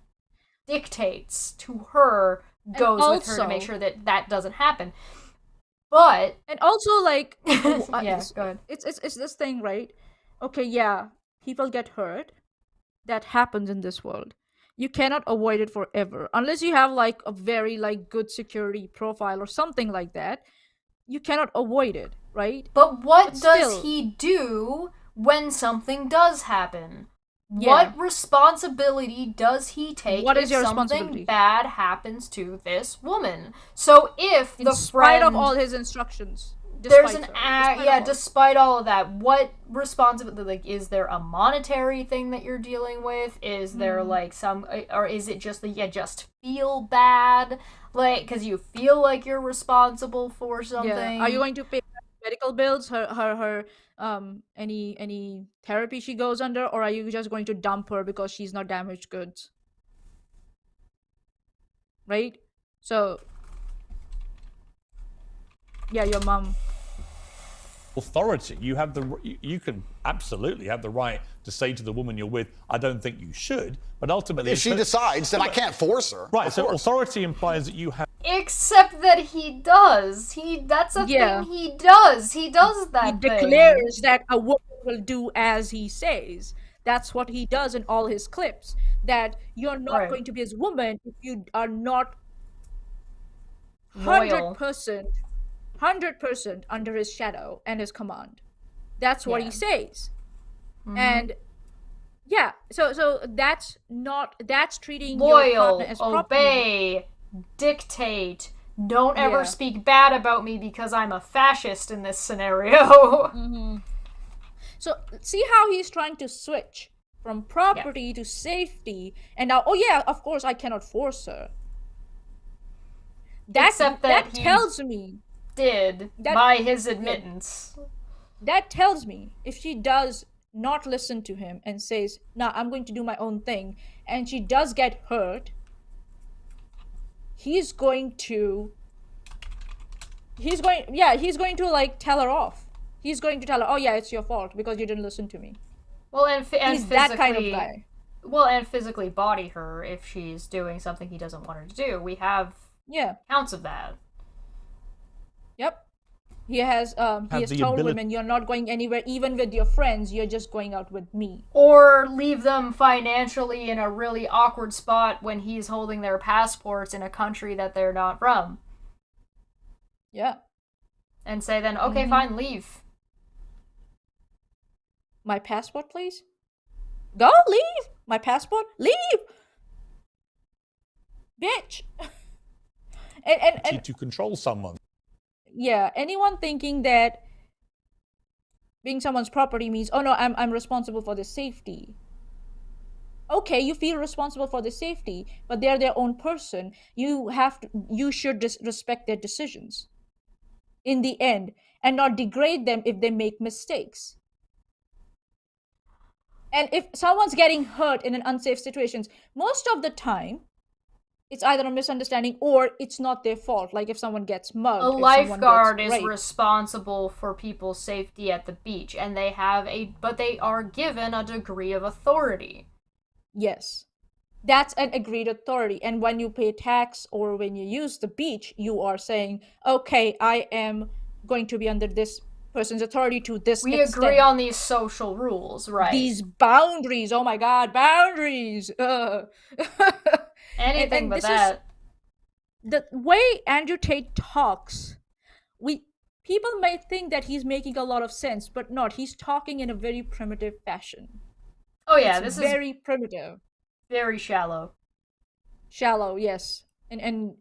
dictates to her goes with her to make sure that doesn't happen. But and also like yeah, go ahead. It's this thing, right? Okay, yeah, people get hurt. That happens in this world. You cannot avoid it forever unless you have like a very like good security profile or something like that. You cannot avoid it, right? But what does he do when something does happen? Yeah. What responsibility does he take if your something bad happens to this woman? So if in spite of all his instructions, despite all of that, what responsibility, like, is there a monetary thing that you're dealing with? Is there like some, or is it just that you just feel bad, like because you feel like you're responsible for something? Yeah. Are you going to pay medical bills, her any therapy she goes under, or are you just going to dump her because she's not damaged goods? Right? So yeah, your mom. Authority. You can absolutely have the right to say to the woman you're with, I don't think you should, but ultimately if she decides, then I can't force her. Right. So authority implies that you have. Except that he does. That's a thing he does. He does that. He declares that a woman will do as he says. That's what he does in all his clips. That you're not going to be his woman if you are not 100% under his shadow and his command. That's what he says. And yeah, so that's treating your partner as property. Obey, dictate. Don't ever speak bad about me because I'm a fascist in this scenario. So see how he's trying to switch from property to safety, and now, of course I cannot force her. That tells me by his admittance. That tells me if she does not listen to him and says, "No, I'm going to do my own thing," and she does get hurt, he's going to like tell her off. He's going to tell her, "Oh yeah, it's your fault because you didn't listen to me." Well, and he's that kind of guy. Well, and physically body her if she's doing something he doesn't want her to do. We have counts of that. Yep. He has told women, you're not going anywhere, even with your friends, you're just going out with me. Or leave them financially in a really awkward spot when he's holding their passports in a country that they're not from. Yeah. And say then, okay, fine, leave. My passport, please? Go, leave! My passport? Leave! Bitch! and to control someone. Yeah, anyone thinking that being someone's property means, oh no, I'm responsible for their safety. Okay, you feel responsible for their safety, but they're their own person. You should respect their decisions in the end and not degrade them if they make mistakes. And if someone's getting hurt in an unsafe situations, most of the time, it's either a misunderstanding or it's not their fault. Like if someone gets mugged, a lifeguard is responsible for people's safety at the beach, and they are given a degree of authority. Yes. That's an agreed authority. And when you pay tax or when you use the beach, you are saying, okay, I am going to be under this person's authority to this extent. We agree on these social rules, right? These boundaries. Oh my God, boundaries. Anything but that. The way Andrew Tate talks, people may think that he's making a lot of sense, but not. He's talking in a very primitive fashion. Oh yeah, this is very primitive. Very shallow. Shallow, yes. And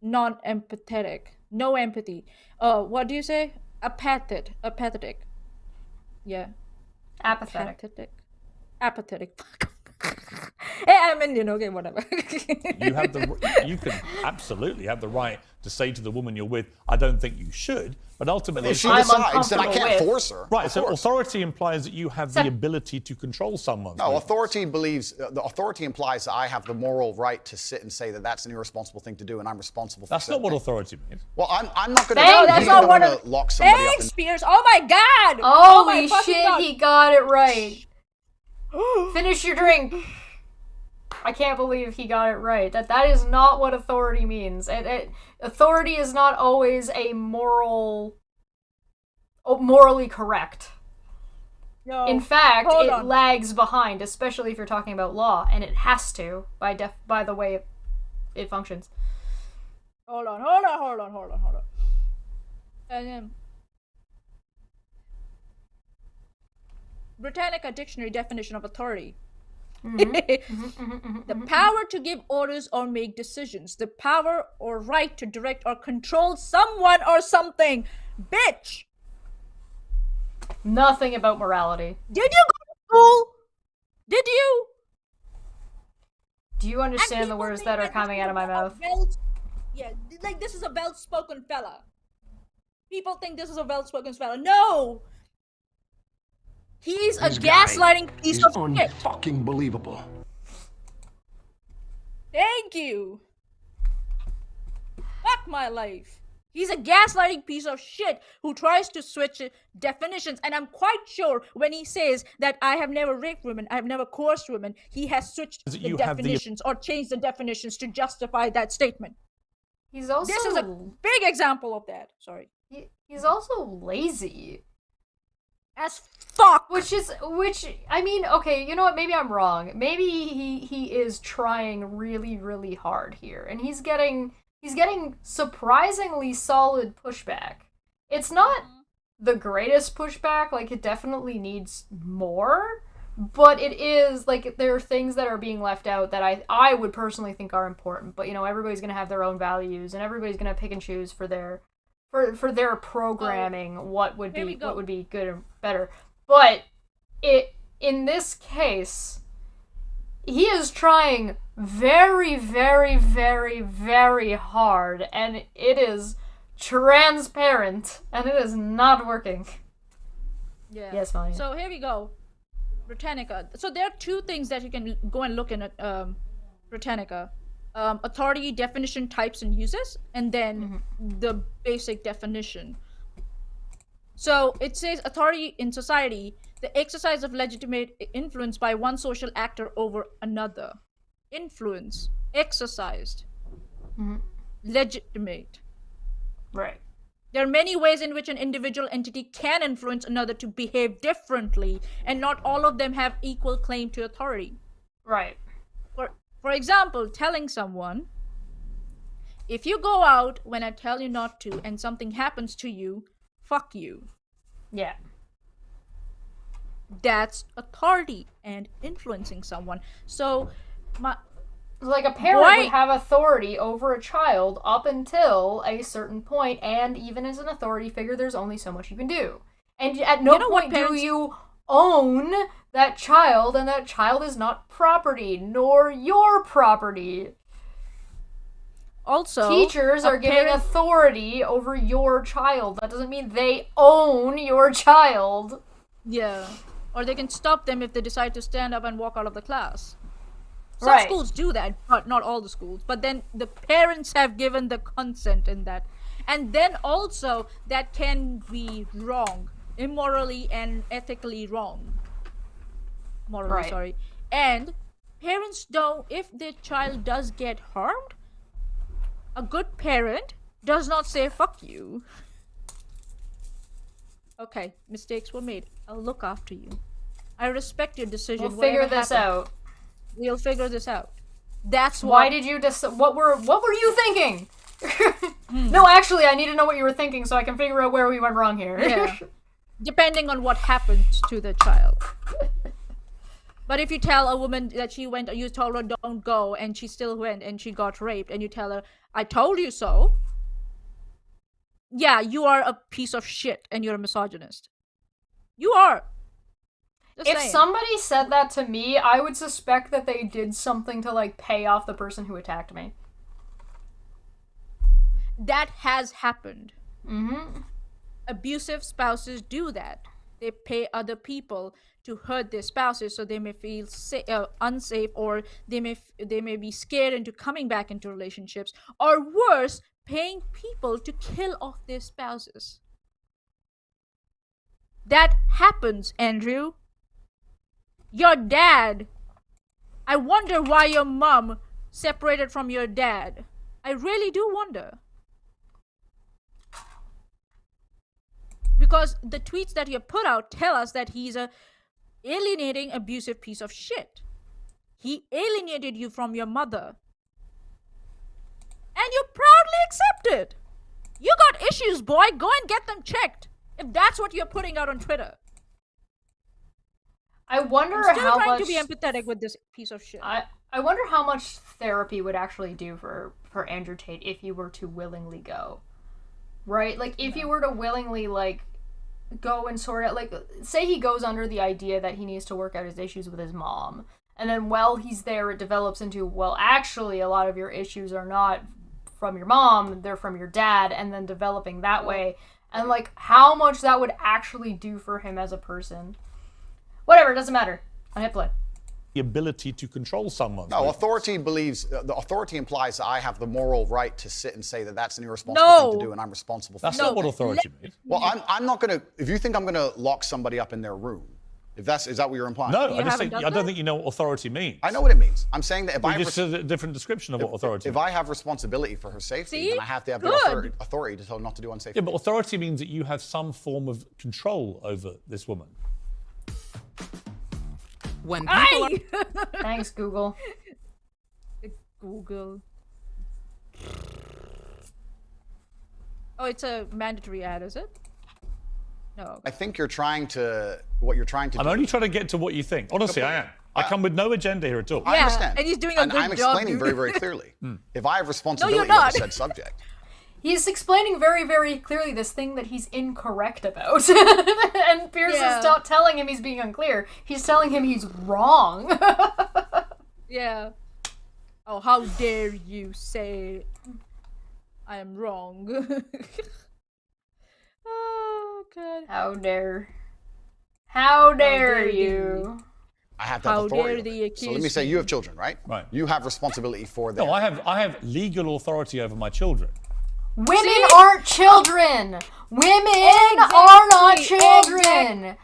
non-empathetic. No empathy. What do you say? Apathetic. Yeah. Apathetic. Apathetic. Hey, I'm Indian, okay, whatever. You can absolutely have the right to say to the woman you're with, I don't think you should, but ultimately... Well, she decides that I can't force her. Right, so authority implies that you have the ability to control someone. No, authority implies that I have the moral right to sit and say that that's an irresponsible thing to do and I'm responsible for That's not what authority means. Well, I'm not going to lock somebody up. Thanks, Spears. Oh my God! Holy shit, he got it right. Finish your drink. I can't believe he got it right. That is not what authority means. Authority is not always a morally correct. No. In fact, it lags behind, especially if you're talking about law, and it has to by the way it functions. Hold on. And then Britannica Dictionary definition of authority. The power to give orders or make decisions. The power or right to direct or control someone or something. Bitch! Nothing about morality. Did you go to school? Did you? Do you understand the words that are coming out of my mouth? Yeah, like this is a well-spoken fella. People think this is a well-spoken fella. No! He's a gaslighting piece of shit. Fucking believable. Thank you. Fuck my life. He's a gaslighting piece of shit who tries to switch definitions. And I'm quite sure when he says that I have never raped women, I have never coerced women, he has switched the definitions or changed the definitions to justify that statement. He's also... This is a big example of that. Sorry. He's also lazy. As fuck. Which I mean, okay, you know what? Maybe I'm wrong. Maybe he is trying really, really hard here, and he's getting surprisingly solid pushback. It's not the greatest pushback. Like, it definitely needs more, but it is like there are things that are being left out that I would personally think are important. But you know, everybody's gonna have their own values, and everybody's gonna pick and choose for their programming what would be good and better. But in this case, he is trying very, very, very, very hard, and it is transparent, and it is not working. Yeah. Yes, Maya. So here we go. Britannica. So there are two things that you can go and look in at Britannica. Authority, definition, types, and uses, and then the basic definition. So it says authority in society, the exercise of legitimate influence by one social actor over another. Influence, exercised, legitimate. Right. There are many ways in which an individual entity can influence another to behave differently, and not all of them have equal claim to authority. Right. For example, telling someone, if you go out when I tell you not to and something happens to you, fuck you. Yeah. That's authority and influencing someone. So, like a parent would have authority over a child up until a certain point, and even as an authority figure, there's only so much you can do. And at no point do you own that child, and that child is not property, nor your property. Also, teachers are giving authority over your child. That doesn't mean they own your child. Yeah. Or they can stop them if they decide to stand up and walk out of the class. Some schools do that, but not all the schools. But then the parents have given the consent in that. And then also that can be wrong, immorally and ethically wrong. Morally, sorry. And parents don't, if their child does get harmed, a good parent does not say, fuck you. Okay, mistakes were made. I'll look after you. I respect your decision. We'll figure this out. We'll figure this out. That's why did you what were you thinking? No, actually, I need to know what you were thinking so I can figure out where we went wrong here. Yeah. Depending on what happens to the child. But if you tell a woman that she went, you told her don't go, and she still went and she got raped, and you tell her, I told you so. Yeah, you are a piece of shit and you're a misogynist. You are. If somebody said that to me, I would suspect that they did something to, like, pay off the person who attacked me. That has happened. Mm-hmm. Abusive spouses do that. They pay other people to hurt their spouses so they may feel unsafe, or they may be scared into coming back into relationships, or worse, paying people to kill off their spouses. That happens, Andrew. Your dad. I wonder why your mom separated from your dad. I really do wonder. Because the tweets that you put out tell us that he's a alienating, abusive piece of shit. He alienated you from your mother. And you proudly accept it. You got issues, boy. Go and get them checked. If that's what you're putting out on Twitter. I wonder I'm still how trying much to be empathetic with this piece of shit. I wonder how much therapy would actually do for Andrew Tate if you were to willingly go. Right? Like, if you were to willingly, like, go and sort out, like, say he goes under the idea that he needs to work out his issues with his mom, and then while he's there it develops into, well, actually a lot of your issues are not from your mom, they're from your dad, and then developing that way, and, like, how much that would actually do for him as a person. Whatever, it doesn't matter. I hit play. The ability to control someone. No, authority believes, the authority implies that I have the moral right to sit and say that that's an irresponsible thing to do and I'm responsible for it. That's not what authority means. Well, I'm not going to, if you think I'm going to lock somebody up in their room, is that what you're implying? No, I don't think you know what authority means. I know what it means. I'm saying that if I just a different description of what authority means. If I have responsibility for her safety, then I have to have the authority to tell her not to do unsafe things. Yeah, but authority means that you have some form of control over this woman. When people Thanks, Google. Google. Oh, it's a mandatory ad, is it? No. I think what you're trying to do. I'm only trying to get to what you think. Honestly, I am. I come with no agenda here at all. I understand. And he's doing a good job. I'm explaining very, very clearly. If I have responsibility over said subject. He's explaining very, very clearly this thing that he's incorrect about. And Pierce is not telling him he's being unclear. He's telling him he's wrong. Yeah. Oh, how dare you say I am wrong. Oh, God. How dare you. I have that authority. So let me say, you have children, right? Right. You have responsibility for them. No, I have legal authority over my children. Women aren't children. Women are not children.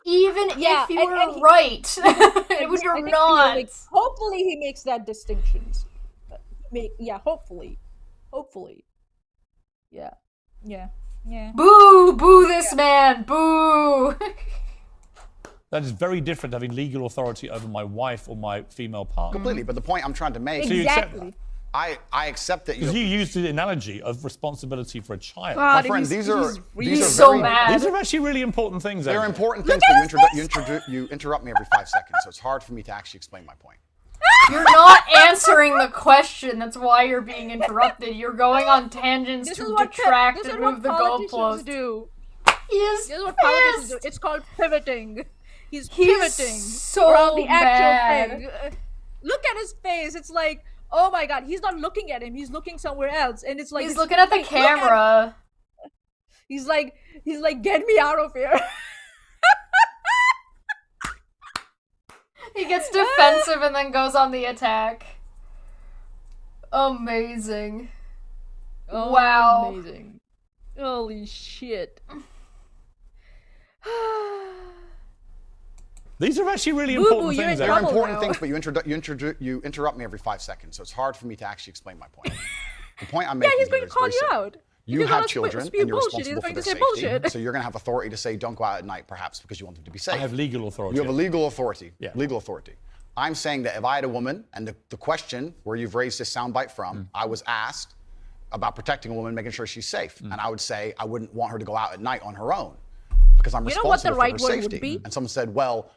Even if you were right, you're not. Hopefully he makes that distinction. Hopefully. Yeah. Boo this man, boo. That is very different, having legal authority over my wife or my female partner. Completely, but the point I'm trying to make... So you accept that? I accept that you used the analogy of responsibility for a child. God, my friend, these are so mad. These are actually really important things. They're important things, but you interrupt me every 5 seconds, so it's hard for me to actually explain my point. You're not answering the question. That's why you're being interrupted. You're going on tangents to detract and move the goalposts. This is what politicians do. It's called pivoting. He's pivoting so around the bad. actual thing. Look at his face. It's like, oh my God, he's not looking at him. He's looking somewhere else, and it's like he's looking at the camera. He's like, get me out of here. He gets defensive and then goes on the attack. Amazing. Oh, wow. Amazing. Holy shit. These are actually really Boo-boo, important you're things. in They're trouble important now. things, but you interrupt me every 5 seconds, so it's hard for me to actually explain my point. The point I'm Yeah, making he's going here to is call very you simple. out. You If have gonna children, spew and you're bullshit, he's responsible for going their to say safety. bullshit. So you're going to have authority to say, don't go out at night, perhaps, because you want them to be safe. I have legal authority. You have a legal authority. Yeah. Legal authority. I'm saying that if I had a woman, and the question where you've raised this soundbite from, I was asked about protecting a woman, making sure she's safe. And I would say I wouldn't want her to go out at night on her own because I'm You know what the responsible right for her word would safety. be? And someone said, well,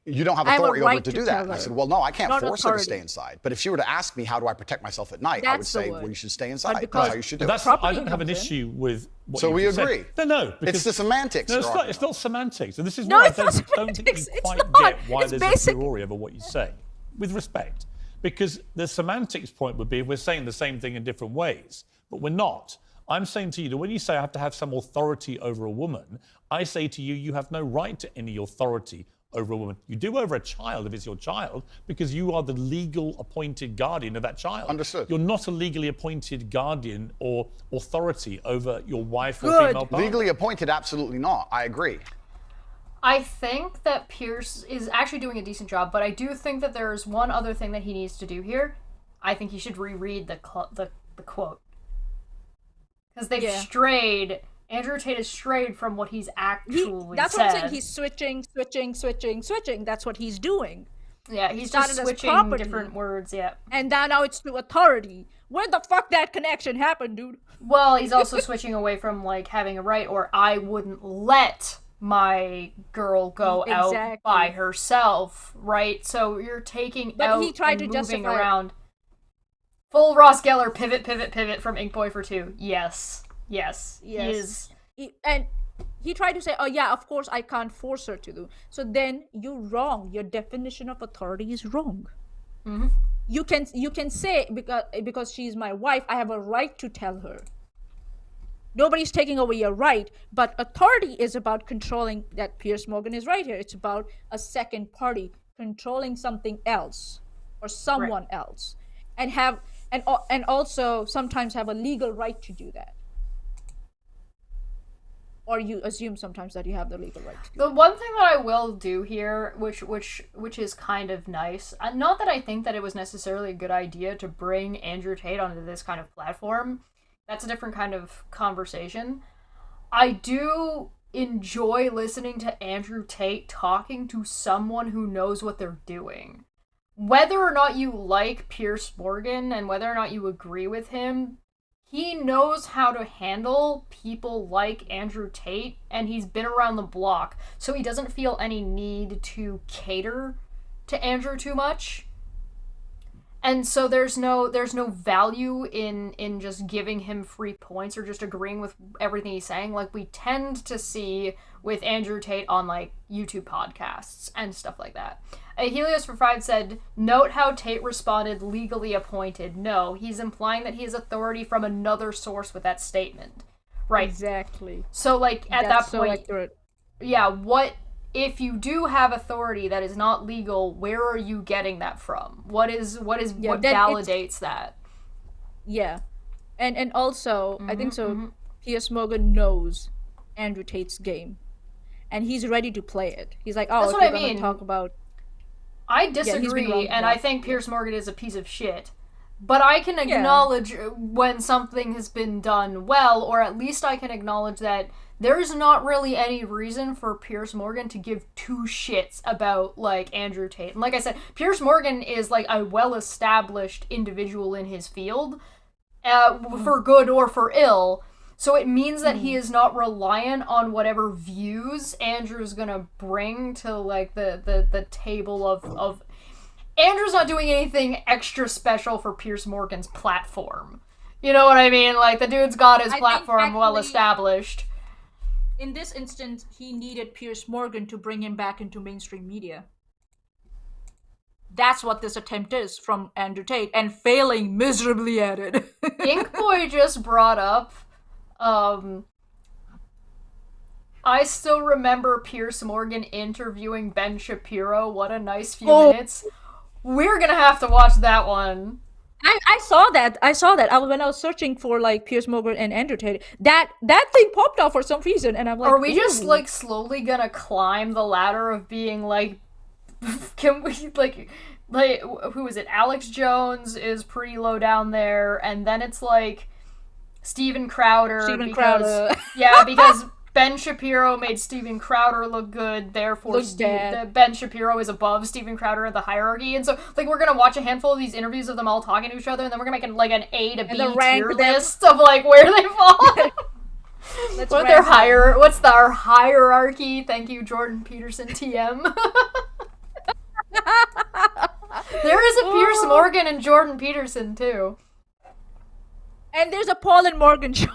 you don't have I have a authority over right it to to do that. tell And I her. said, well, no, I can't Not force her to authority. stay inside. But if she were to ask me, how do I protect myself at night? I would That's the say, word. well, you should stay inside. because That's how you should do it. I don't have an issue with what So you we just agree. said. No, because It's the semantics. No, it's you're not, arguing it's not semantics. And this is No, why I it's not don't think you semantics. It's quite not. get why It's there's basic. a furore over what you say. With respect. Because the semantics point would be if we're saying the same thing in different ways. But we're not. I'm saying to you that when you say I have to have some authority over a woman, I say to you, you have no right to any authority over a woman. You do over a child if it's your child, because you are the legal appointed guardian of that child. Understood. You're not a legally appointed guardian or authority over your wife or Good. female partner. Legally appointed, absolutely not. I agree. I think that Pierce is actually doing a decent job, but I do think that there is one other thing that he needs to do here. I think he should reread the quote. Because they've strayed. Andrew Tate has strayed from what he's actually That's said. what I'm saying. He's switching. That's what he's doing. Yeah, he's Started just as switching property. different words, yeah. And now it's to authority. Where the fuck that connection happened, dude? Well, he's also switching away from, like, having a right, or I wouldn't let my girl go out by herself, right? So you're taking out he tried and to moving justify around. Full Ross Geller pivot from Ink Boy for 2. Yes. He is. And he tried to say, oh yeah, of course I can't force her to do. So then you're wrong. Your definition of authority is wrong. Mm-hmm. You can say, because she's my wife, I have a right to tell her. Nobody's taking away your right, but authority is about controlling. That Piers Morgan is right here. It's about a second party controlling something else or someone else, and also sometimes have a legal right to do that. Or you assume sometimes that you have the legal right to do The one thing that I will do here, which is kind of nice, not that I think that it was necessarily a good idea to bring Andrew Tate onto this kind of platform. That's a different kind of conversation. I do enjoy listening to Andrew Tate talking to someone who knows what they're doing. Whether or not you like Piers Morgan and whether or not you agree with him, he knows how to handle people like Andrew Tate, and he's been around the block, so he doesn't feel any need to cater to Andrew too much. And so there's no value in just giving him free points or just agreeing with everything he's saying, like we tend to see with Andrew Tate on, like, YouTube podcasts and stuff like that. Helios for 5 said, note how Tate responded legally appointed. No, he's implying that he has authority from another source with that statement. Right. Exactly. So, like, at That's that point, so accurate. yeah, what if you do have authority that is not legal, where are you getting that from? What validates that? Yeah. And also, I think so, Piers Morgan knows Andrew Tate's game. And he's ready to play it. He's like, oh, That's if what we're I gonna mean. talk about... I he's been disagree, wrong and about I think Piers Morgan is a piece of shit. But I can acknowledge when something has been done well, or at least I can acknowledge that there's not really any reason for Piers Morgan to give two shits about, like, Andrew Tate. And like I said, Piers Morgan is, like, a well-established individual in his field, for good or for ill. So it means that he is not reliant on whatever views Andrew's gonna bring to, like, the table of... Andrew's not doing anything extra special for Piers Morgan's platform. You know what I mean? Like, the dude's got his platform well established. In this instance, he needed Piers Morgan to bring him back into mainstream media. That's what this attempt is from Andrew Tate, and failing miserably at it. Ink Boy just brought up I still remember Piers Morgan interviewing Ben Shapiro. What a nice few minutes. We're gonna have to watch that one. I saw that. When I was searching for like Piers Morgan and Andrew Tate, that thing popped up for some reason, and I'm like, are we just like slowly gonna climb the ladder of being like, can we like who is it? Alex Jones is pretty low down there, and then it's like Steven Crowder. Yeah, because Ben Shapiro made Steven Crowder look good, therefore Ben Shapiro is above Steven Crowder in the hierarchy. And so, like, we're gonna watch a handful of these interviews of them all talking to each other, and then we're gonna make like an A to B tier list of like where they fall. What's our hierarchy? Thank you, Jordan Peterson, TM. There is a Piers Morgan and Jordan Peterson too. And there's a Paul and Morgan show.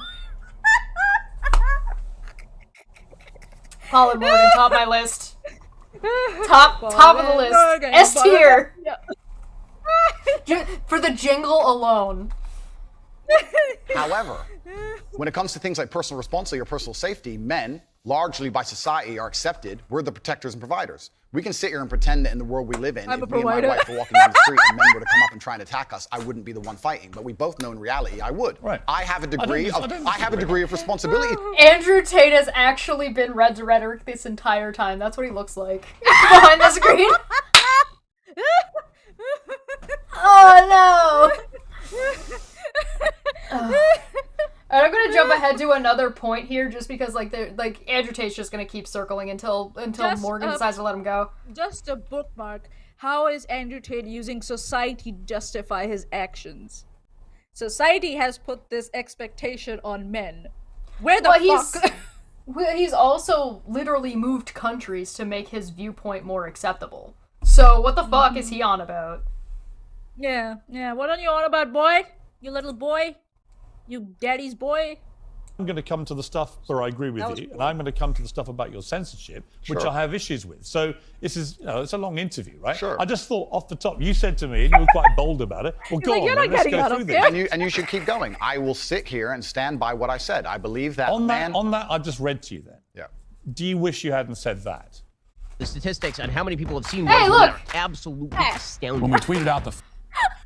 Paul and Morgan, top my list. Top of the list. Morgan, S tier. For the jingle alone. However, when it comes to things like personal responsibility or personal safety, men, largely by society, are accepted. We're the protectors and providers. We can sit here and pretend that in the world we live in, if me and my wife were walking down the street and men were to come up and try and attack us, I wouldn't be the one fighting. But we both know in reality I would. Right. I have a degree of responsibility. Andrew Tate has actually been Red's rhetoric this entire time. That's what he looks like behind the screen. Oh no. And I'm gonna jump ahead to another point here, just because Andrew Tate's just gonna keep circling until Morgan decides to let him go. Just a bookmark. How is Andrew Tate using society to justify his actions? Society has put this expectation on men. Where the fuck? He's also literally moved countries to make his viewpoint more acceptable. So what the fuck is he on about? Yeah. What are you on about, boy? You little boy? You daddy's boy? I'm going to come to the stuff where I agree with you, and I'm going to come to the stuff about your censorship, which I have issues with. So this is, it's a long interview, right? Sure. I just thought off the top, you said to me, and you were quite bold about it, well, go on, let's go through this. And you should keep going. I will sit here and stand by what I said. I believe that on that, I've just read to you then. Yeah. Do you wish you hadn't said that? The statistics on how many people have seen look! are absolutely astounding. When we tweeted out the...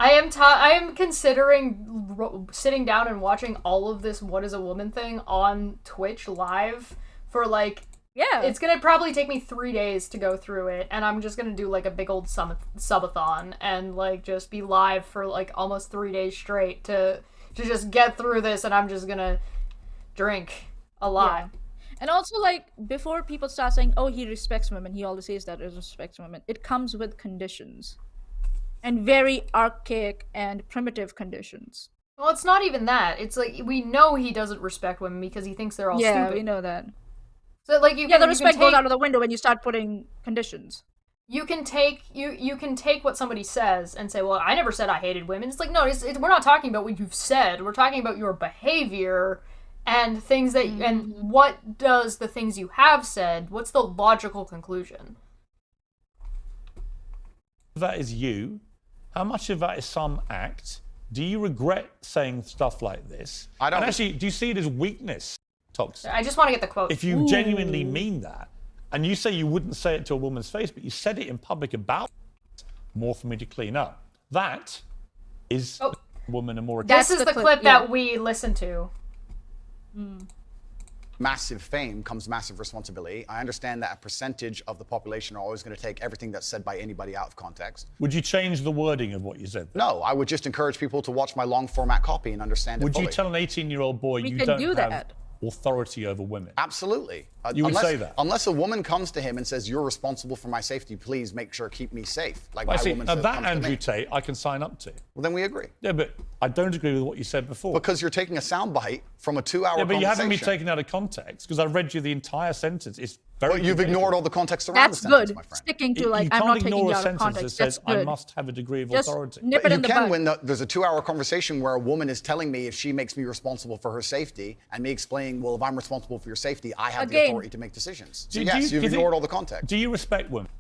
I am considering sitting down and watching all of this What is a Woman thing on Twitch live for it's gonna probably take me 3 days to go through it, and I'm just gonna do like a big old subathon and just be live for almost 3 days straight to just get through this, and I'm just gonna drink a lot. Yeah. And also, before people start saying, oh, he respects women, he always says that he respects women, it comes with conditions. And very archaic and primitive conditions. Well, it's not even that. It's we know he doesn't respect women because he thinks they're all stupid. Yeah, we know that. So the respect goes out of the window when you start putting conditions. You can take what somebody says and say, well, I never said I hated women. It's no, we're not talking about what you've said. We're talking about your behavior and things that and what does the things you have said, what's the logical conclusion? That is you. How much of that is some act? Do you regret saying stuff like this? I don't. And actually, do you see it as weakness, Toxic? I just want to get the quote. If you genuinely mean that, and you say you wouldn't say it to a woman's face, but you said it in public about it, more for me to clean up. That is a woman and more... This is the clip that we listened to. Massive fame comes massive responsibility. I understand that a percentage of the population are always going to take everything that's said by anybody out of context. Would you change the wording of what you said? No, I would just encourage people to watch my long format copy and understand it fully. Would you tell an 18-year-old boy you don't have authority over women? Absolutely. You would say that? Unless a woman comes to him and says, you're responsible for my safety, please make sure keep me safe. That Andrew Tate I can sign up to. Well, then we agree. Yeah, but I don't agree with what you said before. Because you're taking a soundbite from a 2-hour conversation. Yeah, but you haven't been taken out of context, because I read you the entire sentence. It's very... Well, you've ignored all the context around the sentence, my friend. Sticking to I'm not taking you out of context. That says I must have a degree of authority. Nip it in the bud. When there's a 2-hour conversation where a woman is telling me if she makes me responsible for her safety, and me explaining, well, if I'm responsible for your safety, I have the authority to make decisions. So yes, you've ignored all the context. Do you respect women?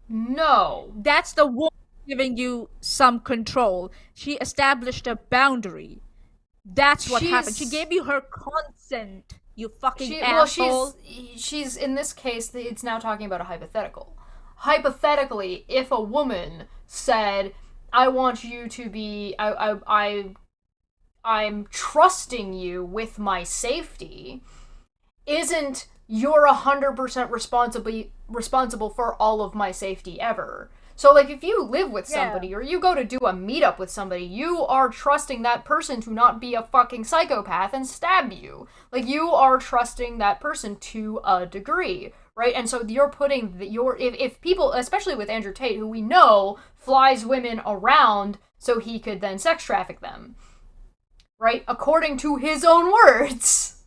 No. That's the woman giving you some control. She established a boundary. That's what happened. She gave you her consent. You fucking asshole. Well, she's in this case. It's now talking about a hypothetical. Hypothetically, if a woman said, "I want you to be, I'm trusting you with my safety," isn't you're 100% responsible for all of my safety ever. So, like, if you live with somebody or you go to do a meetup with somebody, you are trusting that person to not be a fucking psychopath and stab you. Like, you are trusting that person to a degree, right? And so you're putting if people, especially with Andrew Tate, who we know flies women around so he could then sex traffic them, right? According to his own words.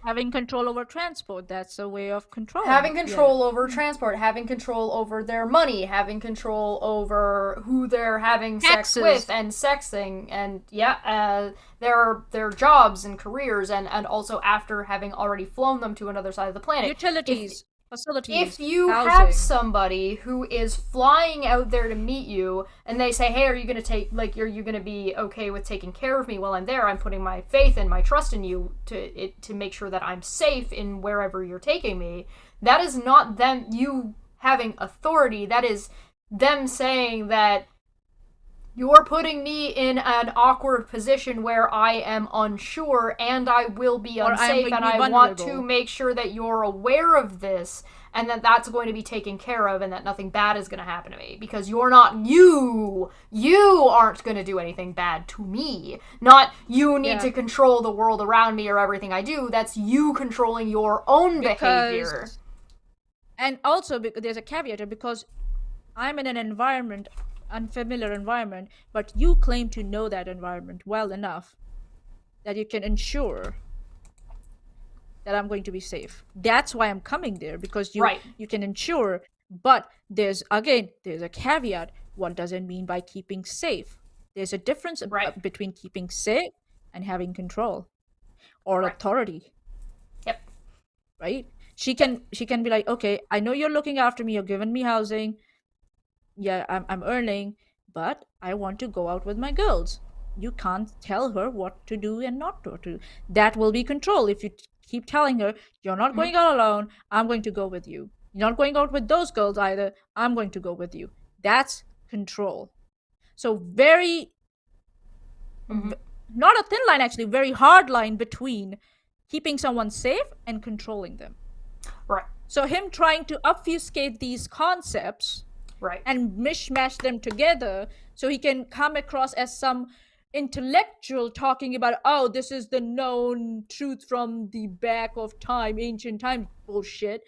Having control over transport, that's a way of control. Having control over transport, having control over their money, having control over who they're having sex with and sexing, and their jobs and careers, and also after having already flown them to another side of the planet. Utilities, facilities, if you housing. have somebody who is flying out there to meet you and they say, hey, are you going to be okay with taking care of me while I'm there? I'm putting my faith and my trust in you to make sure that I'm safe in wherever you're taking me. That is not you having authority. That is them saying that you're putting me in an awkward position where I am unsure and I will be unsafe, and I want to make sure that you're aware of this and that that's going to be taken care of and that nothing bad is going to happen to me, because you aren't going to do anything bad to me. Not you need to control the world around me or everything I do. That's you controlling your own behavior. And also, there's a caveat, because I'm in an unfamiliar environment, but you claim to know that environment well enough that you can ensure that I'm going to be safe. That's why I'm coming there, because you can ensure, but there's a caveat. What does it mean by keeping safe? There's a difference between keeping safe and having control or authority. Yep. Right? She can be like, okay, I know you're looking after me, you're giving me housing, I'm earning, but I want to go out with my girls. You can't tell her what to do and not to do. That will be control. If you keep telling her, you're not going out alone, I'm going to go with you. You're not going out with those girls either, I'm going to go with you. That's control. So not a thin line, actually, very hard line between keeping someone safe and controlling them. Right. So him trying to obfuscate these concepts and mishmash them together so he can come across as some intellectual talking about, oh, this is the known truth from the back of time, ancient time bullshit.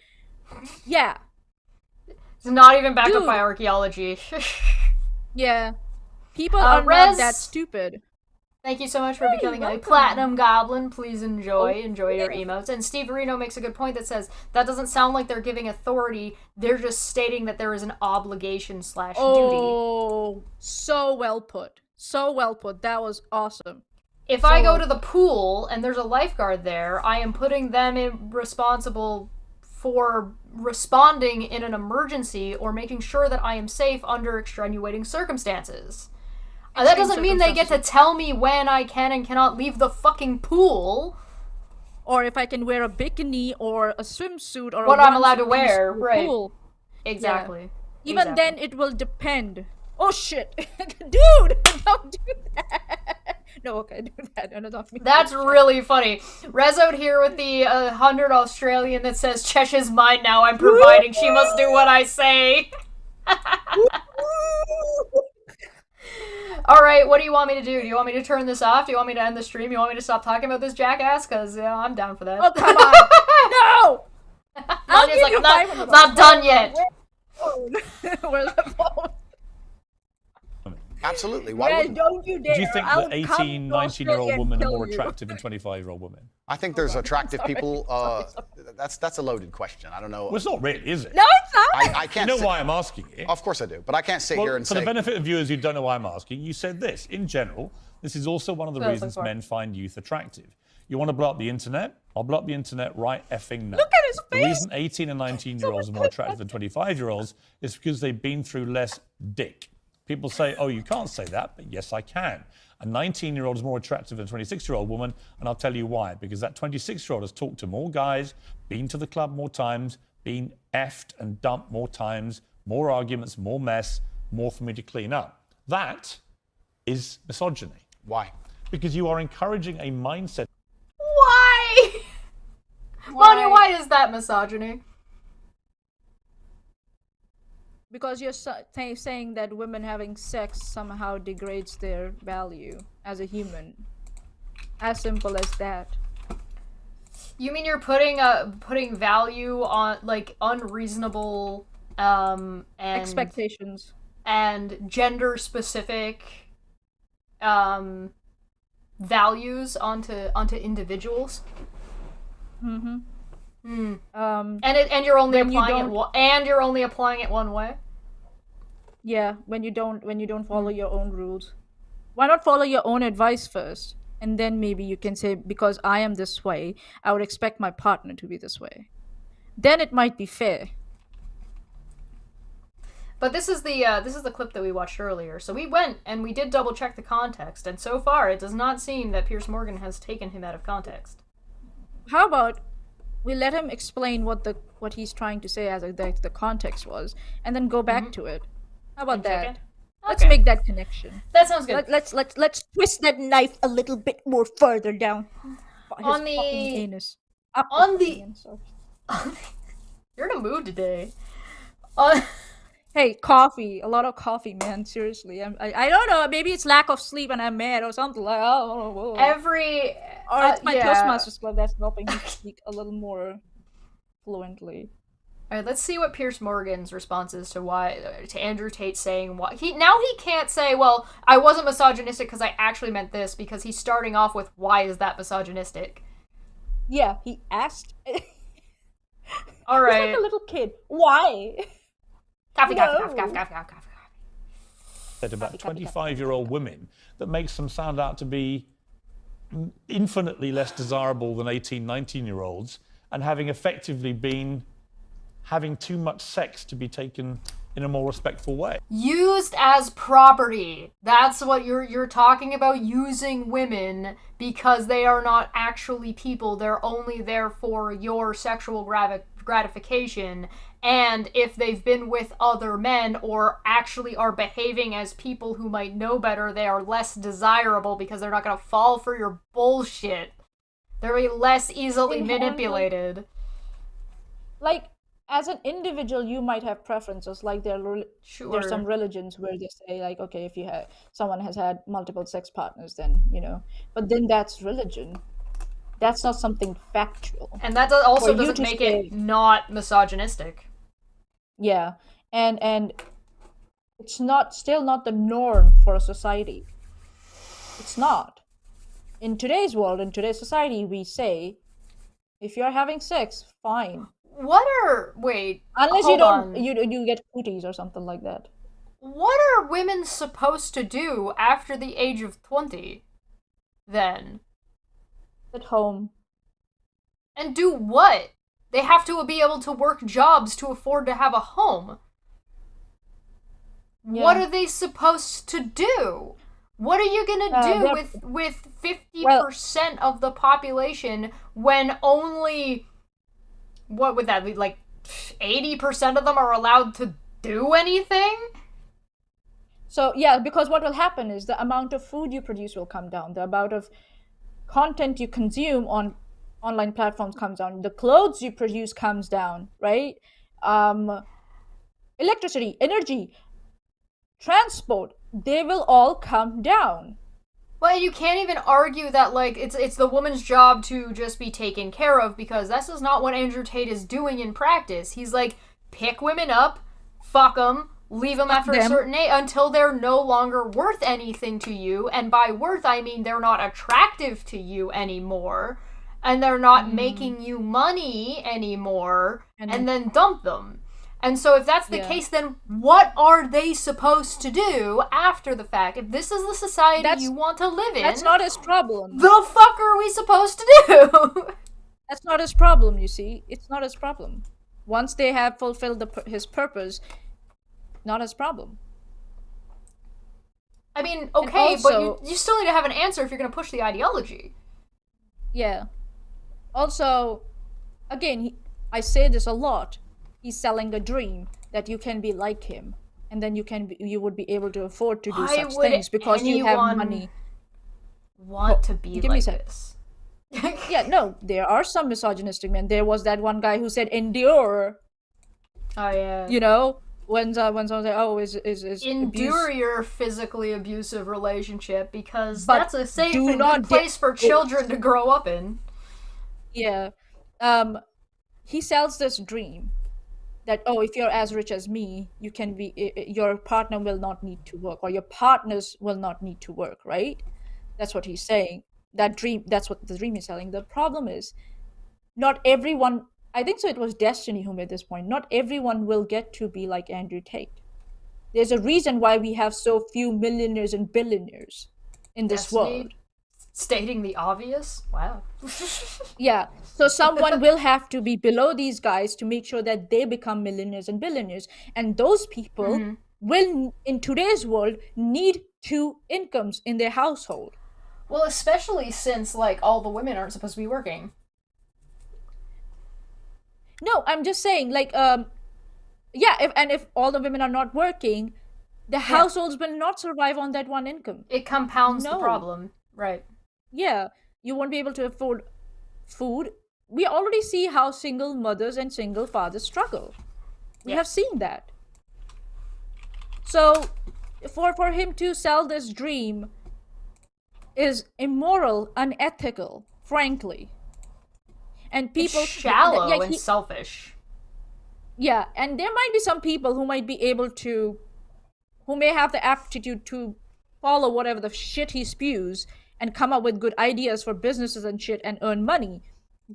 Yeah. It's not even backed up by archaeology. Yeah. People are not that stupid. Thank you so much for becoming a Platinum Goblin. Please enjoy your emotes. And Steve Reno makes a good point that says, that doesn't sound like they're giving authority, they're just stating that there is an obligation/duty. Oh, so well put. So well put. That was awesome. If I go to the pool and there's a lifeguard there, I am putting them responsible for responding in an emergency or making sure that I am safe under extenuating circumstances. That doesn't mean they get to tell me when I can and cannot leave the fucking pool. Or if I can wear a bikini or a swimsuit or what I'm allowed to wear, right? Pool. Exactly. Yeah. Even then, it will depend. Oh shit, dude! Don't do that. No, okay, do that. No, not me. That's really funny. Rez out here with the 100 Australian that says Chesh's mine now. I'm providing. She must do what I say. All right, what do you want me to do? Do you want me to turn this off? Do you want me to end the stream? You want me to stop talking about this jackass? Because I'm down for that. Oh, come on. No! Nanya's like, I'm not done yet. Where's the phone? Absolutely. Why wouldn't? Don't you dare. Do you think that 18, 19-year-old women are more attractive than 25-year-old women? I think there's attractive people. That's a loaded question. I don't know. Well, it's not really, is it? No, it's not. I can't. You know why I'm asking it? Of course I do, but I can't sit here and say. For the benefit of viewers who don't know why I'm asking, you said this. In general, this is also one of the reasons men find youth attractive. You want to blow up the internet? I'll blow up the internet right effing now. Look at his face. The reason 18 and 19-year-olds are more attractive than 25-year-olds is because they've been through less dick. People say, oh, you can't say that, but yes, I can. A 19-year-old is more attractive than a 26-year-old woman, and I'll tell you why. Because that 26-year-old has talked to more guys, been to the club more times, been effed and dumped more times, more arguments, more mess, more for me to clean up. That is misogyny. Why? Because you are encouraging a mindset. Why? Monia, why is that misogyny? Because you're saying that women having sex somehow degrades their value as a human. As simple as that. You mean you're putting value on like unreasonable and expectations and gender specific values onto individuals? Mm-hmm. And you're only applying it one way. Yeah, when you don't follow your own rules. Why not follow your own advice first? And then maybe you can say, because I am this way, I would expect my partner to be this way. Then it might be fair. But this is the clip that we watched earlier. So we went and we did double check the context, and so far it does not seem that Piers Morgan has taken him out of context. How about we let him explain what he's trying to say as the context was, and then go back to it. How about that? Okay. Let's make that connection. That sounds good. Let's twist that knife a little bit more further down. On the fucking anus. You're in a mood today. Hey, coffee. A lot of coffee, man. Seriously. I don't know. Maybe it's lack of sleep and I'm mad or something like that. Oh. Or it's my Toastmasters Club that's helping me speak a little more fluently. All right, let's see what Piers Morgan's response is to Andrew Tate saying why he can't say, well, I wasn't misogynistic because I actually meant this, because he's starting off with, why is that misogynistic? Yeah, he asked. All right. He's like a little kid. Why? Coffee. Said about 25-year-old women that makes them sound out to be infinitely less desirable than 18, 19-year-olds, and having effectively been having too much sex to be taken in a more respectful way. Used as property. That's what you're talking about, using women because they are not actually people. They're only there for your sexual gratification. And if they've been with other men or actually are behaving as people who might know better, they are less desirable because they're not going to fall for your bullshit. They're less easily manipulated. Like, as an individual, you might have preferences. Like there's some religions where they say, like, okay, if someone has had multiple sex partners, then But then that's religion. That's not something factual. And that also doesn't make it not misogynistic. Yeah, and it's still not the norm for a society. It's not. In today's world, in today's society, we say, if you're having sex, fine. Unless you get cooties or something like that. What are women supposed to do after the age of 20, then? At home. And do what? They have to be able to work jobs to afford to have a home. Yeah. What are they supposed to do? What are you gonna do with 50% of the population when only... What would that be, like 80% of them are allowed to do anything? So, yeah, because what will happen is the amount of food you produce will come down. The amount of content you consume on online platforms comes down. The clothes you produce comes down, right? Electricity, energy, transport, they will all come down. Well, you can't even argue that, like, it's the woman's job to just be taken care of, because this is not what Andrew Tate is doing in practice. He's like, pick women up, fuck them, leave them after a certain age until they're no longer worth anything to you. And by worth, I mean they're not attractive to you anymore, and they're not making you money anymore, and then dump them. And so if that's the case, then what are they supposed to do after the fact? If this is the society you want to live in... That's not his problem. The fuck are we supposed to do? That's not his problem, you see. It's not his problem. Once they have fulfilled his purpose, not his problem. I mean, okay, also, but you still need to have an answer if you're going to push the ideology. Yeah. Also, again, I say this a lot. He's selling a dream that you can be like him, and then you would be able to afford to do such things because you have money. Want to be like this? Yeah, no, there are some misogynistic men. There was that one guy who said endure. Oh yeah. You know, when someone said, "Oh, is endure abuse. Your physically abusive relationship," because But that's a safe do and not good place for children to grow up in. Yeah, he sells this dream that, oh, if you're as rich as me, you can be, your partner will not need to work, or your partners will not need to work, right? That's what he's saying. That dream, that's what the dream is selling. The problem is, not everyone, I think so it was Destiny who made this point, not everyone will get to be like Andrew Tate. There's a reason why we have so few millionaires and billionaires in this world. Stating the obvious? Wow. Yeah, so someone will have to be below these guys to make sure that they become millionaires and billionaires. And those people will, in today's world, need 2 incomes in their household. Well, especially since, like, all the women aren't supposed to be working. No, I'm just saying, like, yeah, if all the women are not working, the households will not survive on that 1 income. It compounds the problem. Right. Yeah, you won't be able to afford food. We already see how single mothers and single fathers struggle. We have seen that. So, for him to sell this dream is immoral, unethical, frankly. And people... It's shallow and selfish. Yeah, and there might be some people who might be able to... who may have the aptitude to follow whatever the shit he spews and come up with good ideas for businesses and shit and earn money.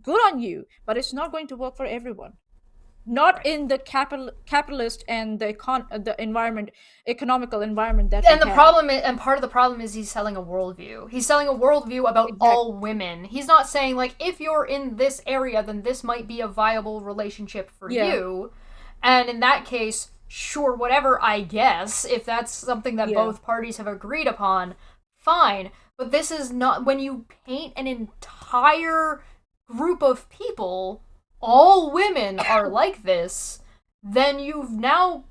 Good on you, but it's not going to work for everyone. Not in the capitalist and the environment, economical environment that and the problem is, and part of the problem is he's selling a worldview. He's selling a worldview about all women. He's not saying, like, if you're in this area, then this might be a viable relationship for you. And in that case, sure, whatever, I guess, if that's something that both parties have agreed upon, fine. But this is not, when you paint an entire group of people, all women are like this, then you've now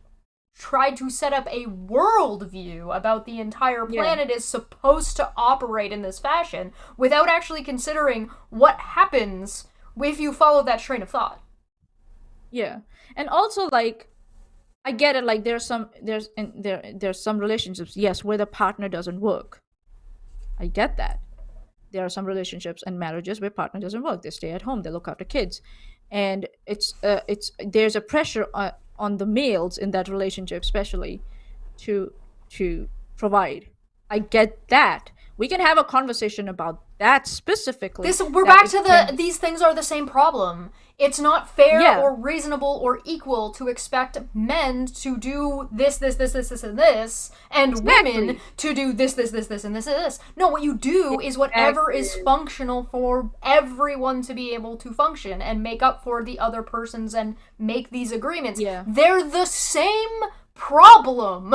tried to set up a worldview about the entire planet is supposed to operate in this fashion without actually considering what happens if you follow that train of thought. Yeah. And also, like, I get it, like, there's some relationships, yes, where the partner doesn't work. I get that. There are some relationships and marriages where partner doesn't work. They stay at home, they look after kids. And there's a pressure on the males in that relationship, especially, to provide. I get that. We can have a conversation about that specifically. We're back to these things are the same problem. It's not fair or reasonable or equal to expect men to do this, and this, and women to do this, and this. No, what you do is whatever is functional for everyone to be able to function and make up for the other persons and make these agreements. Yeah. They're the same problem.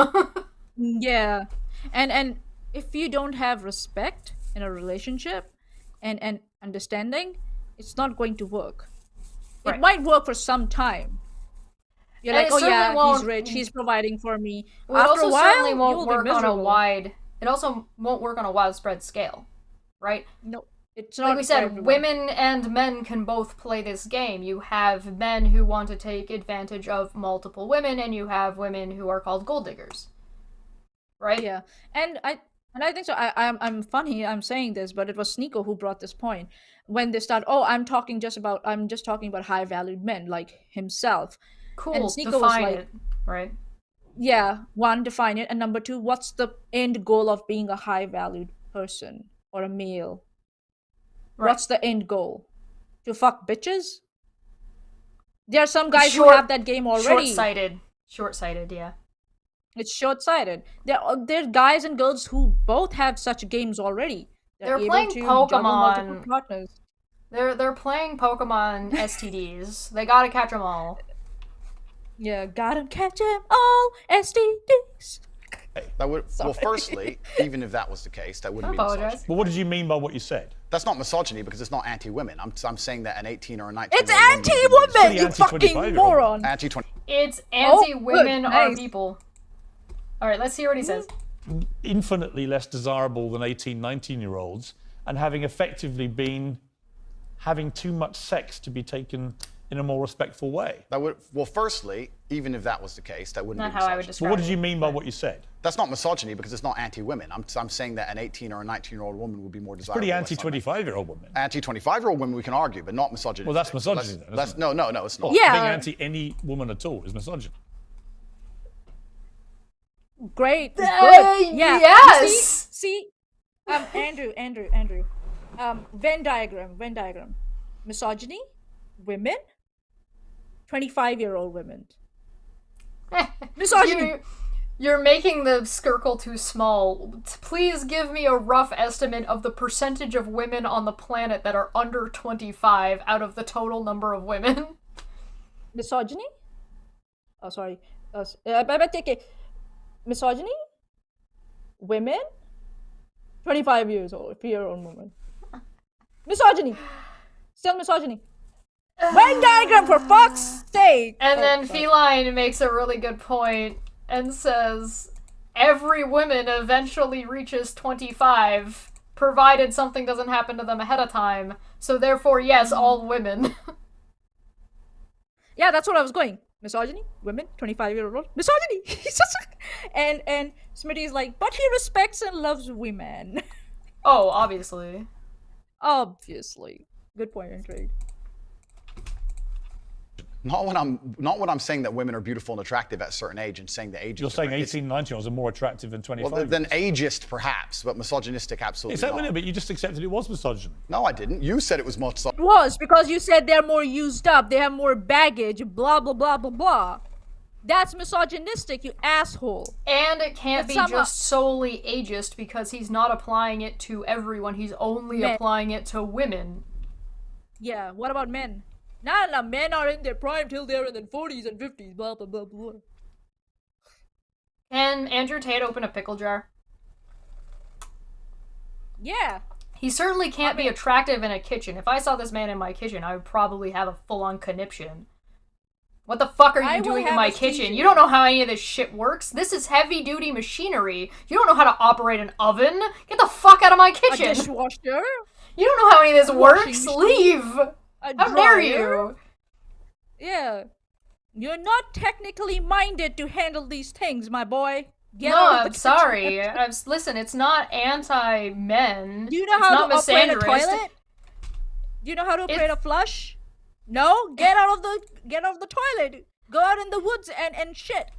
Yeah. And if you don't have respect in a relationship and understanding, it's not going to work. It might work for some time. You're like, oh yeah, he's rich, he's providing for me. Well, After a while, certainly won't you'll work be on a miserable. it also won't work on a widespread scale, right? No, it's not. Like we said, women and men can both play this game. You have men who want to take advantage of multiple women, and you have women who are called gold diggers, right? Yeah, and I think so. I'm funny. I'm saying this, but it was Sneeko who brought this point when they start. Oh, I'm just talking about high valued men like himself. Cool. And Sneeko define was like, it, right? Yeah, 1, define it, and number 2, what's the end goal of being a high valued person or a male? Right. What's the end goal? To fuck bitches? There are some guys who have that game already. Short-sighted, yeah. It's short-sighted. There are guys and girls who both have such games already. They're playing Pokemon. They're playing Pokemon STDs. They gotta catch them all. Yeah, gotta catch them all STDs. That would, well, firstly, even if that was the case, that wouldn't be misogyny. But what did you mean by what you said? That's not misogyny because it's not anti-women. I'm saying that an 18 or a 19. It's anti-women, you fucking moron. Anti-20. It's anti-women Oh, are nice. people. All right, let's hear what he says. Infinitely less desirable than 18, 19-year-olds, and having effectively been having too much sex to be taken in a more respectful way. That would, well, firstly, even if that was the case, that wouldn't Not be how I would misogyny. describe But what did you mean by what you said? That's not misogyny because it's not anti-women. I'm saying that an 18 or a 19-year-old woman would be more desirable. Pretty anti-25-year-old women. Anti-25-year-old women we can argue, but not misogyny. Well, that's misogyny then, isn't it? No, it's not. Being anti any woman at all is misogyny. Great. Good. Yeah. Yes. See, Andrew. Venn diagram. Misogyny, women, 25-year-old women. Misogyny. You're making the circle too small. Please give me a rough estimate of the percentage of women on the planet that are under 25 out of the total number of women. Misogyny? Oh, sorry. Misogyny? Women? 25 years old, year-old woman. Misogyny. Still misogyny. Venn diagram, for fuck's sake! And then Feline makes a really good point and says, every woman eventually reaches 25, provided something doesn't happen to them ahead of time. So therefore, yes, all women. Yeah, that's what I was going. Misogyny, women, 25-year-old, misogyny. He's just and Smitty's like, but he respects and loves women. Oh, obviously. Obviously. Good point, Intrigue. Not when I'm saying that women are beautiful and attractive at a certain age and saying the age. You're saying 18, 19-year-olds are more attractive than 25. Well, then ageist perhaps, but misogynistic absolutely Is that not. but you just accepted it was misogyny? No, I didn't. You said it was misogyny. It was because you said they're more used up, they have more baggage, blah blah blah blah blah. That's misogynistic, you asshole. And it can't be just solely ageist because he's not applying it to everyone. He's only applying it to women. Yeah, what about men? Nah, men are in their prime till they're in their 40s and 50s, blah blah blah blah. Can Andrew Tate open a pickle jar? Yeah. He certainly can't be attractive in a kitchen. If I saw this man in my kitchen, I would probably have a full-on conniption. What the fuck are you doing in my kitchen? You don't know how any of this shit works? This is heavy-duty machinery. You don't know how to operate an oven? Get the fuck out of my kitchen! A dishwasher? You don't know how any of this works? Leave! How dare you? Yeah. You're not technically minded to handle these things, my boy. I'm sorry. Listen, it's not anti-men. Do you know how to operate a toilet? Do you know how to operate a flush? No? Get out of the toilet. Go out in the woods and shit.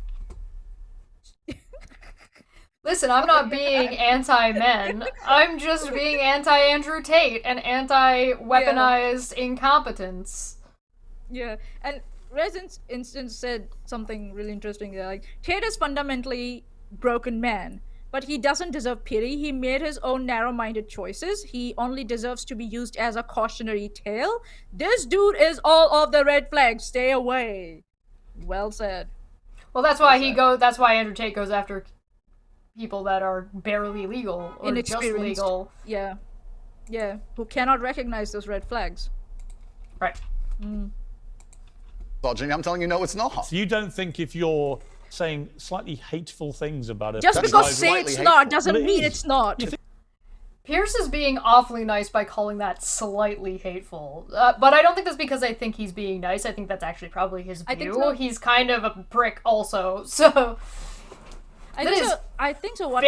Listen, I'm not being anti-men. I'm just being anti-Andrew Tate and anti-weaponized incompetence. Yeah, and Resin's instance said something really interesting. Like, Tate is fundamentally broken man, but he doesn't deserve pity. He made his own narrow-minded choices. He only deserves to be used as a cautionary tale. This dude is all of the red flags. Stay away. Well said. Well, that's why that's why Andrew Tate goes after people that are barely legal or just legal. Yeah. Yeah, who cannot recognize those red flags. Right. Misogyny, I'm telling you, no, it's not. So you don't think if you're saying slightly hateful things about it... Just because say it's not doesn't mean it's not. Pierce is being awfully nice by calling that slightly hateful. But I don't think that's because I think he's being nice. I think that's actually probably his view. I think so. He's kind of a prick also, so... I think so. What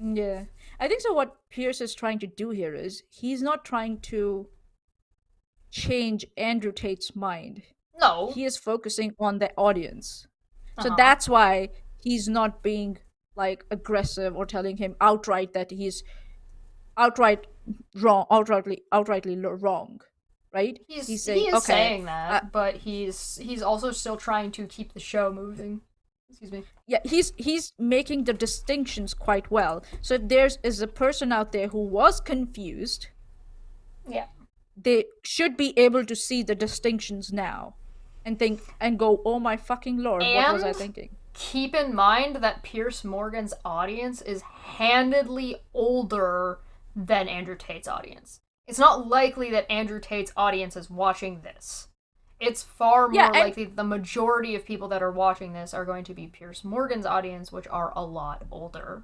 yeah. I think so what Pierce is trying to do here is he's not trying to change Andrew Tate's mind. No. He is focusing on the audience. So that's why he's not being like aggressive or telling him outright that he's outrightly wrong. Right? He's saying, okay, saying that, but he's also still trying to keep the show moving. Excuse me. Yeah, he's making the distinctions quite well. So if there is a person out there who was confused, yeah, they should be able to see the distinctions now, and think and go, "Oh my fucking lord, what was I thinking?" keep in mind that Piers Morgan's audience is handedly older than Andrew Tate's audience. It's not likely that Andrew Tate's audience is watching this. It's far more likely that the majority of people that are watching this are going to be Piers Morgan's audience, which are a lot older.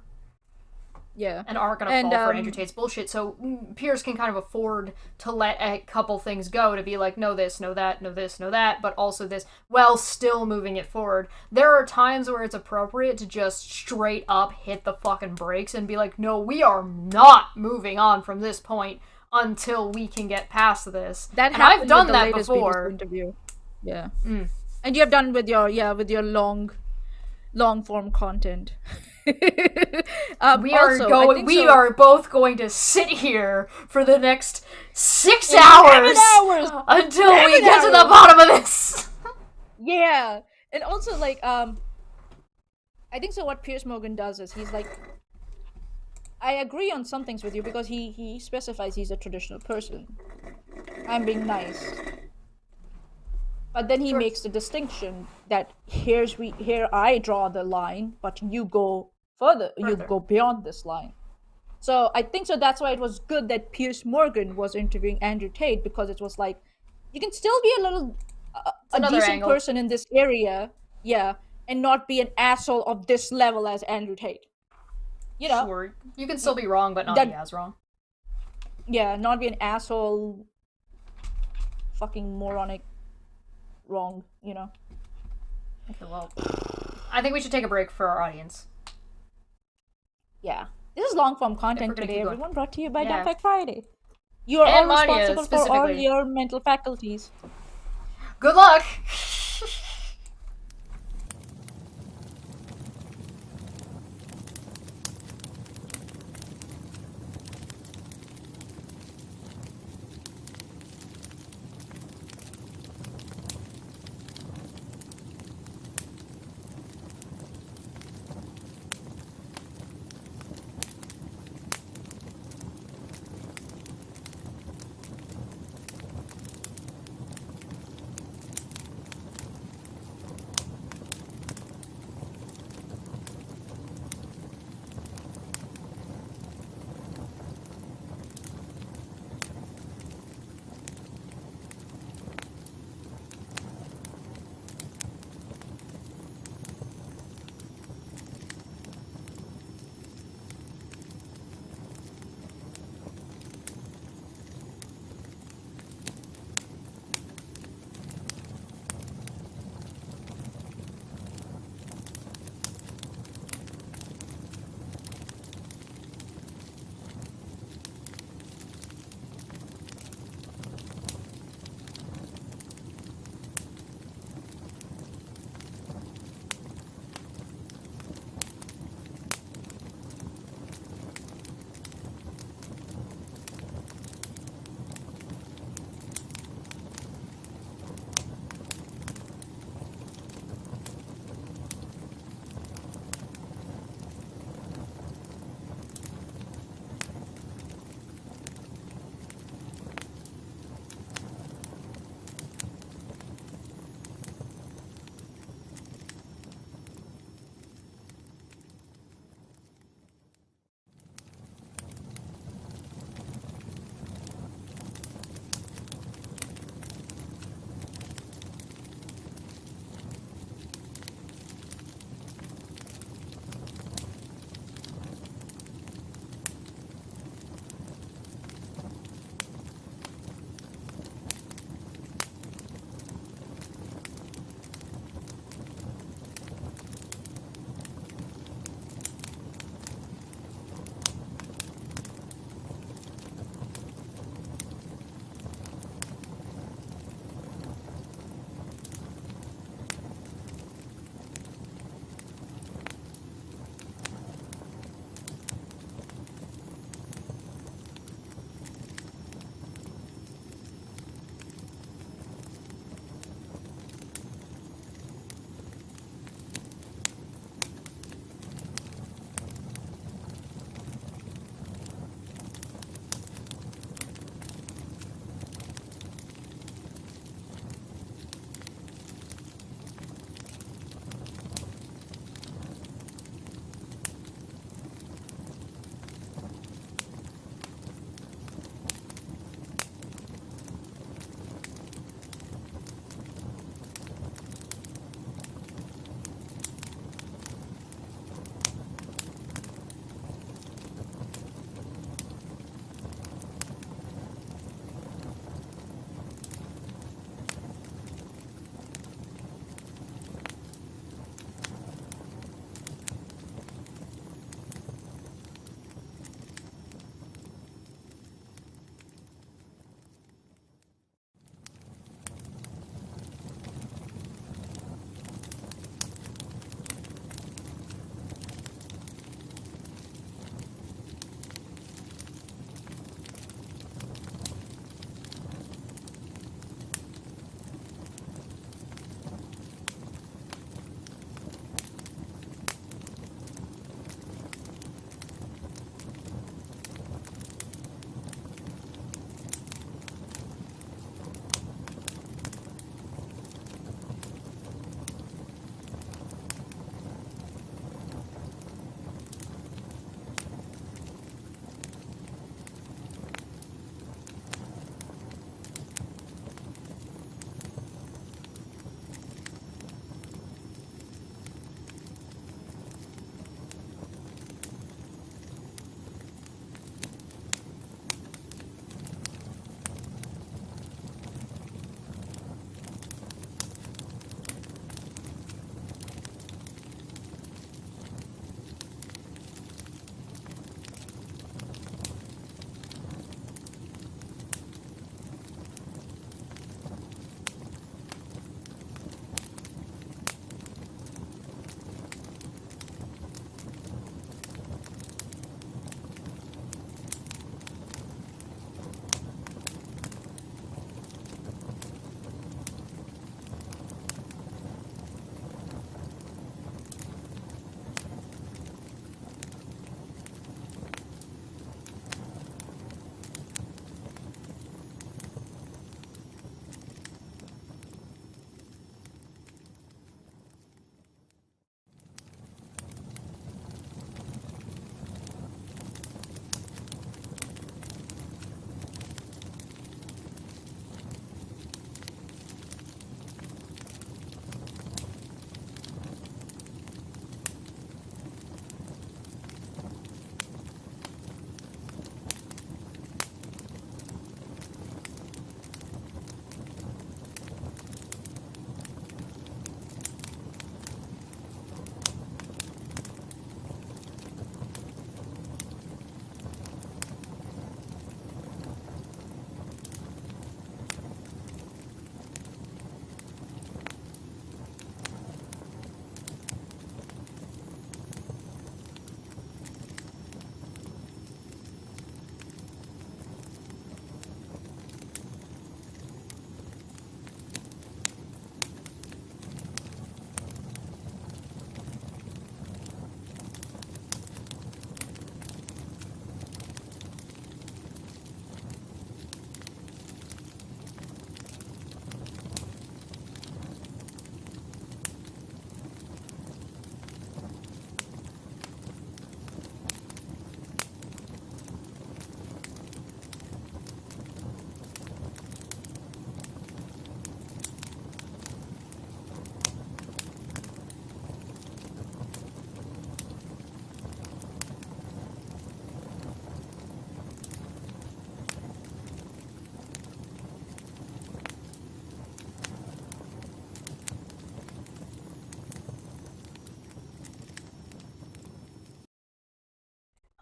Yeah. And aren't going to fall for Andrew Tate's bullshit. So Piers can kind of afford to let a couple things go, to be like, no this, no that, no this, no that, but also this, while still moving it forward. There are times where it's appropriate to just straight up hit the fucking brakes and be like, no, we are not moving on from this point until we can get past this. That and I've done with the that latest before. Interview. Yeah. And you have done with your long form content. We are both going to sit here for the next 6 hours until we get to the bottom of this. Yeah. And also, like, I think so what Piers Morgan does is he's like, I agree on some things with you because he specifies he's a traditional person. I'm being nice. But then he makes the distinction that here I draw the line, but you go further. You go beyond this line. So I think so that's why it was good that Piers Morgan was interviewing Andrew Tate, because it was like, you can still be a little a decent person in this area, yeah, and not be an asshole of this level as Andrew Tate. You know, sure, you can still be wrong, but not be as wrong. Yeah, not be an asshole, fucking moronic, wrong. You know. Okay, well, I think we should take a break for our audience. Yeah, this is long form content today, everyone. Brought to you by Dumb Fact Friday. You are all responsible for all your mental faculties. Good luck.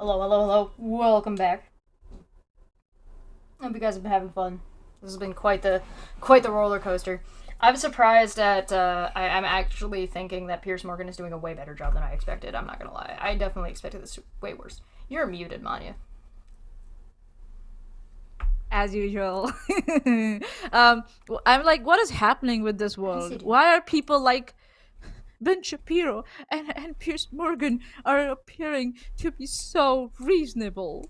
Hello. Welcome back. Hope you guys have been having fun. This has been quite the roller coaster. I'm surprised at, I'm actually thinking that Piers Morgan is doing a way better job than I expected. I'm not gonna lie. I definitely expected this way worse. You're muted, Manya. As usual. I'm like, what is happening with this world? Why are people like Ben Shapiro and Piers Morgan are appearing to be so reasonable?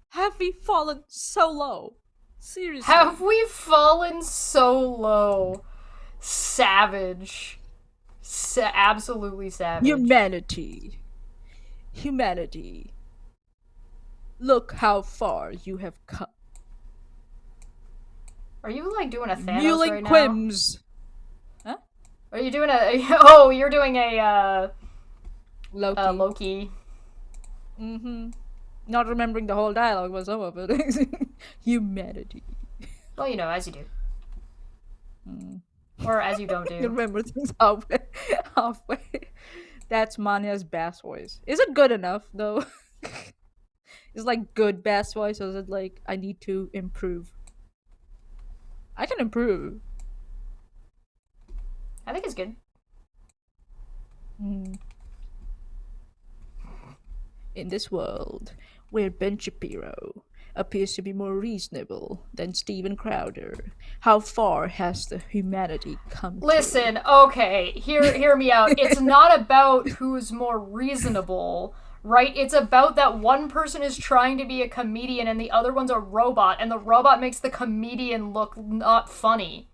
Have we fallen so low? Seriously. Have we fallen so low? Savage. Absolutely savage. Humanity. Look how far you have come. Are you like doing a Thanos Mewling right now? Quims. Huh? Are you doing a? Oh, you're doing a Loki. Loki. Not remembering the whole dialogue, but some of it. Humanity. Well, you know, as you do. Or as you don't do. You remember things halfway. That's Manya's bass voice. Is it good enough, though? Is like good bass voice, or is it like I need to improve? I can improve. I think it's good. In this world, where Ben Shapiro appears to be more reasonable than Steven Crowder, how far has the humanity come? Listen, okay, hear me out. It's not about who's more reasonable, right? It's about that one person is trying to be a comedian and the other one's a robot, and the robot makes the comedian look not funny.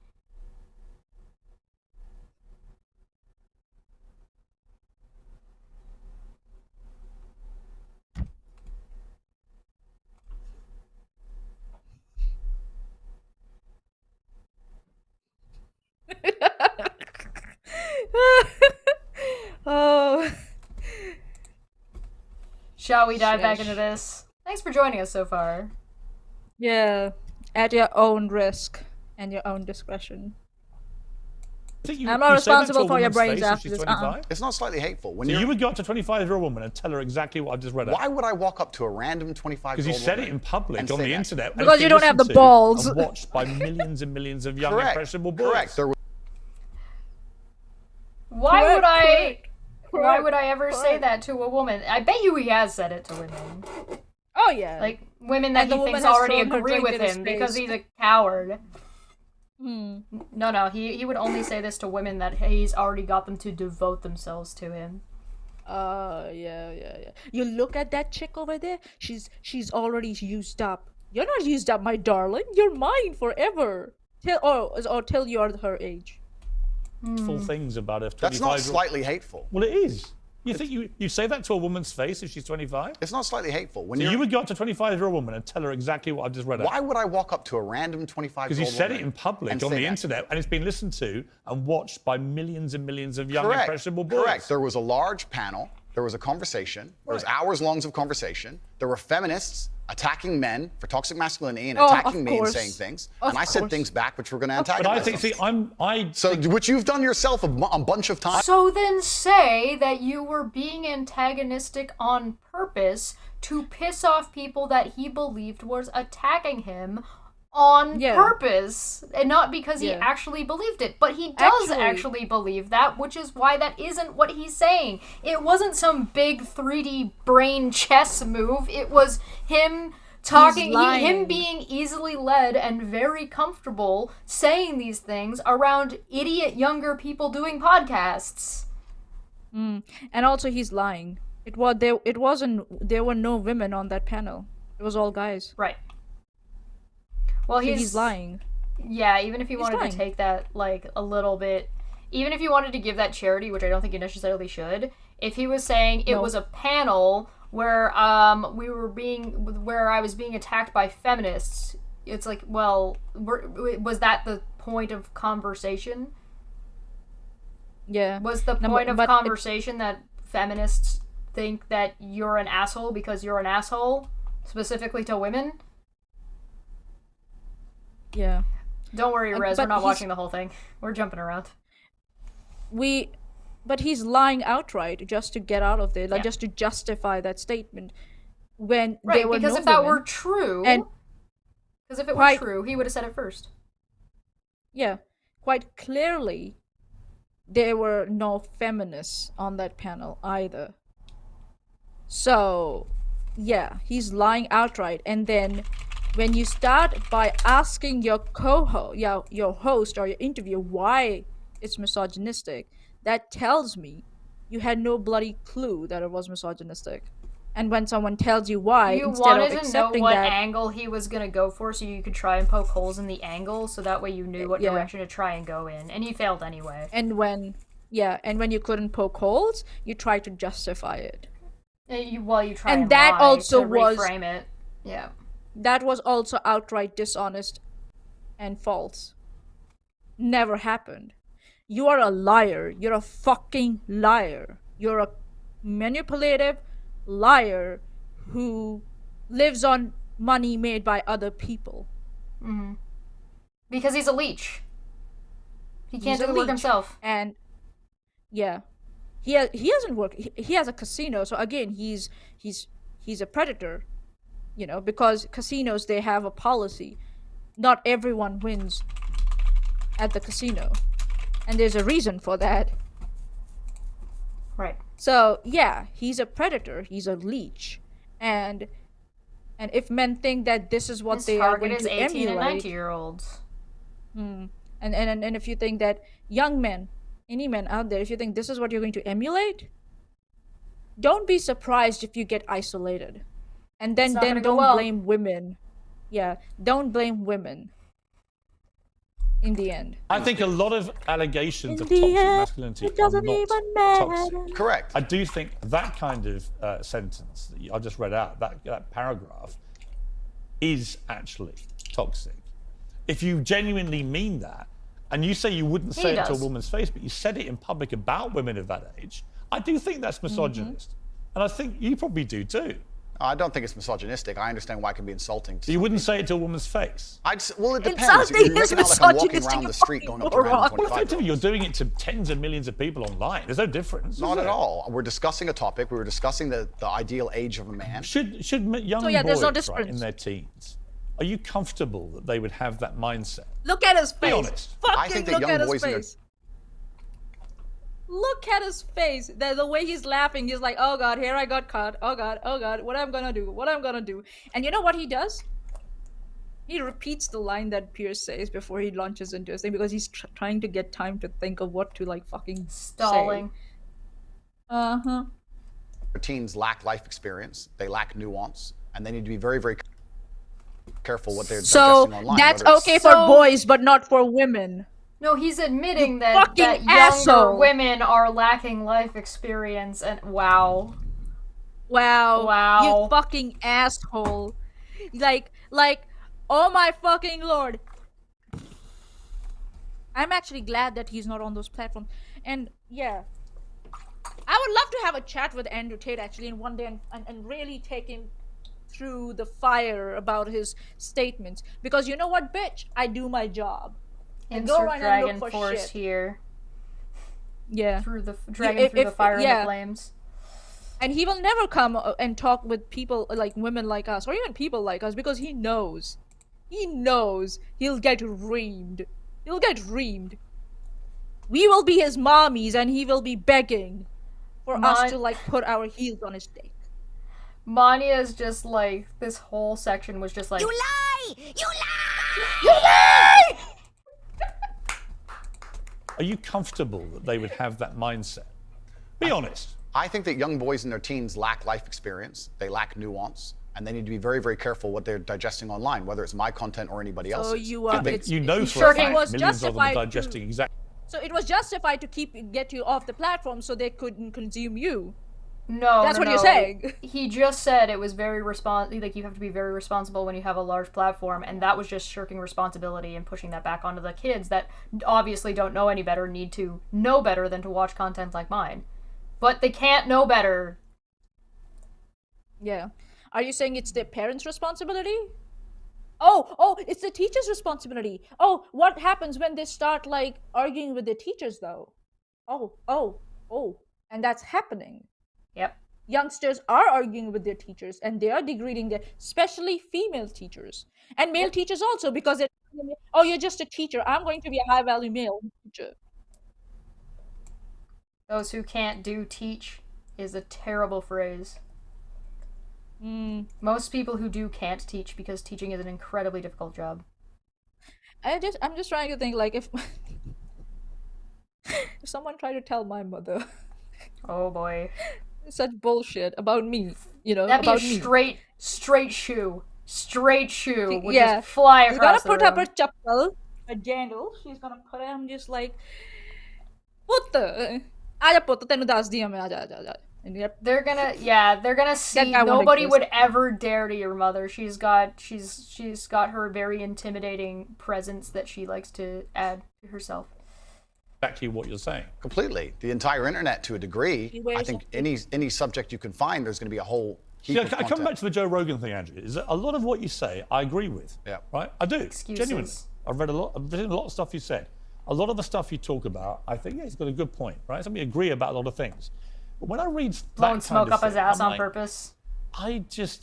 Oh. Shall we dive back into this? Thanks for joining us so far. Yeah, at your own risk and your own discretion. I'm not responsible for your brains after this. It's not slightly hateful. When you would go up to a 25-year-old woman and tell her exactly what I just read out. Why would I walk up to a random 25-year-old woman? Because you said it in public on the internet. And because you don't have the balls. And watched by millions and millions of young, impressionable boys. Correct. Why would I ever say that to a woman? I bet you he has said it to women. Oh yeah. Like women that he thinks already agree with him because he's a coward. No, he would only say this to women that he's already got them to devote themselves to him. Yeah. You look at that chick over there. She's already used up. You're not used up, my darling. You're mine forever. Till you're her age. Full things about a 25-year-old. That's not slightly hateful. Well, it is. You think you say that to a woman's face if she's 25? It's not slightly hateful. So you would go up to a 25-year-old woman and tell her exactly what I've just read out. Why would I walk up to a random 25-year-old woman? Because you said it in public on the internet, and it's been listened to and watched by millions and millions of young, impressionable boys. Correct. There was a large panel. There was a conversation. There was hours long of conversation. There were feminists attacking men for toxic masculinity and attacking me and saying things. And I said things back which were going to antagonize them. But I think, So, which you've done yourself a bunch of times. So then say that you were being antagonistic on purpose to piss off people that he believed was attacking him on purpose, and not because he actually believed it. But he does actually believe that, which is why that isn't what he's saying. It wasn't some big 3D brain chess move. It was him talking, him being easily led and very comfortable saying these things around idiot younger people doing podcasts. And also he's lying. There were no women on that panel. It was all guys. Right. Well, he's lying. Yeah, even if he wanted to take that, like, a little bit... Even if he wanted to give that charity, which I don't think he necessarily should, if he was saying it was a panel where where I was being attacked by feminists, it's like, well, was that the point of conversation? Yeah. Was the point of conversation that feminists think that you're an asshole because you're an asshole, specifically to women? Yeah. Don't worry, Rez. We're not watching the whole thing. We're jumping around. We but he's lying outright just to get out of there, like Yeah. just to justify that statement. When Right, there were because no if that women, were true, and because if it were quite- true, he would have said it first. yeah, quite clearly, there were no feminists on that panel either. So, yeah, he's lying outright. And then when you start by asking your co-host, your host or your interviewer why it's misogynistic, that tells me you had no bloody clue that it was misogynistic. And when someone tells you why, You instead wanted of to know accepting what that, angle he was gonna go for, so you could try and poke holes in the angle, so that way you knew what Yeah. direction to try and go in. And he failed anyway. and when you couldn't poke holes, you try to justify it. You try And and that lie also to was- reframe it. Yeah. That was also outright dishonest and false. Never happened. You are a liar. You're a fucking liar. You're a manipulative liar who lives on money made by other people. Mm-hmm. Because he's a leech. He can't He's do a the work leech. himself. And yeah, he hasn't worked. He has a casino, so again, he's a predator. You know, because casinos, they have a policy. Not everyone wins at the casino, and there's a reason for that. Right. So yeah, he's a predator. He's a leech, and if men think that this is what His they are target going is to 18 and emulate, 19-year-olds. and if you think that young men, any men out there, if you think this is what you're going to emulate, don't be surprised if you get isolated, and It's then not gonna go don't well. blame women. Yeah, don't blame women. In the end, I think a lot of allegations In of the toxic end, masculinity it are doesn't not even matter. toxic. Correct. I do think that kind of sentence that I just read out, that paragraph, is actually toxic. If you genuinely mean that, and you say you wouldn't say it to a does. woman's face, but you said it in public about women of that age, I do think that's misogynist. And I think you probably do too. I don't think it's misogynistic. I understand why it can be insulting. You wouldn't say it to a woman's face. Well, it depends. Insulting You're is making out like I'm walking misogynistic, around you the street going up to fucking random moron. 25 Effectively, you're doing it to tens of millions of people online. There's no difference. Not is at there? all. We're discussing a topic. We were discussing the ideal age of a man. Should young So, yeah, there's no boys, right, in difference. their teens, are you comfortable that they would have that mindset? look at his face. Be honest. Fucking I think that look young at his boys in their- face. Look at his face. The way he's laughing, he's like, oh god, here I got caught. Oh god, what I'm gonna do? What I'm gonna do? And you know what he does? He repeats the line that Pierce says before he launches into his thing, because he's trying to get time to think of what to like fucking Stalling. say. Uh-huh. Teens lack life experience. They lack nuance, and they need to be very, very careful what they're So digesting online. that's whether it's- okay for boys, but not for women. No, he's admitting You that fucking younger asshole. women are lacking life experience, and wow. Wow. You fucking asshole. Like, oh my fucking lord. I'm actually glad that he's not on those platforms. And yeah, I would love to have a chat with Andrew Tate actually in one day and really take him through the fire about his statements. Because you know what, bitch? I do my job. And go Insert around and Dragon look for Force shit. here. Yeah. Through the dragon through the fire and the flames. And he will never come and talk with people like women like us, or even people like us, because he knows he'll get reamed. He'll get reamed. We will be his mommies, and he will be begging for us to like put our heels on his dick. Manya is just like, this whole section was just like, You lie! You lie! You lie! Are you comfortable that they would have that mindset? Be honest. I think that young boys in their teens lack life experience. They lack nuance. And they need to be very, very careful what they're digesting online, whether it's my content or anybody else's. So you are. You know for a fact was millions of them are justified digesting exactly. So it was justified to get you off the platform so they couldn't consume you. No, That's no, what no. you're saying. He just said it was very like you have to be very responsible when you have a large platform, and that was just shirking responsibility and pushing that back onto the kids that obviously don't know any better, need to know better than to watch content like mine. But they can't know better. Yeah. Are you saying it's the parents' responsibility? Oh, it's the teacher's responsibility. Oh, what happens when they start like arguing with their teachers though? Oh, Oh, and that's happening. Yep. Youngsters are arguing with their teachers and they are degrading their, especially female teachers and male teachers also, because they're, oh, you're just a teacher. I'm going to be a high value male teacher. Those who can't do teach is a terrible phrase. Most people who do can't teach because teaching is an incredibly difficult job. I'm just trying to think, like, if if someone tried to tell my mother, oh boy, such bullshit about me, you know, that'd about be a me. straight shoe would just fly She's across gonna the put up room. her chappal, a jandal. She's gonna put it. I'm just like, what the? Aja put tenu das diya main, aja. They're gonna see nobody would ever dare to your mother. She's got her very intimidating presence that she likes to add to herself. Exactly what you're saying. Completely. The entire internet, to a degree. I think any subject you can find, there's going to be a whole heap of I come content. back to the Joe Rogan thing, Andrew. Is that a lot of what you say, I agree with. Yeah. Right? I do. Excuses. Genuinely. I've written a lot of stuff you said. A lot of the stuff you talk about, I think, yeah, he's got a good point, right? So we agree about a lot of things. But when I read that Blowing smoke up his ass on like, purpose.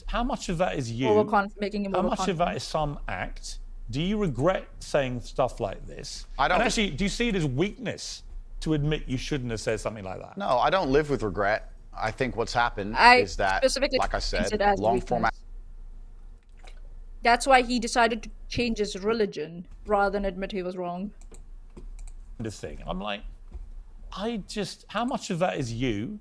How much of that is you? Making him how much of that is some act? Do you regret saying stuff like this? I don't. And actually, do you see it as weakness to admit you shouldn't have said something like that? No, I don't live with regret. I think what's happened is that, like I said, long format. That's why he decided to change his religion rather than admit he was wrong. This thing, I'm like, how much of that is you?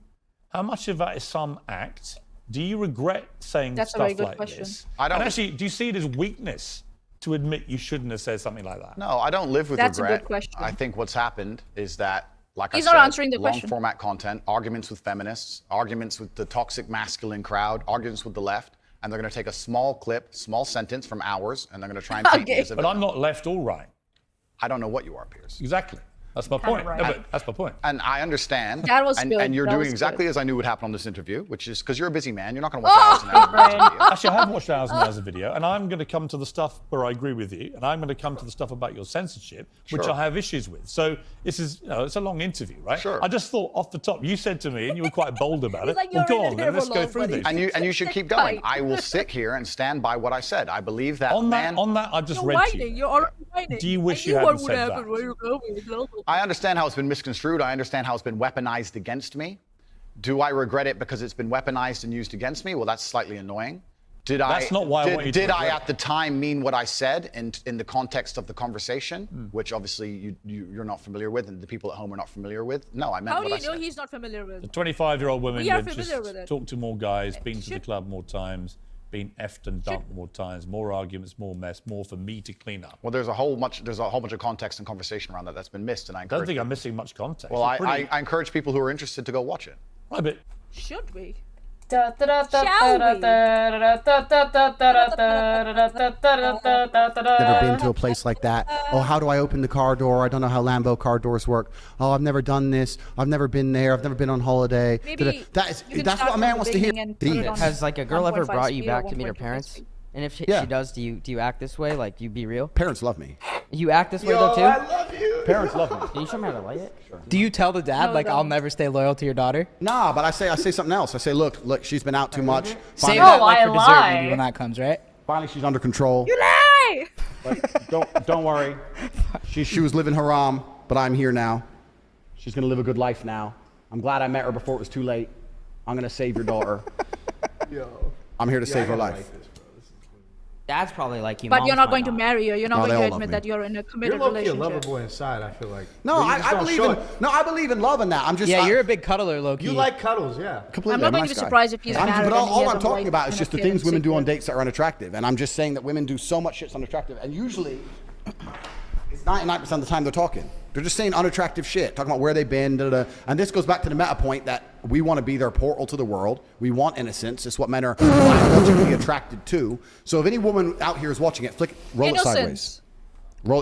How much of that is some act? Do you regret saying stuff like this? I don't. And actually, do you see it as weakness to admit you shouldn't have said something like that? No, I don't live with regret. That's a good question. I think what's happened is that, like He's I said, not answering the long question. format content, arguments with feminists, arguments with the toxic masculine crowd, arguments with the left, and they're going to take a small clip, small sentence from ours, and they're going to try and paint me as a But I'm not left or right. I don't know what you are, Piers. Exactly. That's my point. Right. No, but that's my point. And I understand. That was good. And you're That doing was exactly good. as I knew would happen on this interview, which is because you're a busy man. You're not going to watch hours and hours of video. Actually, I have watched hours and hours of video, and I'm going to come to the stuff where I agree with you, and I'm going to come to the stuff about your censorship, which Sure. I have issues with. So this is, it's a long interview, right? Sure. I just thought off the top, you said to me, and you were quite bold about it. like, Well, "You're go in on, it then let's for go long, through buddy." these. And you should keep going. I will sit here and stand by what I said. I believe that On man. that, I just You're read to whining. you. You're already whining. Do you wish I you knew hadn't what would said happen that? when you go with it. I understand how it's been misconstrued. I understand how it's been weaponized against me. Do I regret it because it's been weaponized and used against me? Well, that's slightly annoying. That's not why I want you to Did I regret at the time mean what I said in the context of the conversation, which obviously you're not familiar with and the people at home are not familiar with? No, I meant How what do I you know said. he's not familiar with The it? 25-year-old women We are that familiar with it. just talk to more guys, been to the club more times, been effed and dumped more times, more arguments, more mess, more for me to clean up. Well, there's a whole bunch of context and conversation around that's been missed, and I I don't encourage. think I'm missing much context. Well, It's pretty- I encourage people who are interested to go watch it. Right, but Should we? Shall Never been to a place like that. Oh, how do I open the car door? I don't know how Lambo car doors work. Oh, I've never done this. I've never been there. I've never been on holiday. Maybe That's you can what start a man from wants the to hear. beginning and put it on Has like a girl ever 1.5 brought you speed or back to meet her 1.25 parents? speed. And if she Yeah. does, do you act this way? Like you be real? Parents love me. You act this way though too? love you. Parents love me. Can you show me how to light it? Sure. Do you tell the dad No, like I'll don't. never stay loyal to your daughter? Nah, but I say something else. I say, look, she's been out too much. Save Finally, that like I for dessert lie. maybe when that comes, right? finally she's under control. You lie! But don't worry. She was living haram, but I'm here now. She's gonna live a good life now. I'm glad I met her before it was too late. I'm gonna save your daughter. Yo. I'm here to save her I gotta life. like this, bro. This is clean. Dad's probably like you. But you're moms not might going to marry her. You're not No, they going all to love admit me. that you're in a committed You're low-key a lover relationship. boy inside, I feel like. No, But you just I don't believe show in it. I believe in love and that. I'm just Yeah, you're a big cuddler, low-key. You like cuddles, yeah. completely. I'm not a going nice to be guy. surprised if he's married But and he all has I'm a talking wife about and is a just the kid things and women do 6 on kids. dates that are unattractive. And I'm just saying that women do so much shit's unattractive. And usually, it's 99% of the time they're talking. They're just saying unattractive shit, talking about where they've been, And this goes back to the meta point that we want to be their portal to the world. We want innocence. It's what men are biologically attracted to. So if any woman out here is watching it, roll it sideways.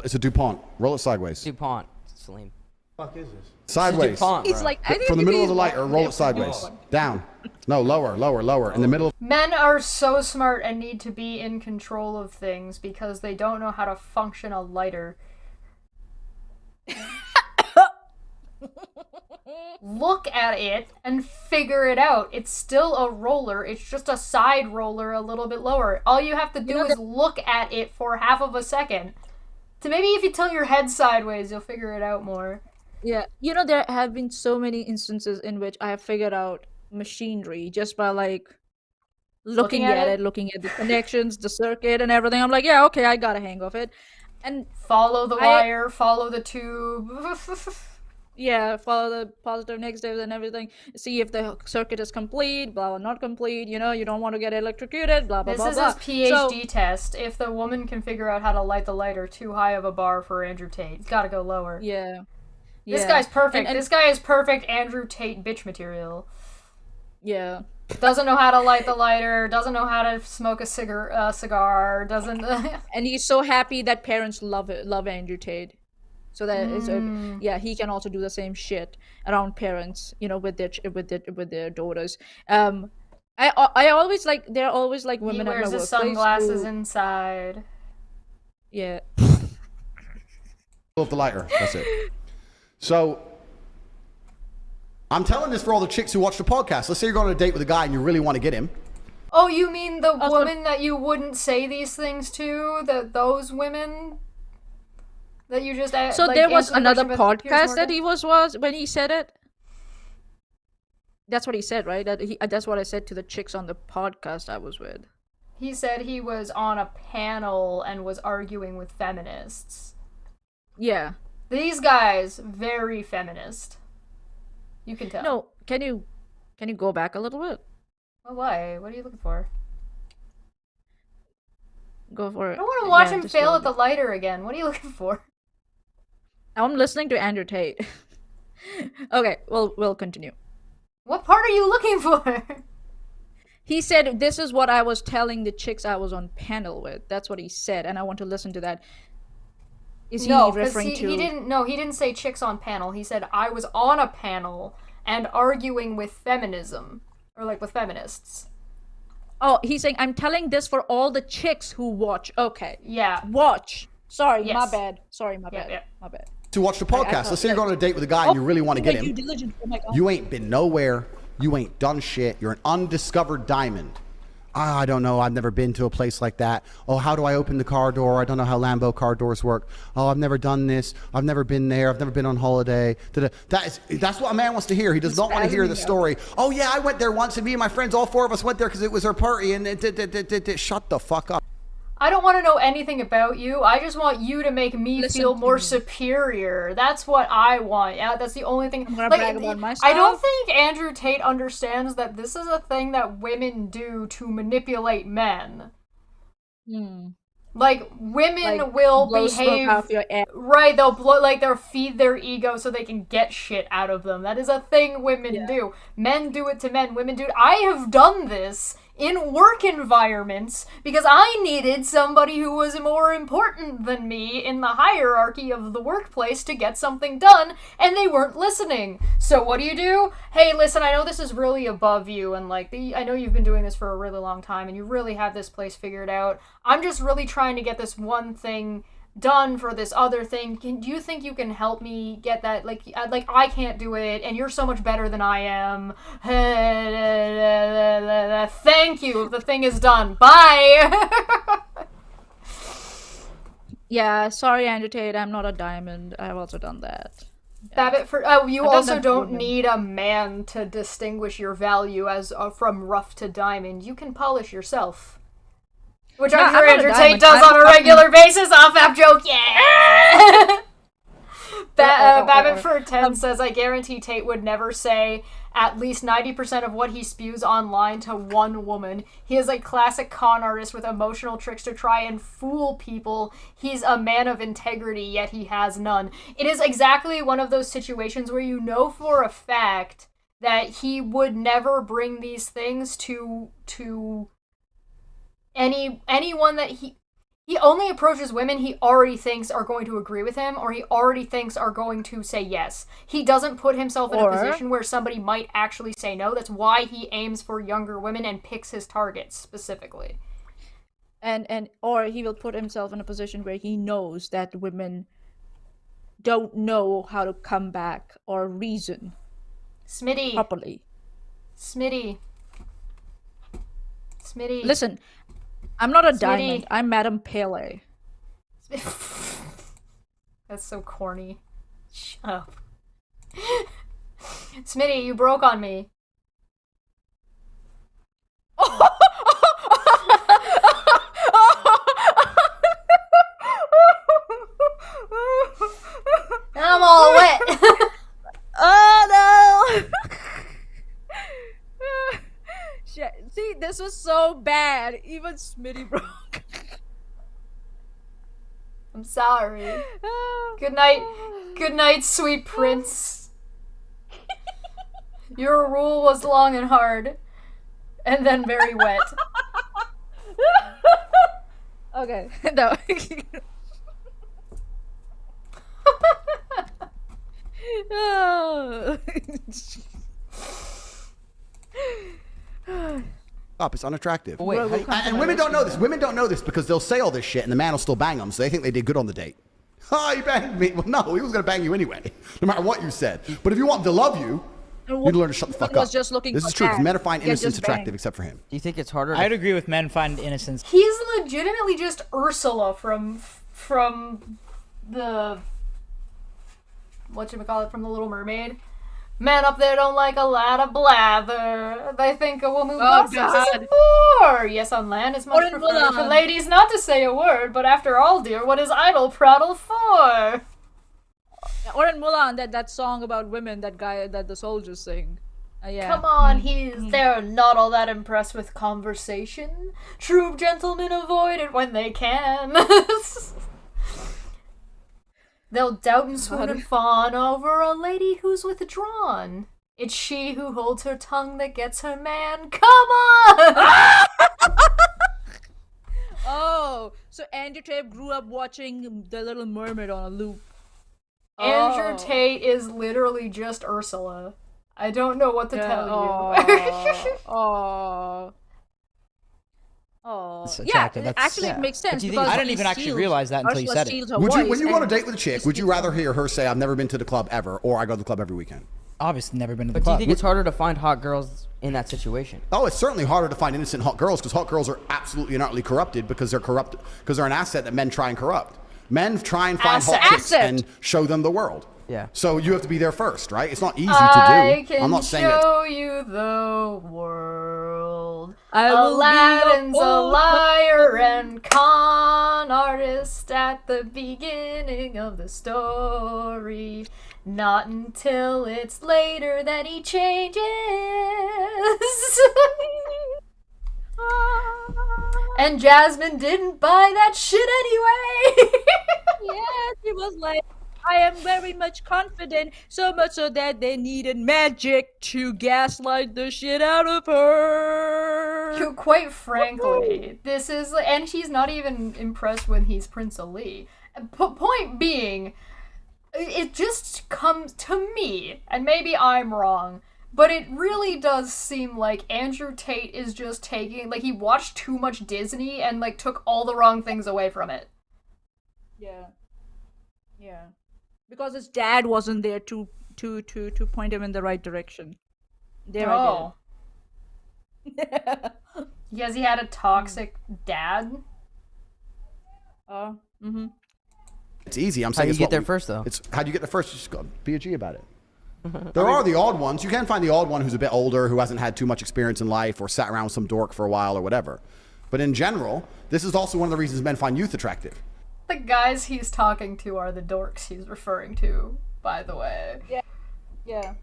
It's a DuPont. Roll it sideways. DuPont, Salim. Fuck is this? Sideways. DuPont, He's bro. like, I think From the middle of the he's light, or roll it sideways. Down. No, lower. In the middle. Men are so smart and need to be in control of things because they don't know how to function a lighter. look at it and figure it out. It's still a roller. It's just a side roller a little bit lower. All you have to do is look at it for half of a second. So maybe if you tilt your head sideways, you'll figure it out more. Yeah, there have been so many instances in which I have figured out machinery just by like looking at it, looking at the connections, the circuit, and everything. I'm like, yeah, okay, I got a hang of it. And follow the wire, follow the tube. Yeah, follow the positive, negative, and everything. See if the circuit is complete, blah, blah, not complete. You don't want to get electrocuted, blah, blah, blah, blah. This is his PhD test. If the woman can figure out how to light the lighter, too high of a bar for Andrew Tate. It's got to go lower. Yeah. This guy's perfect. This guy is perfect Andrew Tate bitch material. Yeah. Doesn't know how to light the lighter, doesn't know how to smoke a cigar, doesn't... And he's so happy that parents love Andrew Tate. So that he can also do the same shit around parents, with their daughters. I always like, there are always like women at my workplace. He wears his sunglasses inside. Yeah. Off the lighter. That's it. So, I'm telling this for all the chicks who watch the podcast. Let's say you're going on a date with a guy and you really want to get him. Oh, you mean the woman that you wouldn't say these things to? Those women that you just So there was another podcast that he was when he said it. That's what he said, right? That's what I said to the chicks on the podcast I was with. He said he was on a panel and was arguing with feminists. Yeah. These guys, very feminist. You can tell. No, can you go back a little bit? Well, why? What are you looking for? Go for it. I don't want to watch him fail at the lighter again. What are you looking for? I'm listening to Andrew Tate. Okay, we'll continue. What part are you looking for? He said, this is what I was telling the chicks I was on panel with. That's what he said, and I want to listen to that. Is he referring to... he didn't say chicks on panel. He said, I was on a panel and arguing with feminism. Or, like, with feminists. Oh, he's saying, I'm telling this for all the chicks who watch. Okay. Yeah. Watch. Sorry, yes. My bad. Sorry, my bad. Yeah. My bad. To watch the podcast. Let's say you're going on a date with a guy and you really want to get him. You ain't been nowhere. You ain't done shit. You're an undiscovered diamond. I don't know. I've never been to a place like that. Oh, how do I open the car door? I don't know how Lambo car doors work. Oh, I've never done this. I've never been there. I've never been on holiday. That's what a man wants to hear. He does not want to hear the story. Oh, yeah, I went there once and me and my friends, all four of us went there because it was our party and shut the fuck up. I don't want to know anything about you. I just want you to make me feel more superior. That's what I want. Yeah, that's the only thing. I'm gonna brag about myself. I don't think Andrew Tate understands that this is a thing that women do to manipulate men. Like, women will behave right. They'll feed their ego so they can get shit out of them. That is a thing women do. Men do it to men. Women do it. I have done this in work environments because I needed somebody who was more important than me in the hierarchy of the workplace to get something done, and they weren't listening. So what do? Hey, listen, I know this is really above you, and I know you've been doing this for a really long time, and you really have this place figured out. I'm just really trying to get this one thing done for this other thing. Do you think you can help me get that? I can't do it, and you're so much better than I am. Thank you. The thing is done. Bye. Yeah, sorry, Andrew Tate. I'm not a diamond. I've also done that. Babbitt, you also don't need a man to distinguish your value as from rough to diamond. You can polish yourself. Which I'm sure Andrew Tate does on a regular basis. Off-app joke, yeah! Babbitt for 10 says, I guarantee Tate would never say at least 90% of what he spews online to one woman. He is a classic con artist with emotional tricks to try and fool people. He's a man of integrity, yet he has none. It is exactly one of those situations where you know for a fact that he would never bring these things to anyone that he only approaches women he already thinks are going to agree with him, or he already thinks are going to say yes. He doesn't put himself in a position where somebody might actually say no. That's why he aims for younger women and picks his targets specifically. Or he will put himself in a position where he knows that women don't know how to come back or reason. Smitty. properly. Smitty. Listen, I'm not a Smitty. diamond. I'm Madame Pele. That's so corny. Shut up. Smitty, you broke on me. I'm all wet. Oh no! Shit. See, this was so bad. Even Smitty broke. I'm sorry. Good night. Good night, sweet prince. Your rule was long and hard, and then very wet. Okay, no. Up, it's unattractive. Wait, how do you and women don't know this. Women don't know this because they'll say all this shit and the man will still bang them, so they think they did good on the date. Oh, he banged me. Well, no, he was going to bang you anyway, no matter what you said. But if you want him to love you, you need to learn to shut the fuck up. Just looking this for is true, because that. men find Yeah, innocence just bang. attractive, except for him. Do you think it's harder? I'd agree with men find innocence. He's legitimately just Ursula from the whatchamacallit, from The Little Mermaid. Men up there don't like a lot of blather. They think a woman who gossips is a bore. Yes, on land it's much preferred for ladies not to say a word, but after all, dear, what is idle prattle for? Or in Mulan, that song about women, that guy that the soldiers sing. Yeah. Come on, they're not all that impressed with conversation. True gentlemen avoid it when they can. They'll doubt and swoon and fawn over a lady who's withdrawn. It's she who holds her tongue that gets her man. Come on! Oh, so Andrew Tate grew up watching The Little Mermaid on a loop. Andrew Tate is literally just Ursula. I don't know what to tell you. Oh, yeah. Actually, it makes sense. Because I didn't even actually realize that until you said it. When you go on a date with a chick, would you rather hear her say, "I've never been to the club ever," or "I go to the club every weekend"? Obviously, never been to the But club. do you think it's harder to find hot girls in that situation? Oh, it's certainly harder to find innocent hot girls because hot girls are absolutely and utterly corrupted because they're an asset that men try and corrupt. Men try and find hot chicks and show them the world. Yeah. So you have to be there first, right? It's not easy to I do. can I'm not saying show you the world. I will Aladdin's be a liar and con artist at the beginning of the story. Not until it's later that he changes. And Jasmine didn't buy that shit anyway. Yeah, she was like, I am very much confident, so much so that they needed magic to gaslight the shit out of her. Quite frankly, this is, and she's not even impressed when he's Prince Ali. Point being, it just comes to me, and maybe I'm wrong, but it really does seem like Andrew Tate is just taking, like, he watched too much Disney and, like, took all the wrong things away from it. Yeah. Yeah. Because his dad wasn't there to point him in the right direction. I did. Because he had a toxic dad. it's easy. I'm How saying do you it's get what there we- first, though? It's how do you get there first? You just go be a G about it. There are the odd ones. You can find the odd one who's a bit older, who hasn't had too much experience in life, or sat around with some dork for a while, or whatever. But in general, this is also one of the reasons men find youth attractive. The guys he's talking to are the dorks he's referring to, by the way. Yeah. Yeah.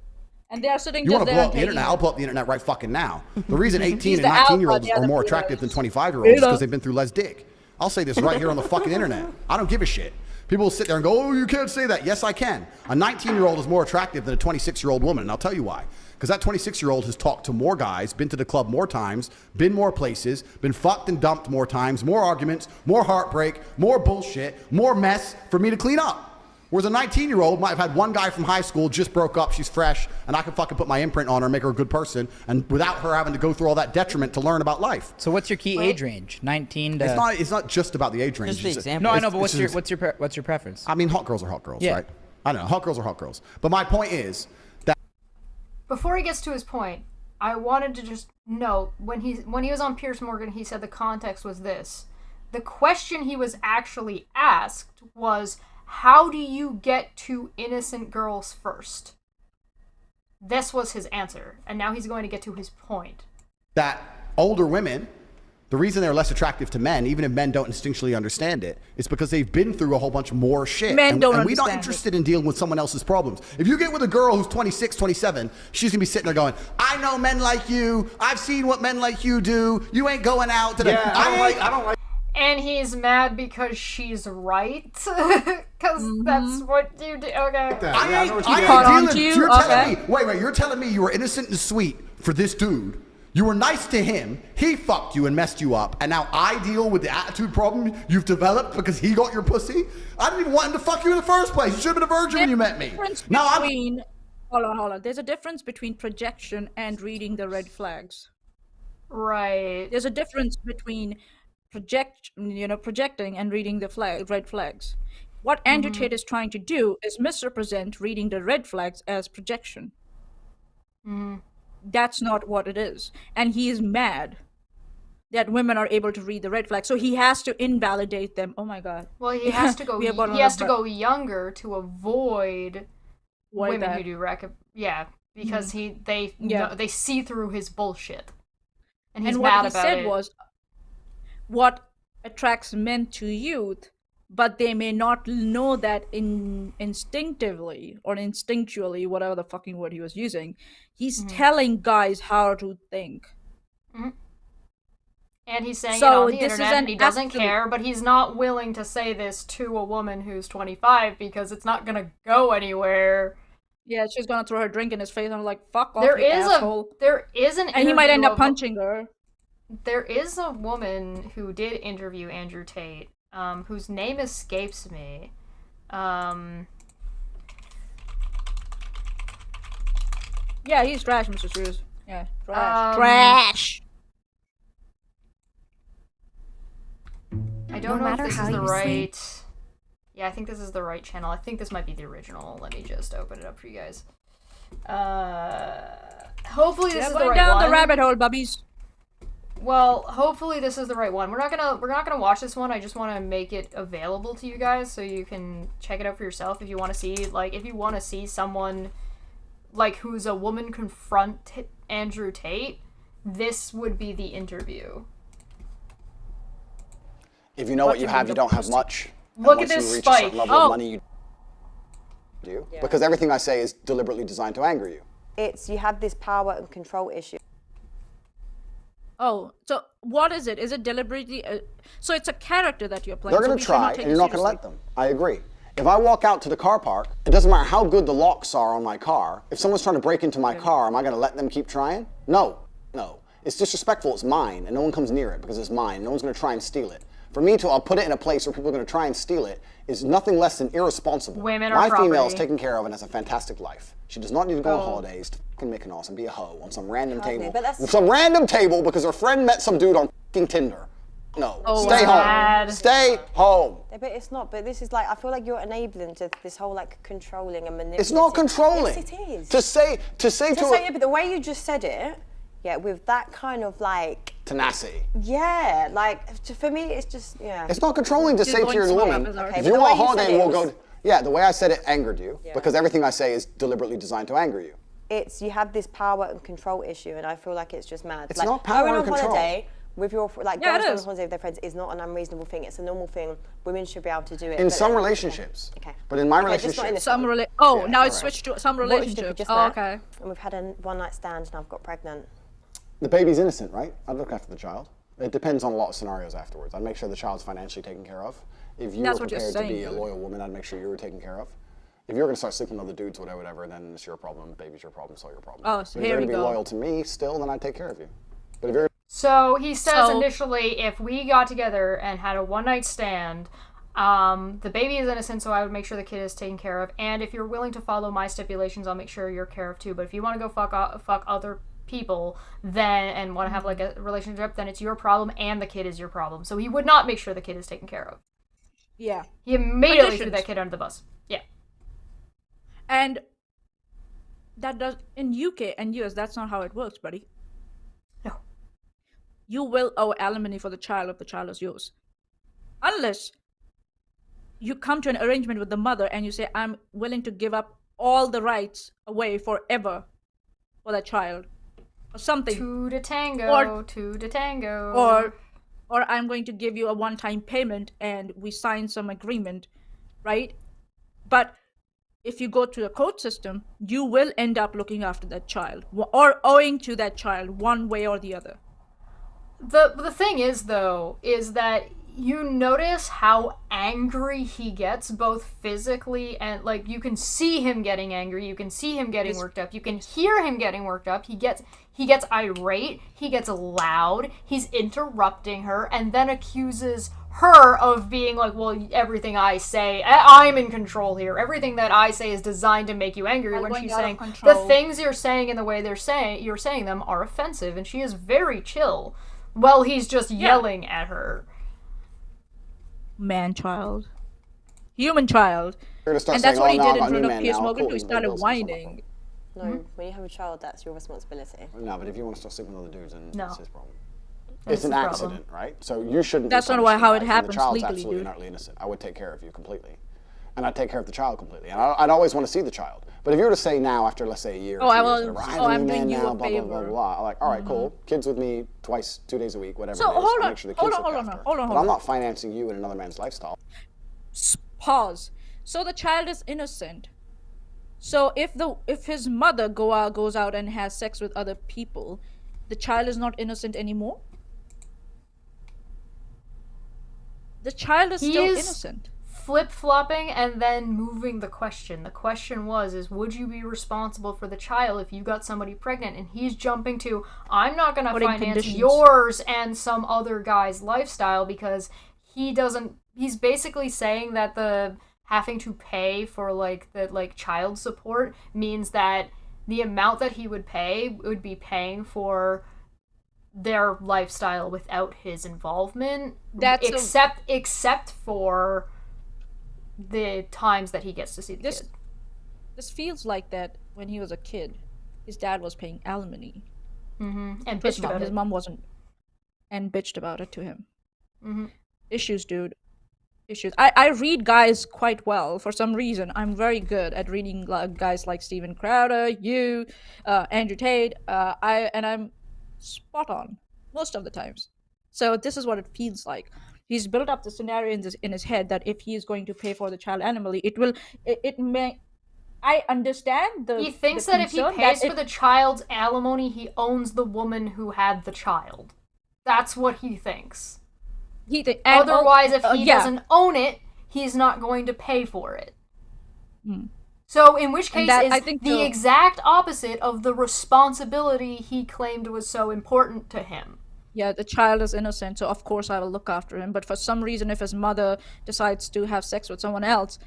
And they're sitting You just want to there blow up the taking internet? it. I'll blow up the internet right fucking now. The reason 18 He's and the alpha, 19-year-olds the are other more pedos. attractive than 25-year-olds is because they've been through less dick. I'll say this right here on the fucking internet. I don't give a shit. People will sit there and go, oh, you can't say that. Yes, I can. A 19-year-old is more attractive than a 26-year-old woman, and I'll tell you why. Because that 26-year-old has talked to more guys, been to the club more times, been more places, been fucked and dumped more times, more arguments, more heartbreak, more bullshit, more mess for me to clean up. Whereas a 19-year-old might have had one guy from high school, just broke up, she's fresh, and I can fucking put my imprint on her and make her a good person, and without her having to go through all that detriment to learn about life. So what's your key age range? 19 to... It's not just about the age range. Just the example. No, I know, but what's your preference? I mean, hot girls are hot girls, Yeah. right? I don't know. Hot girls are hot girls. But my point is that Before he gets to his point, I wanted to just note when he was on Piers Morgan, he said the context was this. The question he was actually asked was, how do you get to innocent girls first? This was his answer, and now he's going to get to his point. That older women, the reason they're less attractive to men, even if men don't instinctually understand it, is because they've been through a whole bunch more shit. Men don't and we're not understand interested in dealing with someone else's problems. If you get with a girl who's 26, 27, she's gonna be sitting there going, I know men like you. I've seen what men like you do. You ain't going out today. Yeah, I don't like. And he's mad because she's right. Because that's what you do. Okay. You're telling me you were innocent and sweet for this dude. You were nice to him, he fucked you and messed you up, and now I deal with the attitude problem you've developed because he got your pussy? I didn't even want him to fuck you in the first place. You should have been a virgin when you met me. Hold on. There's a difference between projection and reading the red flags. Right. There's a difference between projecting and reading the red flags. What Andrew Tate is trying to do is misrepresent reading the red flags as projection. That's not what it is. And he is mad that women are able to read the red flag. So he has to invalidate them. Oh my God. Well, he has to go. He has to go younger to avoid women who do because they see through his bullshit, and he's mad about it. What he said was, what attracts men to youth, but they may not know that instinctively or instinctually, whatever the fucking word he was using. He's telling guys how to think. And he's saying it on the internet, and he doesn't care, but he's not willing to say this to a woman who's 25 because it's not gonna go anywhere. Yeah, she's gonna throw her drink in his face, and I'm like, fuck off, asshole. There is an and he might end up punching her. There is a woman who did interview Andrew Tate, whose name escapes me. Yeah, he's trash, Mr. Sears. Yeah, trash. Trash! I don't know if this is the right... Yeah, I think this is the right channel. I think this might be the original. Let me just open it up for you guys. Hopefully this is the right one. Going down the rabbit hole, bubbies. Well, hopefully this is the right one. We're not gonna watch this one. I just want to make it available to you guys so you can check it out for yourself if you want to see someone who's a woman confront Andrew Tate. This would be the interview. If you know what you have, you don't have much. Look at this spike. Once you reach a certain level of money, you do. Yeah. Because everything I say is deliberately designed to anger you. It's you have this power and control issue. Oh, so what is it? Is it deliberately? So it's a character that you're playing. They're going to try, and you're not going to let them. I agree. If I walk out to the car park, it doesn't matter how good the locks are on my car. If someone's trying to break into my car, am I going to let them keep trying? No. It's disrespectful. It's mine, and no one comes near it because it's mine. No one's going to try and steal it. For me to put it in a place where people are going to try and steal it is nothing less than irresponsible. Women are My female is taken care of and has a fantastic life. She does not need to go on holidays to fucking Mykonos and be a hoe on some random table. Some random table because her friend met some dude on fucking Tinder. No. Stay home. Stay home. But it's not. But this is I feel like you're enabling to this whole controlling and manipulating. It's not controlling. Yes, it is. To say it, but the way you just said it, with that kind of tenacity. Yeah, for me, it's just It's not controlling to say to your woman, if you want a holiday, we'll go. Yeah, the way I said it angered you because everything I say is deliberately designed to anger you. It's you have this power and control issue, and I feel like it's just mad. It's not power and control. Going on holiday with your girls going on holiday with their friends is not an unreasonable thing. It's a normal thing. Women should be able to do it. In some relationships. Okay. But in my relationship, now it's switched to some relationships. Okay. And we've had a one-night stand, and I've got pregnant. The baby's innocent, right? I'd look after the child. It depends on a lot of scenarios afterwards. I'd make sure the child's financially taken care of. If you were prepared to be a loyal woman, I'd make sure you were taken care of. If you're going to start sleeping with other dudes, whatever, then it's your problem. Baby's your problem, so your problem. Oh, so if you're going to be loyal to me still, then I'd take care of you. But if you're So he says initially, if we got together and had a one-night stand, the baby is innocent, so I would make sure the kid is taken care of. And if you're willing to follow my stipulations, I'll make sure you're care of too. But if you want to go fuck other people and want to have a relationship, then it's your problem and the kid is your problem. So he would not make sure the kid is taken care of. Yeah. He immediately threw that kid under the bus. Yeah. And that does in UK and US. That's not how it works, buddy. No. You will owe alimony for the child if the child is yours, unless you come to an arrangement with the mother and you say, I'm willing to give up all the rights away forever for that child, or something. Two to tango, two to tango. Or I'm going to give you a one-time payment and we sign some agreement, right? But if you go to the court system, you will end up looking after that child or owing to that child one way or the other. The thing is, though, is that you notice how angry he gets, both physically and, like, you can see him getting angry, you can see him getting worked up, you can hear him getting worked up, he gets irate, he gets loud, he's interrupting her, and then accuses her of being like, well, everything I say, I'm in control here, everything that I say is designed to make you angry, when she's saying, the things you're saying and the way you're saying them are offensive, and she is very chill, while he's just yelling at her. Man-child. Human child. And that's what he did in front of Piers Morgan, too. He started whining. No, when you have a child, that's your responsibility. No, but if you want to start sleeping with other dudes, then No. that's his problem. It's an accident, right? So you shouldn't. That's be not punished how for it that. happens The child's legally, absolutely dude. and utterly innocent. I would take care of you completely, and I'd take care of the child completely. And I'd always want to see the child. But if you were to say now, after let's say a year, or 2 years, whatever, I'm doing you a favor. Blah blah blah blah. I'm like, all right, cool. Kids with me twice, 2 days a week, whatever. So it is. hold I'll on, make sure the kids hold look on. after. But I'm not financing you in another man's lifestyle. Pause. So the child is innocent. So if his mother goes out and has sex with other people, the child is not innocent anymore. The child is still innocent. Flip-flopping and then moving the question. The question was, would you be responsible for the child if you got somebody pregnant? And he's jumping to, I'm not going to finance conditions. yours and some other guy's lifestyle, because he's basically saying that the having to pay for child support means that the amount that he would pay would be paying for their lifestyle without his involvement. Except for the times that he gets to see the kid. This feels like that when he was a kid. His dad was paying alimony. Mm-hmm. And bitched about his it. mom wasn't. And bitched about it to him. Mm-hmm. Issues, dude. Issues. I read guys quite well for some reason. I'm very good at reading guys like Steven Crowder, Andrew Tate. I'm spot on most of the times. So this is what it feels like. He's built up the scenario in his head that if he is going to pay for the child alimony, I understand the. He thinks that if he pays for the child's alimony, he owns the woman who had the child. That's what he thinks. Otherwise, if he doesn't own it, he's not going to pay for it. So, in which case, is the exact opposite of the responsibility he claimed was so important to him. Yeah, the child is innocent, so of course I will look after him. But for some reason, if his mother decides to have sex with someone else,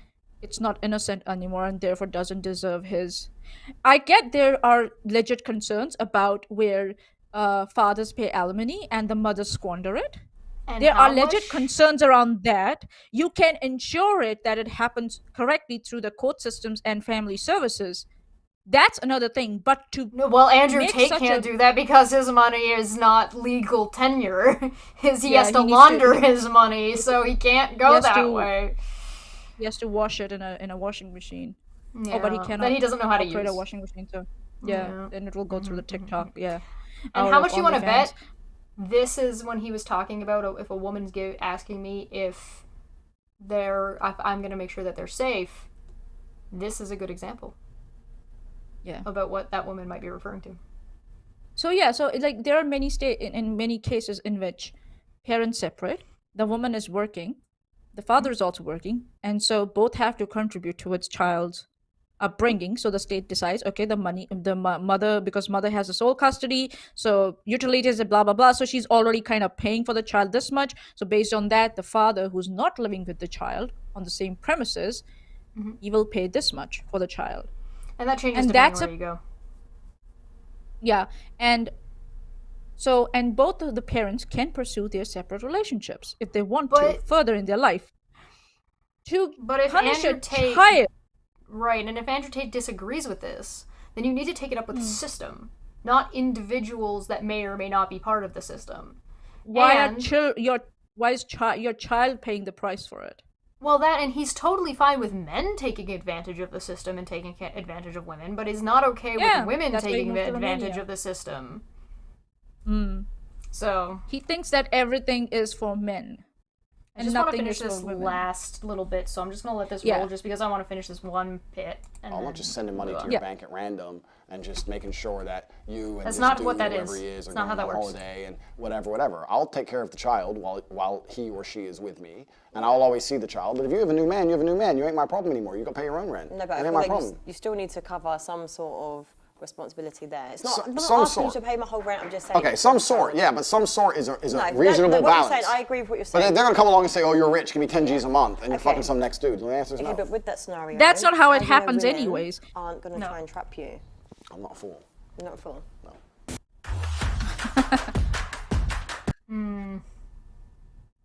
it's not innocent anymore and therefore doesn't deserve his. I get there are legit concerns about where fathers pay alimony and the mothers squander it. And there are legit concerns around that. You can ensure it that it happens correctly through the court systems and family services. That's another thing, but Andrew Tate can't do that because his money is not legal tenure. He has to launder his money, so he can't go that way. He has to wash it in a washing machine. Yeah, but he cannot. That he doesn't know how to operate use a washing machine, so then it will go through the TikTok. Yeah. And how much you want to bet? This is when he was talking about if a woman's asking me if I'm going to make sure that they're safe. This is a good example. Yeah. About what that woman might be referring to. So there are many in many cases in which parents separate, the woman is working, the father is also working, and so both have to contribute towards child's upbringing. So the state decides, okay, the mother, because mother has the sole custody, so utilities and blah blah blah, so she's already kind of paying for the child this much. So based on that, the father who's not living with the child on the same premises, he will pay this much for the child. And that changes depending where you go. Yeah, and both of the parents can pursue their separate relationships if they want to further in their life. But if punish Andrew a Tate, child, right, and if Andrew Tate disagrees with this, then you need to take it up with the system, not individuals that may or may not be part of the system. Why is your child paying the price for it? Well, and he's totally fine with men taking advantage of the system and taking advantage of women, but is not okay with women taking advantage of the system. So he thinks that everything is for men. I just want to finish this last little bit, so I'm just going to let this roll just because I want to finish this one bit. And I'm not just sending money to your bank at random and just making sure that you and that's this not dude, what that whoever is. he is, It's are not going how on that a works. holiday and whatever. I'll take care of the child while he or she is with me, and I'll always see the child. But if you have a new man, you have a new man. You ain't my problem anymore. You got to pay your own rent. No, but it I ain't feel my like problem. you still need to cover some sort of responsibility there. It's not. I'm not some asking sort. you to pay my whole rent. I'm just saying. Okay, some sort, yeah, but some sort is a No, reasonable what balance. You're saying, I agree with what you're But saying. they're gonna come along and say, "Oh, you're rich, give me 10 G's a month," and you're fucking some next dude. The answer is no. Okay, but with that scenario, that's not how it do you know happens women anyways. Aren't gonna try and trap you. I'm not a fool. You're not a fool. No.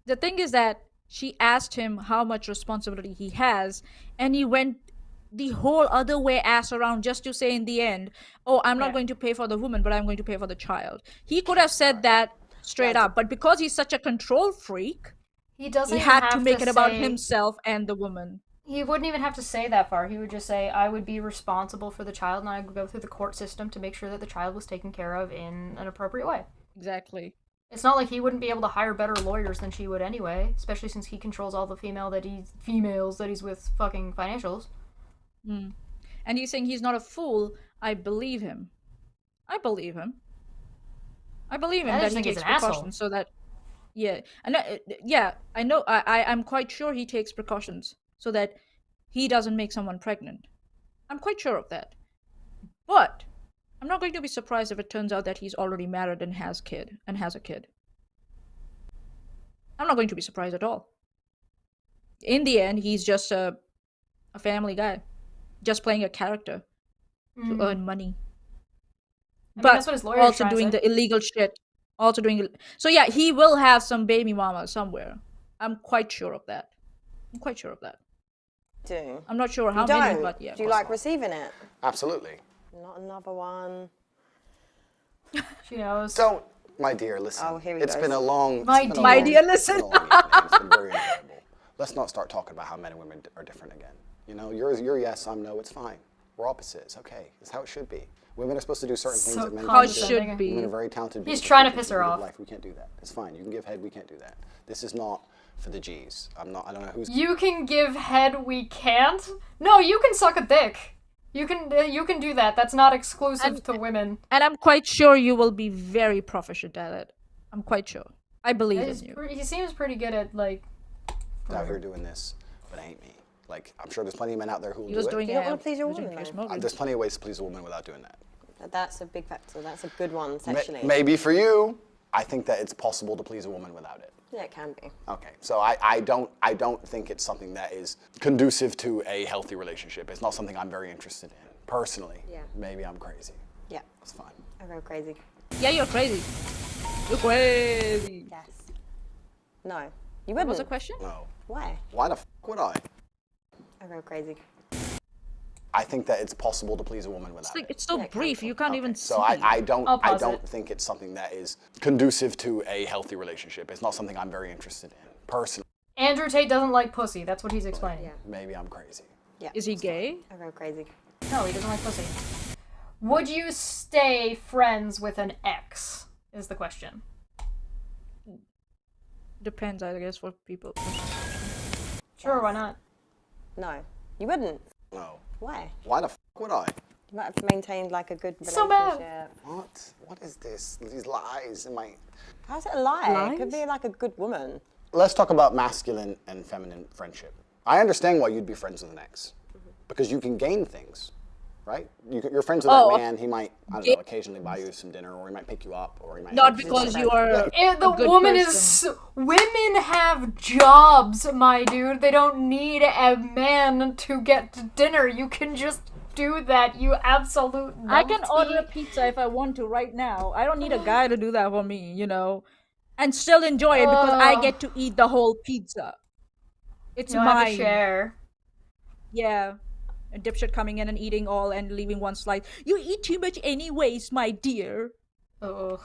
The thing is that she asked him how much responsibility he has, and he went the whole other way ass around just to say in the end, oh, I'm not going to pay for the woman, but I'm going to pay for the child. He could have said that straight up, but because he's such a control freak, he doesn't had to have make to it about say- himself and the woman. He wouldn't even have to say that far. He would just say, I would be responsible for the child, and I would go through the court system to make sure that the child was taken care of in an appropriate way. Exactly. It's not like he wouldn't be able to hire better lawyers than she would anyway, especially since he controls all the females that he's with fucking financials. And he's saying he's not a fool. I believe him. I believe him that he takes precautions so that I know I'm quite sure he takes precautions so that he doesn't make someone pregnant. I'm quite sure of that. But I'm not going to be surprised if it turns out that he's already married and has a kid. I'm not going to be surprised at all. In the end, he's just a family guy, just playing a character to earn money. But that's what his lawyer's also trying to doing say. the illegal shit. So yeah, he will have some baby mama somewhere. I'm quite sure of that. Do. I'm not sure how You many, don't? but yeah. Do you like receiving it? Absolutely. Not another one. She knows. Don't, my dear, listen. Oh, here he It's goes. been a long. My dear, listen. It's been a long evening. It's been very enjoyable. Let's not start talking about how men and women are different again. You know, you're yes, I'm no. It's fine. We're opposites. Okay, it's how it should be. Women are supposed to do certain things that men how can't it do. should be. Women are very talented. He's beautiful trying to creatures. piss her We live off. Life. We can't do that. It's fine. You can give head. We can't do that. This is not for the G's. I don't know who's. You can give head, we can't? No, you can suck a dick. You can do that. That's not exclusive to women. And I'm quite sure you will be very proficient at it. I'm quite sure. I believe in you. He seems pretty good at, like... out here doing this, but it ain't me. Like, I'm sure there's plenty of men out there who will He do was it. doing You don't want to please your woman, though. There's plenty of ways to please a woman without doing that. That's a big factor. That's a good one, sexually. Maybe for you, I think that it's possible to please a woman without it. Yeah, it can be. Okay, so I don't think it's something that is conducive to a healthy relationship. It's not something I'm very interested in, personally. Yeah. Maybe I'm crazy. Yeah. That's fine. I go crazy. Yeah, you're crazy. You're crazy. Yes. No. You What wouldn't. was the question? No. Why? Why the f would I? I go crazy. I think that it's possible to please a woman without it. It's so brief, you can't even see. So I don't pause it. think it's something that is conducive to a healthy relationship. It's not something I'm very interested in, personally. Andrew Tate doesn't like pussy. That's what he's explaining. Yeah. Maybe I'm crazy. Yeah. Is he gay? I go crazy. No, he doesn't like pussy. Would you stay friends with an ex? Is the question. Depends, I guess, for people. Sure, why not? No. You wouldn't. No. Why? Why the f would I? You might have maintained like a good relationship. So bad. What? What is this? These lies in my... How's it a lie? Lies? It could be like a good woman. Let's talk about masculine and feminine friendship. I understand why you'd be friends with an ex. Because you can gain things, right? You're friends with that man, he might, I don't know, occasionally buy you some dinner, or he might pick you up, or he might... Not because you are The a good woman person. is... Women have jobs, my dude. They don't need a man to get to dinner. You can just do that, you absolute I can numpty. order a pizza if I want to right now. I don't need a guy to do that for me, you know, and still enjoy it because I get to eat the whole pizza. It's You don't have to mine. share. Yeah. A dipshit coming in and eating all and leaving one slice. You eat too much anyways, my dear. Ugh.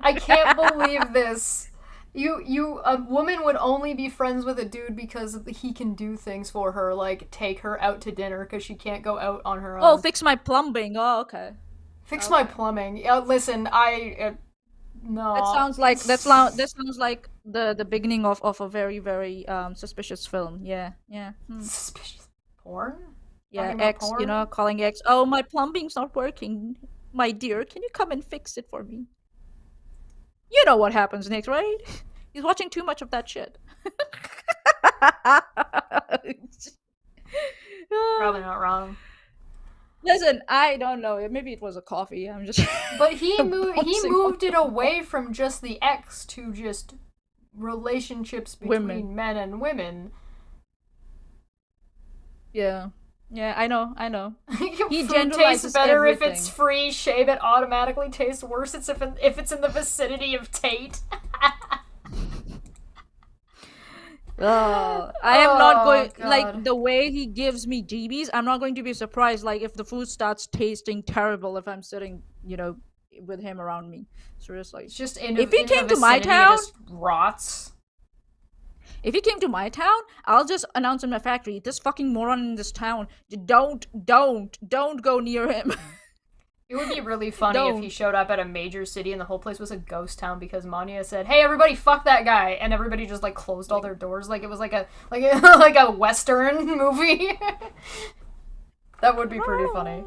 I can't believe this. A woman would only be friends with a dude because he can do things for her, like take her out to dinner because she can't go out on her own. Oh, fix my plumbing. Oh, okay. Fix my plumbing. Listen, no. That sounds like the beginning of a very very suspicious film. Yeah. Suspicious porn. Yeah, X. Porn? Calling X. Oh, my plumbing's not working, my dear. Can you come and fix it for me? You know what happens next, right? He's watching too much of that shit. Probably not wrong. Listen, I don't know. Maybe it was a coffee. I'm just. But he moved it away from just the X to just relationships between men and women. Yeah, I know. He Food generalizes tastes better everything. if it's free. Shave it automatically tastes worse. If it's in the vicinity of Tate. I am not going like the way he gives me GBs. I'm not going to be surprised like if the food starts tasting terrible if I'm sitting, with him around me. Seriously, it's just if he came to my town, rots. If he came to my town, I'll just announce in my factory, this fucking moron in this town, don't go near him. It would be really funny if he showed up at a major city and the whole place was a ghost town because Manya said, "Hey, everybody, fuck that guy," and everybody just like closed all their doors like it was like a Western movie. That would be pretty funny.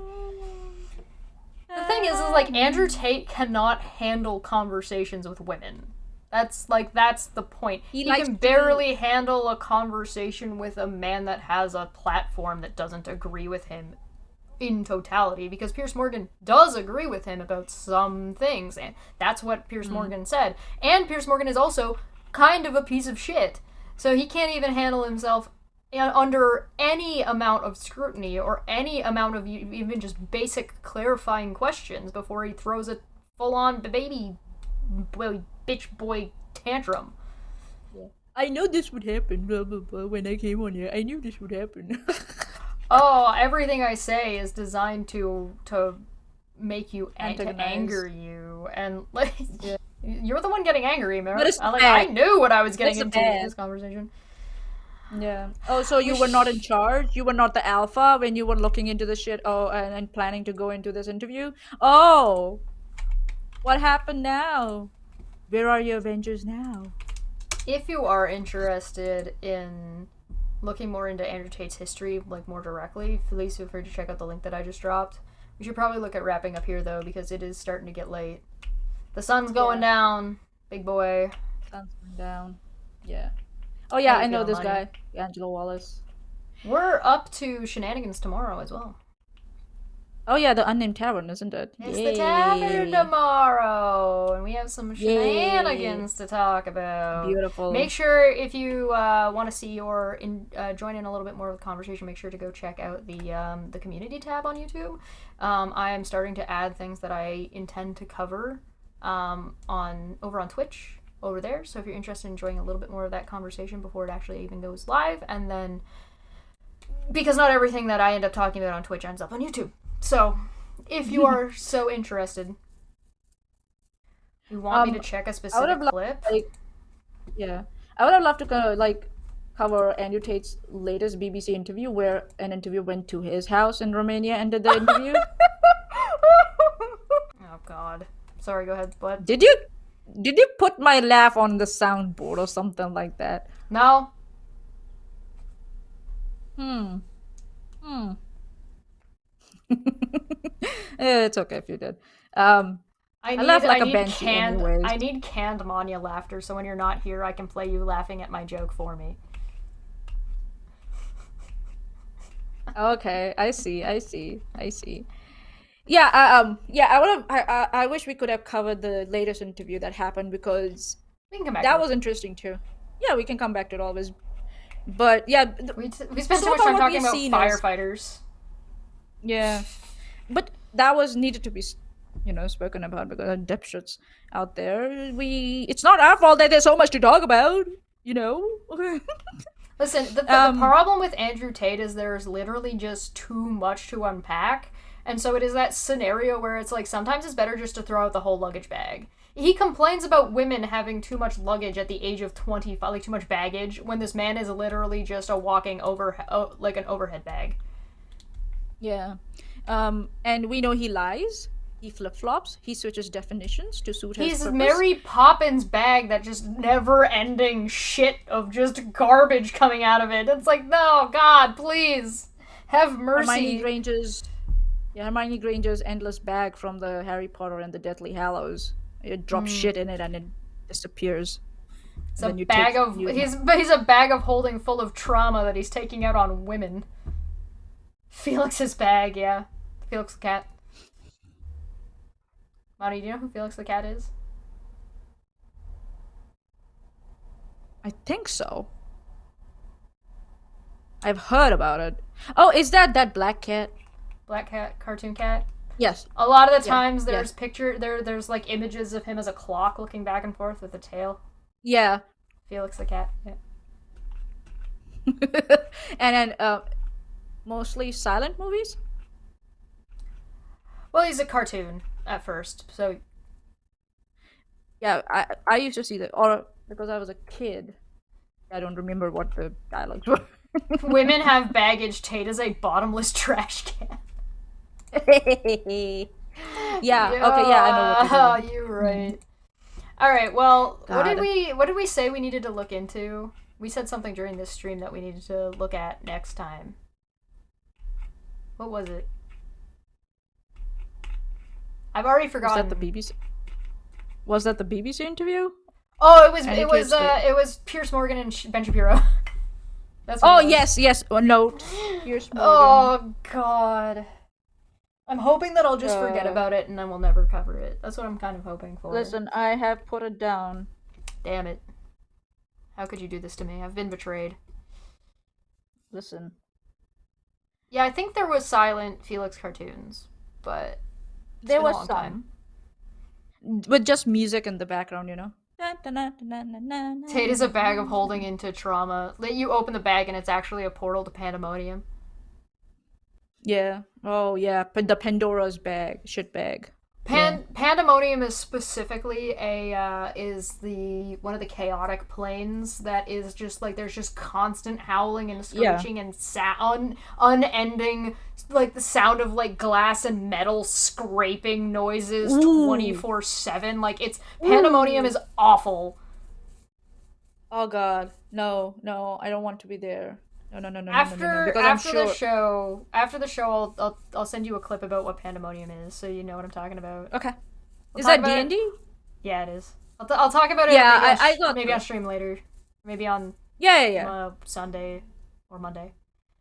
The thing is like Andrew Tate cannot handle conversations with women. That's the point. He can barely handle a conversation with a man that has a platform that doesn't agree with him in totality, because Piers Morgan does agree with him about some things, and that's what Piers Morgan said. And Piers Morgan is also kind of a piece of shit, so he can't even handle himself under any amount of scrutiny or any amount of even just basic clarifying questions before he throws a full-on baby boy, bitch boy tantrum. I know this would happen, blah blah blah. When I came on here, I knew this would happen. Oh, everything I say is designed to make you to anger you, and like you're the one getting angry, man. I knew what I was getting into in this conversation. Yeah. Oh, so you were not in charge? You were not the alpha when you were looking into the shit? Oh, and planning to go into this interview? Oh, what happened now? Where are your Avengers now? If you are interested in looking more into Andrew Tate's history, like more directly, please feel free to check out the link that I just dropped. We should probably look at wrapping up here though, because it is starting to get late. The sun's going down, big boy. Sun's going down. Yeah. Oh yeah, I know this guy, Angelo Wallace. We're up to shenanigans tomorrow as well. Oh yeah, the Unnamed Tavern, isn't it? It's the tavern tomorrow, and we have some shenanigans to talk about. Beautiful. Make sure if you want to see or join in a little bit more with the conversation, make sure to go check out the community tab on YouTube. I am starting to add things that I intend to cover over on Twitch over there. So if you're interested in enjoying a little bit more of that conversation before it actually even goes live, and then because not everything that I end up talking about on Twitch ends up on YouTube. So, if you are so interested, you want me to check a specific clip? I would have loved to cover Andrew Tate's latest BBC interview, where an interviewer went to his house in Romania and did the interview. Oh God! Sorry, go ahead. What? Did you put my laugh on the soundboard or something like that? No. It's okay if you did. I laugh like a banshee anyways. I need canned Manya laughter, so when you're not here, I can play you laughing at my joke for me. Okay, I see. Yeah, I wish we could have covered the latest interview that happened, because we can come back that was interesting too. Yeah, we can come back to it always. But yeah, we spent so much time talking about firefighters. Yeah, but that was needed to be, spoken about, because of dipshits out there. It's not our fault that there's so much to talk about, Listen, the problem with Andrew Tate is there's literally just too much to unpack. And so it is that scenario where it's like, sometimes it's better just to throw out the whole luggage bag. He complains about women having too much luggage at the age of 25, like too much baggage, when this man is literally just a walking like an overhead bag. Yeah. And we know he lies. He flip-flops. He switches definitions to suit his purpose. He's Mary Poppins' bag that just never-ending shit of just garbage coming out of it. It's like, no, God, please, have mercy. Hermione Granger's endless bag from the Harry Potter and the Deathly Hallows. It drops shit in it and it disappears. It's a bag of he's a bag of holding full of trauma that he's taking out on women. Felix's bag, yeah. Felix the cat. Monty, do you know who Felix the cat is? I think so. I've heard about it. Oh, is that black cat? Black cat, cartoon cat? Yes. A lot of the times there's there's like images of him as a clock looking back and forth with a tail. Yeah. Felix the cat, yeah. And then mostly silent movies? Well, he's a cartoon at first, so... Yeah, I used to see that, or because I was a kid. I don't remember what the dialogues were. Women have baggage. Tate is a bottomless trash can. Yeah, okay, yeah, I know what you're right. Alright, well, what did we say we needed to look into? We said something during this stream that we needed to look at next time. What was it? I've already forgotten. Was that the BBC interview? Oh, it was Piers Morgan and Ben Shapiro. That's what yes. Oh, no. Piers Morgan. Oh God. I'm hoping that I'll just forget about it and then we'll never cover it. That's what I'm kind of hoping for. Listen, I have put it down. Damn it. How could you do this to me? I've been betrayed. Listen. Yeah, I think there was silent Felix cartoons, but there was some. With just music in the background, you know. Tate is a bag of holding into trauma. You open the bag and it's actually a portal to pandemonium. Yeah. Oh, yeah. The Pandora's bag. Shit bag. Pandemonium is specifically one of the chaotic planes that is just like there's just constant howling and screeching and unending, like the sound of like glass and metal scraping noises 24/7. Like Pandemonium is awful. Oh God, no, I don't want to be there. No. After the show, I'll send you a clip about what Pandemonium is, so you know what I'm talking about. Okay. Is that D&D? Yeah, it is. I'll talk about it. Yeah, maybe on stream later. Maybe on Sunday or Monday.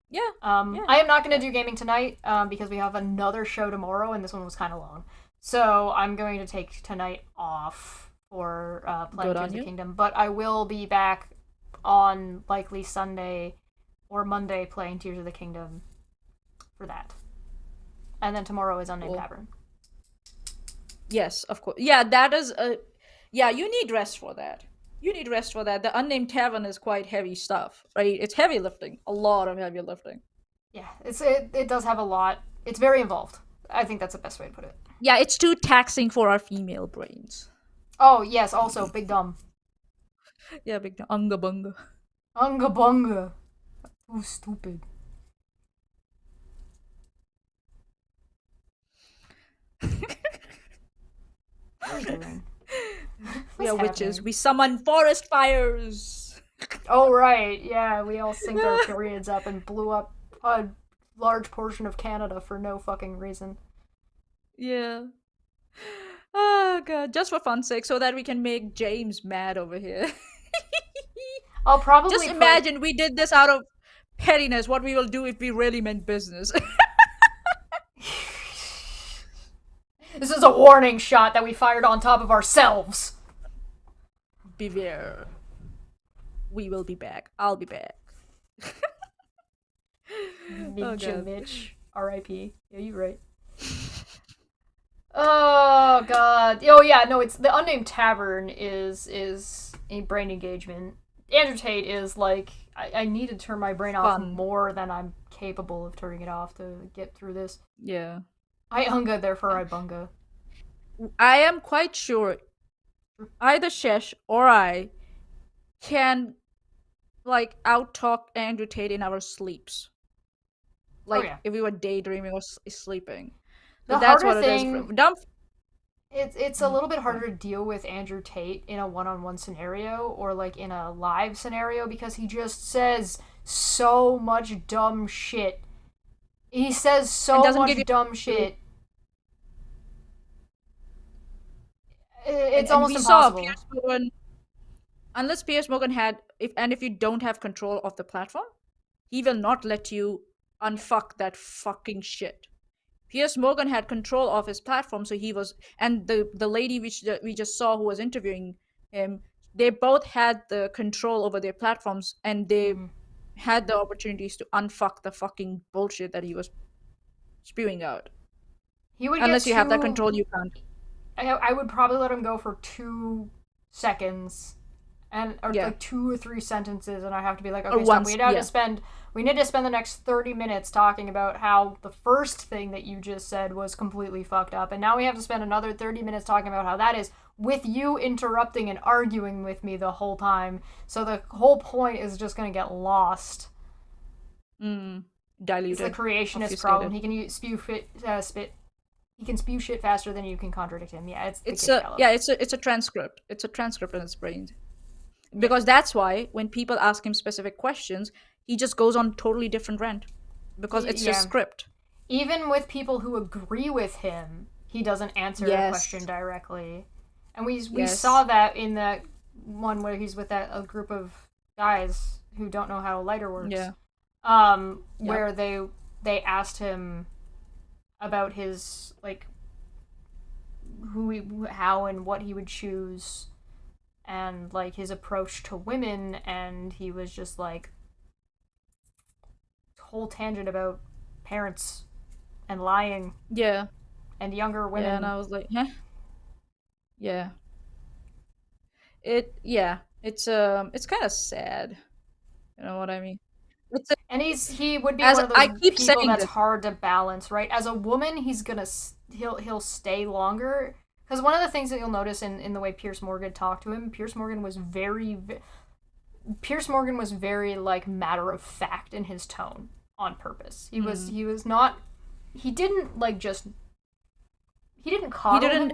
Yeah. I am not going to do gaming tonight because we have another show tomorrow, and this one was kind of long. So I'm going to take tonight off for playing Tears of the Kingdom, but I will be back on likely Sunday or Monday playing Tears of the Kingdom for that. And then tomorrow is Unnamed Tavern. Yes, of course. Yeah, that is you need rest for that. The Unnamed Tavern is quite heavy stuff, right? It's heavy lifting. A lot of heavy lifting. Yeah, it does have a lot. It's very involved. I think that's the best way to put it. Yeah, it's too taxing for our female brains. Oh, yes, also, big dumb. Yeah, big dumb. Unga bunga. Unga bunga. Oh, stupid. We are witches. We summon forest fires. Oh, right. Yeah, we all synced our periods up and blew up a large portion of Canada for no fucking reason. Yeah. Oh, God. Just for fun's sake, so that we can make James mad over here. I'll probably just imagine we did this out of pettiness, what we will do if we really meant business. This is a warning shot that we fired on top of ourselves. Beware. We will be back. I'll be back. Ninja Mitch. R.I.P. Yeah, you're right. Oh, God. Oh, yeah, no, it's the Unnamed Tavern is a brain engagement Andrew Tate is like, I need to turn my brain off Fun. more than I'm capable of turning it off to get through this. Yeah. I Unga, therefore I Bunga. I am quite sure either Shesh or I can, like, out-talk Andrew Tate in our sleeps. Like, if we were daydreaming or sleeping. The that's harder what it is. thing, Dumb. It's a little bit harder to deal with Andrew Tate in a one-on-one scenario or like in a live scenario because he just says so much dumb shit. He says so much dumb shit. It's almost impossible. Piers Morgan, unless Piers Morgan if you don't have control of the platform, he will not let you unfuck that fucking shit. Piers Morgan had control of his platform, so he was, and the lady we just saw who was interviewing him, they both had the control over their platforms, and they had the opportunities to unfuck the fucking bullshit that he was spewing out. He would Unless you have that control, you can't. I would probably let him go for 2 seconds, or like 2 or 3 sentences, and I have to be like, okay, stop. We need to spend the next 30 minutes talking about how the first thing that you just said was completely fucked up, and now we have to spend another 30 minutes talking about how that is with you interrupting and arguing with me the whole time. So the whole point is just going to get lost. Diluted. It's the creationist problem. He can spit. He can spew shit faster than you can contradict him. Yeah, it's a transcript. It's a transcript in his brain. Because that's why when people ask him specific questions, he just goes on totally different rant. Because it's just script. Even with people who agree with him, he doesn't answer a question directly. And we saw that in that one where he's with a group of guys who don't know how a lighter works. Yeah. Where they asked him about his, like, how and what he would choose, and, like, his approach to women, and he was just, like, whole tangent about parents and lying. Yeah. And younger women. Yeah, and I was like, huh? Yeah. It's kind of sad. You know what I mean? And he would be one of those people that's hard to balance, right? As a woman, he'll stay longer, because one of the things that you'll notice in the way Piers Morgan talked to him, Piers Morgan was very like matter of fact in his tone on purpose. He didn't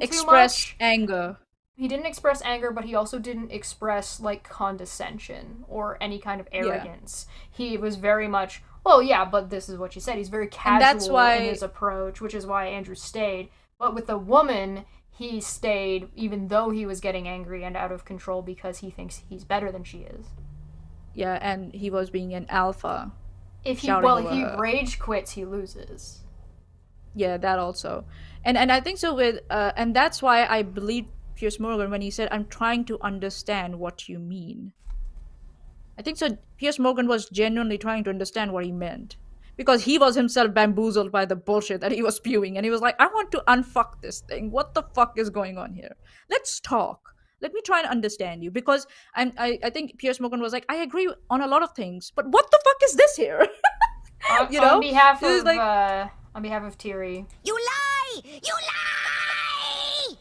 express anger. He didn't express anger, but he also didn't express, like, condescension or any kind of arrogance. Yeah. He was very much, well, yeah, but this is what you said. He's very casual in his approach, which is why Andrew stayed. But with the woman, he stayed even though he was getting angry and out of control because he thinks he's better than she is. Yeah, and he was being an alpha. If he rage quits, he loses. Yeah, that also. And I think so with, and that's why I believe Piers Morgan when he said, I'm trying to understand what you mean. I think so Piers Morgan was genuinely trying to understand what he meant. Because he was himself bamboozled by the bullshit that he was spewing. And he was like, I want to unfuck this thing. What the fuck is going on here? Let's talk. Let me try and understand you. Because I think Piers Morgan was like, I agree on a lot of things. But what the fuck is this here? You know? On behalf of Thierry. You lie! You lie!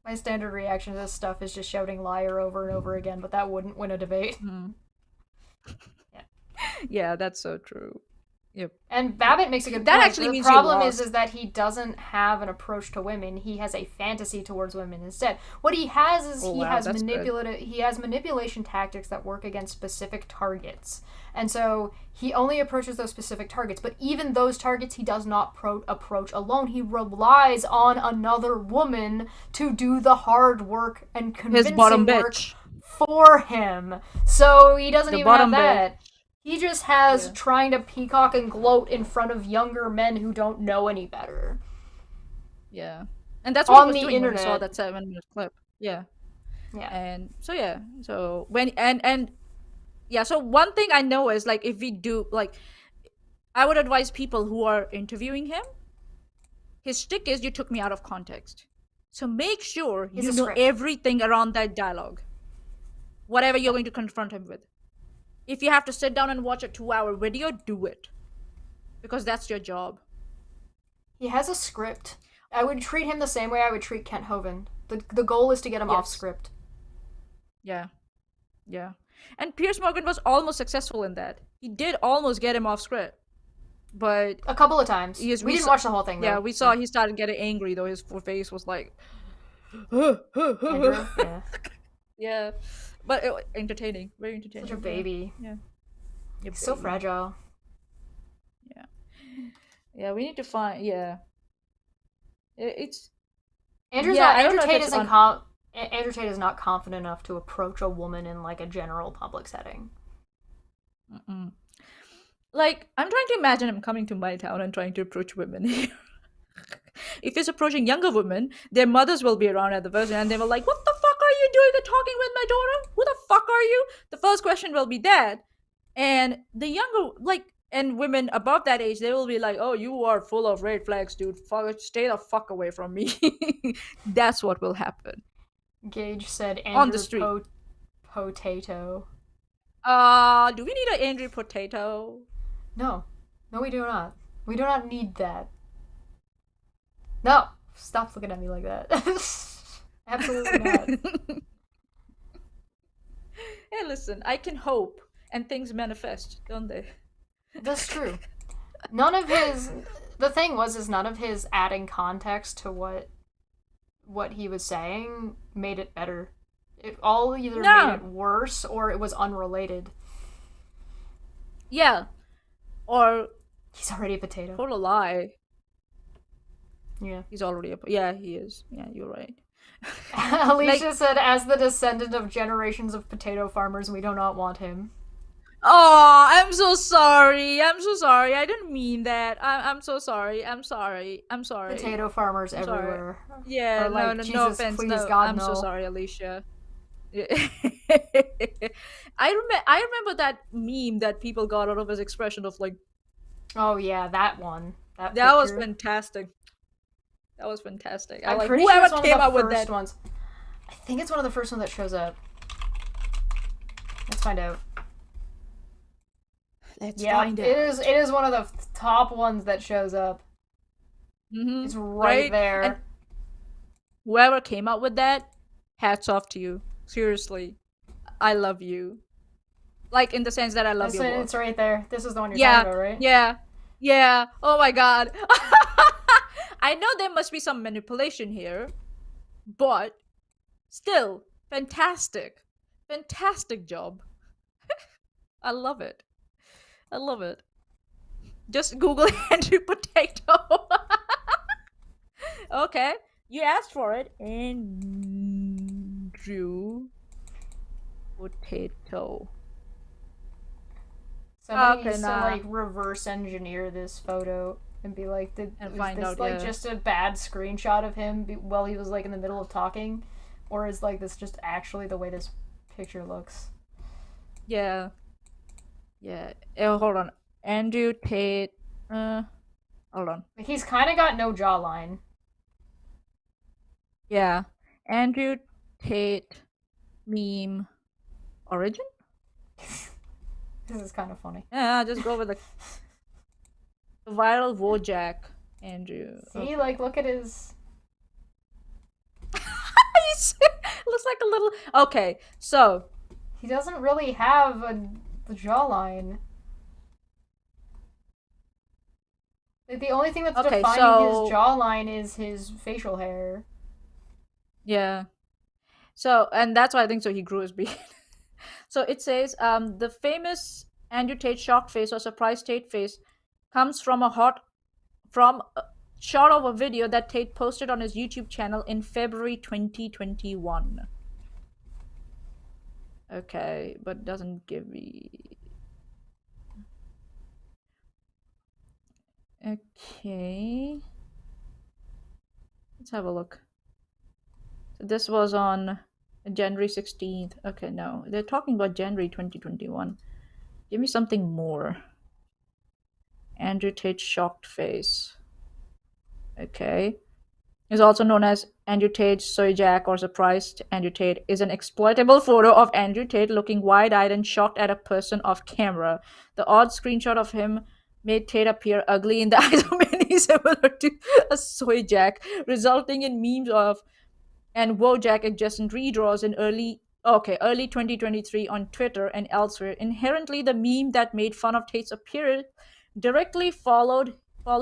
My standard reaction to this stuff is just shouting liar over and over again, but that wouldn't win a debate. Yeah, that's so true. Yep. And Babbitt makes a good point. That actually means the problem is that he doesn't have an approach to women. He has a fantasy towards women instead. What he has is he has manipulation tactics that work against specific targets. And so he only approaches those specific targets. But even those targets he does not approach alone. He relies on another woman to do the hard work and convincing work for him. So he doesn't even have that. He just has trying to peacock and gloat in front of younger men who don't know any better. Yeah. And that's what on he was the doing internet. When I saw that 7-minute clip. Yeah. Yeah. And so so when so one thing I know is, like, if we do, like, I would advise people who are interviewing him, his shtick is you took me out of context. So make sure you know everything around that dialogue. whatever you're going to confront him with. If you have to sit down and watch a 2-hour video, do it. Because that's your job. He has a script. I would treat him the same way I would treat Kent Hovind. The goal is to get him off script. Yeah. And Piers Morgan was almost successful in that. He did almost get him off script. But a couple of times. We didn't watch the whole thing, though. Yeah, we saw he started getting angry, though. His face was like... Andrew? Yeah. Yeah. But entertaining. Very entertaining. Such a baby. Yeah. He's so fragile. Yeah. Yeah, we need to find... Yeah. It's... Andrew Tate is not confident enough to approach a woman in, like, a general public setting. Mm-mm. Like, I'm trying to imagine him coming to my town and trying to approach women here. If he's approaching younger women, their mothers will be around at the first, and they will like, what the fuck are you doing talking with my daughter? Who the fuck are you? The first question will be that. And the younger, like, and women above that age, they will be like, oh, you are full of red flags, dude. Fuck, stay the fuck away from me. That's what will happen. Gage said Andrew on the street. Potato. Do we need an Andrew Potato? No, we do not. We do not need that. No, stop looking at me like that. Absolutely not. Hey, listen, I can hope, and things manifest, don't they? That's true. None of his... The thing is none of his adding context to what he was saying made it better. It all either made it worse or it was unrelated. Yeah. Or... He's already a potato. Total lie. Yeah. He's already a... Yeah, he is. Yeah, you're right. Alicia said, as the descendant of generations of potato farmers, we do not want him. Oh, I'm so sorry. I didn't mean that. I'm so sorry. I'm sorry. Potato farmers everywhere. Yeah, like, no offense. Please, no, God, I'm no. so sorry, Alicia. I remember that meme that people got out of his expression of like... Oh yeah, that one. That was fantastic. That was fantastic. I'm like, pretty sure whoever it's one came of the up with first that ones. I think it's one of the first ones that shows up. Let's find out. Let's find out. It is one of the top ones that shows up. Mm-hmm. It's right there. And whoever came up with that, hats off to you. Seriously, I love you. Like in the sense that I love you. It's right there. This is the one you're talking about, right? Yeah. Oh my god. I know there must be some manipulation here, but still, fantastic job. I love it. Just Google Andrew Potato. Okay, you asked for it. Andrew Potato. Somebody needs to like reverse engineer this photo and be like, just a bad screenshot of him while he was like in the middle of talking, or is like this just actually the way this picture looks? Yeah. Hold on, Andrew Tate. Hold on. Like, he's kind of got no jawline. Yeah, Andrew Tate meme origin. This is kind of funny. Yeah, just go with the viral Wojak Andrew. See, like, look at his... Looks like a little... Okay, so... He doesn't really have the jawline. Like, the only thing that's defining his jawline is his facial hair. Yeah. So, and that's why I think so he grew his beard. So it says, the famous Andrew Tate shocked face or surprised Tate face comes from a shot of a video that Tate posted on his YouTube channel in February 2021. Okay, but doesn't give me... Okay. Let's have a look. So this was on January 16th. Okay, no. They're talking about January 2021. Give me something more. Andrew Tate shocked face. Okay. is also known as Andrew Tate's Soy Jack or Surprised Andrew Tate, is an exploitable photo of Andrew Tate looking wide-eyed and shocked at a person off camera. The odd screenshot of him made Tate appear ugly in the eyes of many, similar to a soy jack, resulting in memes of and Wojak adjacent redraws in early 2023 on Twitter and elsewhere. Inherently, the meme that made fun of Tate's appearance directly followed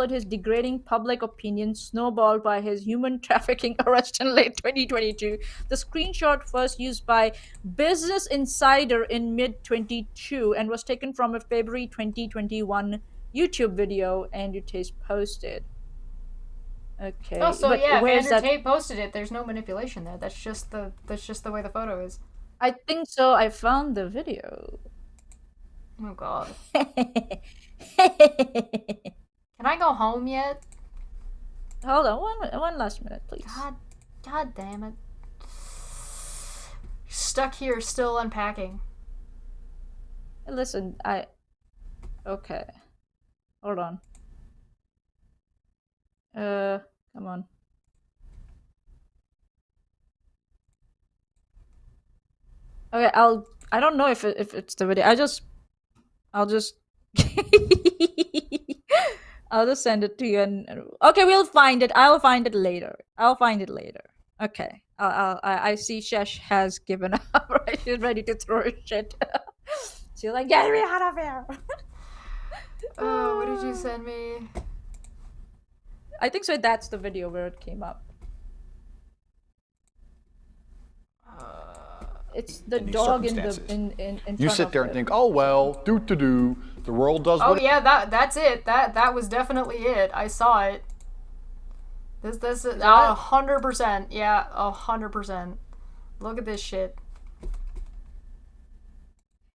his degrading public opinion, snowballed by his human trafficking arrest in late 2022. The screenshot first used by Business Insider in mid-22 and was taken from a February 2021 YouTube video Andrew Tate posted. Okay. Oh, so yeah, if where's Andrew Tate posted it, there's no manipulation there. That's just the way the photo is. I think so. I found the video. Oh god. Can I go home yet? Hold on, one last minute, please. God damn it. Stuck here, still unpacking. Listen, okay. Hold on. Come on. Okay, I don't know if it's the video. I'll just I'll just send it to you and okay, we'll find it. I'll find it later. Okay. I see Shesh has given up, right? She's ready to throw her shit. She's like, get me out of here. Oh, what did you send me? I think so. That's the video where it came up. It's the dog in front You sit there of and it. think, oh well, the world does. Oh what yeah, that's it. That was definitely it. I saw it. This is 100%. Yeah, 100%. Look at this shit.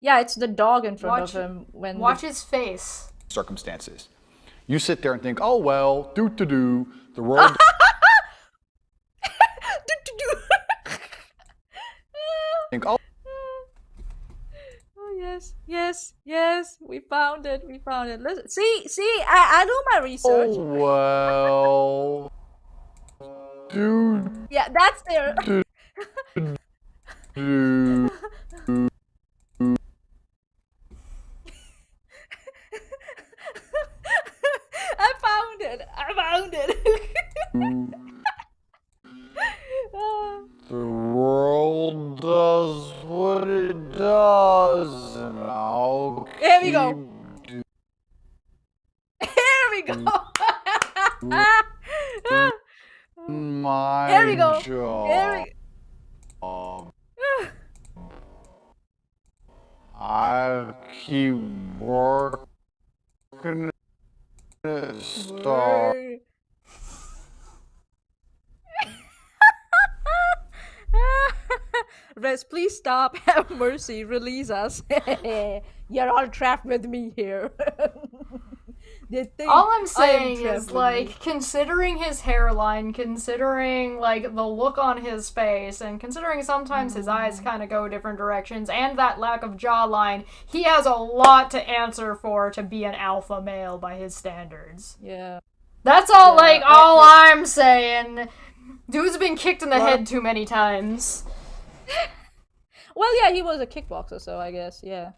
Yeah, it's the dog in front of him when. Watch his face. Circumstances. You sit there and think, oh well, the world. think, oh. Oh yes, we found it. Listen, see, I do my research. Oh well, dude. Yeah, that's there. I found it. The world does what it does, and I'll Here we go. My Here we go. job. I keep working it start. Rez, please stop. Have mercy. Release us. You're all trapped with me here. All I'm saying is, like, considering his hairline, considering, like, the look on his face, and considering sometimes his eyes kind of go different directions, and that lack of jawline, he has a lot to answer for to be an alpha male by his standards. Yeah. That's all, all I'm saying. Dude's been kicked in the head too many times. Well, yeah, he was a kickboxer, so I guess, yeah.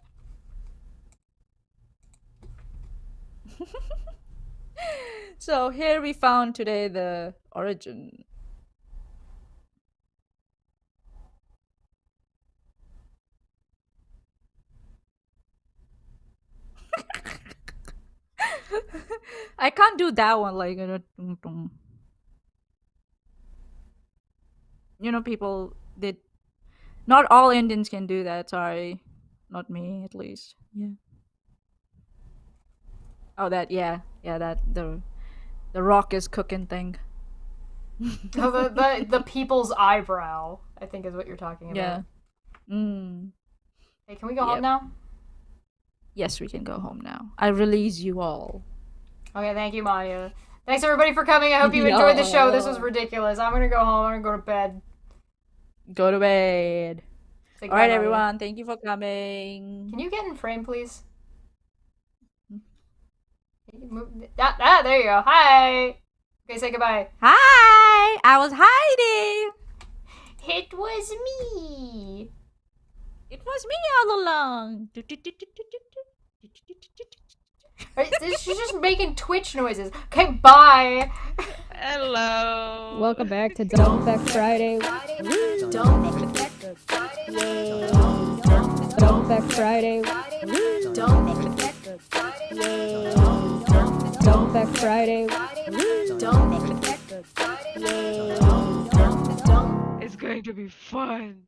So here we found today the origin. I can't do that one, like, you know, people did. Not all Indians can do that. Sorry, not me, at least. Yeah. Oh, that that the rock is cooking thing. the people's eyebrow, I think, is what you're talking about. Yeah. Mm. Hey, can we go home now? Yes, we can go home now. I release you all. Okay, thank you, Maya. Thanks everybody for coming. I hope you enjoyed the show. This was ridiculous. I'm gonna go home. I'm gonna go to bed. Go to bed. Say all right, Maya. everyone. Thank you for coming. Can you get in frame, please? There you go. Hi. Okay, say goodbye. Hi. I was hiding. It was me. It was me all along. She's just making Twitch noises. Okay, bye. Hello. Welcome back to Don't Fekk Friday. Don't Fekk Friday. Don't Fekk Friday. Don't Fekk Friday. Don't Fekk Friday. Don't Fekk Friday. It's going to be fun.